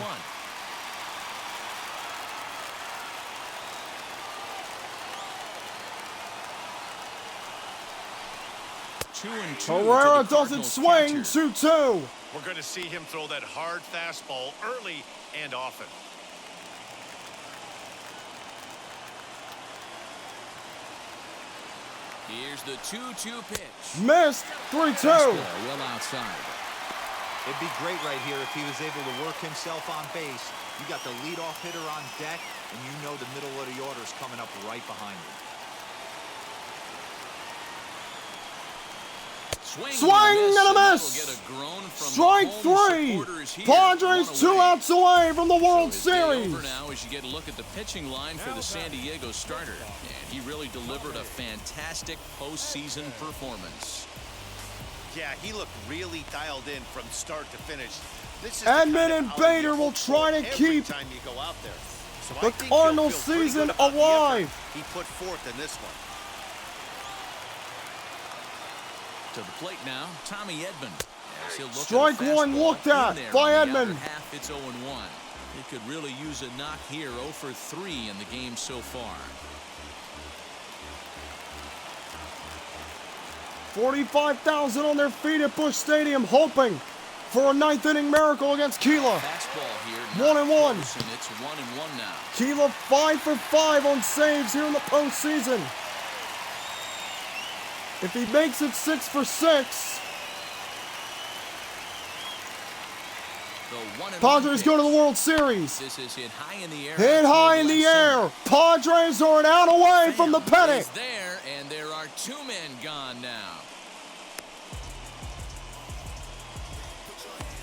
Speaker 1: 2-2.
Speaker 2: Herrera doesn't swing, 2-2.
Speaker 3: We're going to see him throw that hard fastball early and often.
Speaker 1: Here's the 2-2 pitch.
Speaker 2: Missed, 3-2.
Speaker 1: Well outside.
Speaker 5: It'd be great right here if he was able to work himself on base. You got the leadoff hitter on deck, and you know the middle of the order is coming up right behind him.
Speaker 2: Swing and a miss. Strike 3. Padres 2 outs away from the World Series.
Speaker 1: Over now as you get a look at the pitching line for the San Diego starter. And he really delivered a fantastic postseason performance.
Speaker 3: Yeah, he looked really dialed in from start to finish. This is
Speaker 2: Edman and Bader will try to keep
Speaker 3: time you go out there. So
Speaker 2: the Cardinals season alive.
Speaker 3: He put forth in this one.
Speaker 1: To the plate now, Tommy Edman.
Speaker 2: Strike 1 looked at by Edman.
Speaker 1: It's 0-1. He could really use a knock here. 0 for 3 in the game so far.
Speaker 2: 45,000 on their feet at Busch Stadium, hoping for a 9th inning miracle against Keela.
Speaker 1: Fastball here.
Speaker 2: 1-1.
Speaker 1: And it's 1-1 now.
Speaker 2: Keela 5 for 5 on saves here in the postseason. If he makes it 6 for 6, Padres go to the World Series.
Speaker 1: This is hit high in the air.
Speaker 2: Hit high in the air. Padres are an out away from the pennant.
Speaker 1: There, and there are 2 men gone now.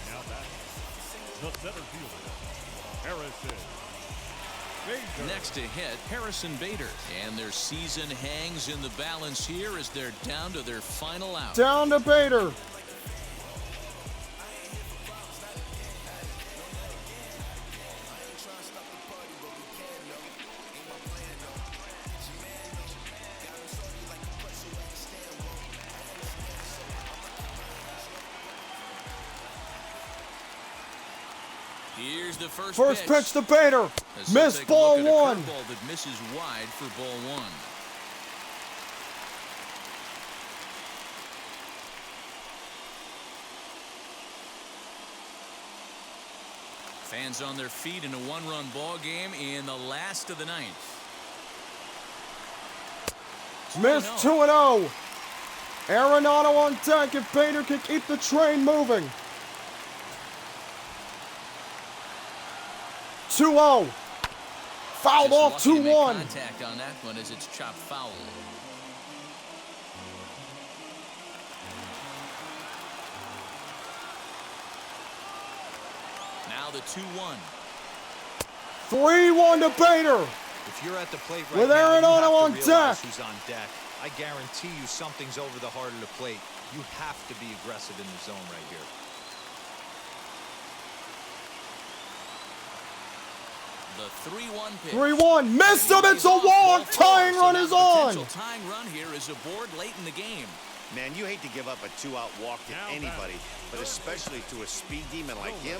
Speaker 6: Now back, the center fielder, Harrison Bader.
Speaker 1: Next to hit, Harrison Bader. And their season hangs in the balance here as they're down to their final out.
Speaker 2: Down to Bader.
Speaker 1: Here's the
Speaker 2: First pitch to Bader. Missed ball 1.
Speaker 1: Ball that misses wide for ball 1. Fans on their feet in a 1-run ball game in the last of the 9th.
Speaker 2: Missed 2-0. Arenado on deck if Bader can keep the train moving. 2-0. Fouled off 2-1.
Speaker 1: Contact on that one as it's chopped foul. Now the 2-1.
Speaker 2: 3-1 to Bader.
Speaker 5: If you're at the plate right
Speaker 2: With
Speaker 5: now, you
Speaker 2: Arenado on
Speaker 5: have to realize
Speaker 2: deck.
Speaker 5: who's on deck. I guarantee you something's over the heart of the plate. You have to be aggressive in the zone right here.
Speaker 1: The 3-1 pitch.
Speaker 2: 3-1. Missed him. It's a walk. Tying run is on.
Speaker 1: Potential tying run here is aboard late in the game.
Speaker 3: Man, you hate to give up a 2-out walk to anybody, but especially to a speed demon like him.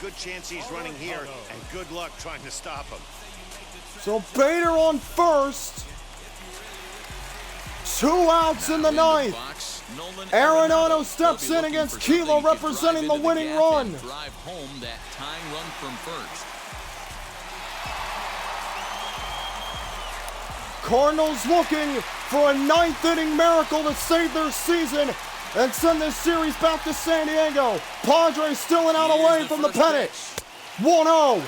Speaker 3: Good chance he's running here, and good luck trying to stop him.
Speaker 2: So Bader on first. 2 outs in the 9th. Arenado steps in against Keela, representing the winning run.
Speaker 1: Drive home that tying run from first.
Speaker 2: Cardinals looking for a 9th inning miracle to save their season and send this series back to San Diego. Padres still an out away from the pennant. 1-0.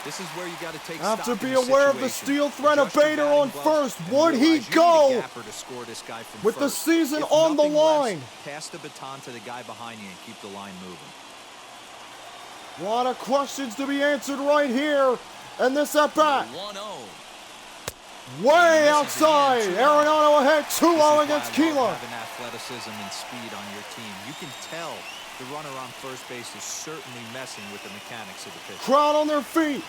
Speaker 5: This is where you got to take
Speaker 2: Have
Speaker 5: stock
Speaker 2: to be
Speaker 5: in the
Speaker 2: aware of the
Speaker 5: situation.
Speaker 2: steel threat of
Speaker 5: Adjust your
Speaker 2: Bader
Speaker 5: batting
Speaker 2: on
Speaker 5: gloves
Speaker 2: first.
Speaker 5: and
Speaker 2: Would he
Speaker 5: realize you need a
Speaker 2: go
Speaker 5: gapper to score this guy from
Speaker 2: with the
Speaker 5: first.
Speaker 2: season
Speaker 5: If
Speaker 2: on the
Speaker 5: nothing less,
Speaker 2: line?
Speaker 5: pass the baton to the guy behind you and keep the line moving.
Speaker 2: A lot of questions to be answered right here. And this at bat.
Speaker 1: 1-0.
Speaker 2: Way outside. Arenado ahead 2-0 against
Speaker 5: Keela.
Speaker 2: Keela.
Speaker 5: Having athleticism and speed on your team. You can tell The runner on first base is certainly messing with the mechanics of the pitch.
Speaker 2: Crowd on their feet.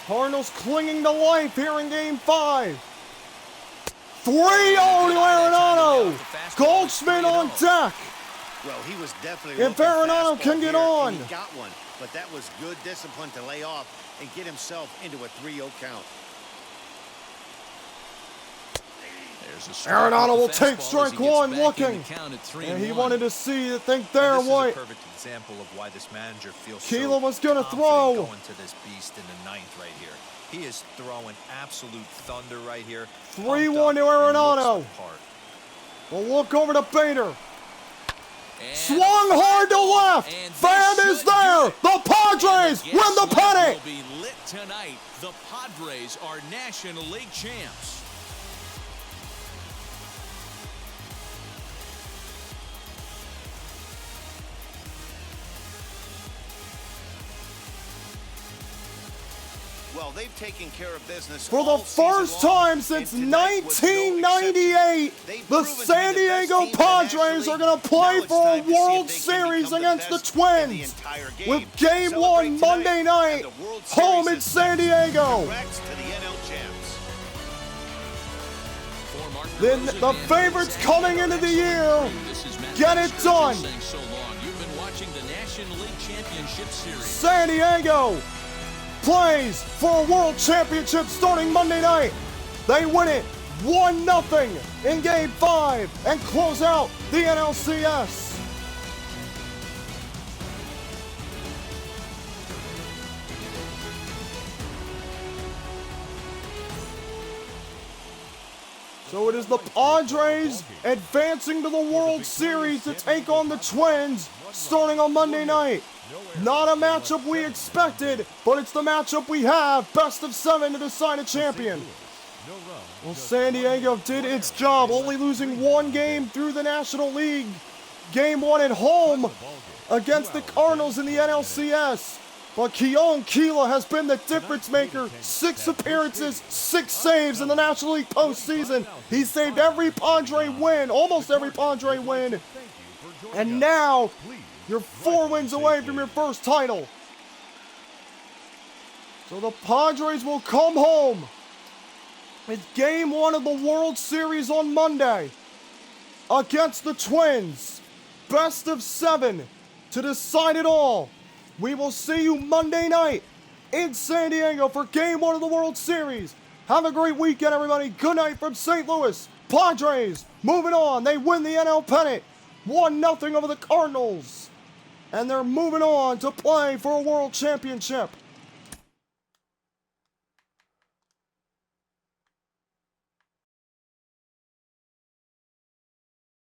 Speaker 2: Cardinals clinging to life here in Game 5. 3-0 to Arenado. Goldschmidt on deck.
Speaker 3: Well, he was definitely
Speaker 2: If
Speaker 3: looking
Speaker 2: Arenado
Speaker 3: fastball
Speaker 2: can get
Speaker 3: here,
Speaker 2: on.
Speaker 3: and he got one, but that was good discipline to lay off and get himself into a 3-0 count.
Speaker 2: Arenado will take strike one, looking. And he wanted to see the thing there.
Speaker 5: This is a
Speaker 2: What?
Speaker 5: perfect example of why this manager feels
Speaker 2: Keela was gonna
Speaker 5: confident
Speaker 2: throw.
Speaker 5: going to this beast in the ninth right here. He is throwing absolute thunder right here.
Speaker 2: 3-1 to Arenado. We'll look over to Bader. Swung hard to left. Fan is there. The Padres win the pennant.
Speaker 1: Will be lit tonight. The Padres are National League champs.
Speaker 3: Well, they've taken care of business
Speaker 2: For the
Speaker 3: all season
Speaker 2: first
Speaker 3: long,
Speaker 2: time
Speaker 3: and
Speaker 2: since
Speaker 3: tonight was no
Speaker 2: 1998,
Speaker 3: They've
Speaker 2: the
Speaker 3: proven to be
Speaker 2: San
Speaker 3: the best
Speaker 2: Diego
Speaker 3: team in the National
Speaker 2: Padres are
Speaker 3: League.
Speaker 2: going to play
Speaker 3: Now it's
Speaker 2: for a
Speaker 3: time to see if
Speaker 2: World
Speaker 3: they can
Speaker 2: Series
Speaker 3: become
Speaker 2: against the
Speaker 3: best in the
Speaker 2: Twins.
Speaker 3: entire game.
Speaker 2: With Game
Speaker 3: Celebrate
Speaker 2: 1
Speaker 3: tonight,
Speaker 2: Monday night,
Speaker 3: and the World
Speaker 2: home
Speaker 3: Series
Speaker 2: in
Speaker 3: is
Speaker 2: San
Speaker 3: next.
Speaker 2: Diego.
Speaker 3: Congrats to the NL champs.
Speaker 2: Then the favorites coming into the year get it done.
Speaker 1: You've been watching the National League Championship Series.
Speaker 2: San Diego plays for a World Championship starting Monday night. They win it 1-0 in Game 5 and close out the NLCS. So it is the Padres advancing to the World Series to take on the Twins starting on Monday night. Not a matchup we expected, but it's the matchup we have. Best of 7 to decide a champion. Well, San Diego did its job, only losing one game through the National League. Game 1 at home against the Cardinals in the NLCS. But Keela has been the difference maker. 6 appearances, 6 saves in the National League postseason. He saved every Padre win, almost every Padre win. And now, you're 4 wins away from your first title. So the Padres will come home with Game 1 of the World Series on Monday against the Twins. Best of 7 to decide it all. We will see you Monday night in San Diego for Game 1 of the World Series. Have a great weekend, everybody. Good night from St. Louis. Padres moving on. They win the NL pennant 1-0 over the Cardinals. And they're moving on to play for a World Championship.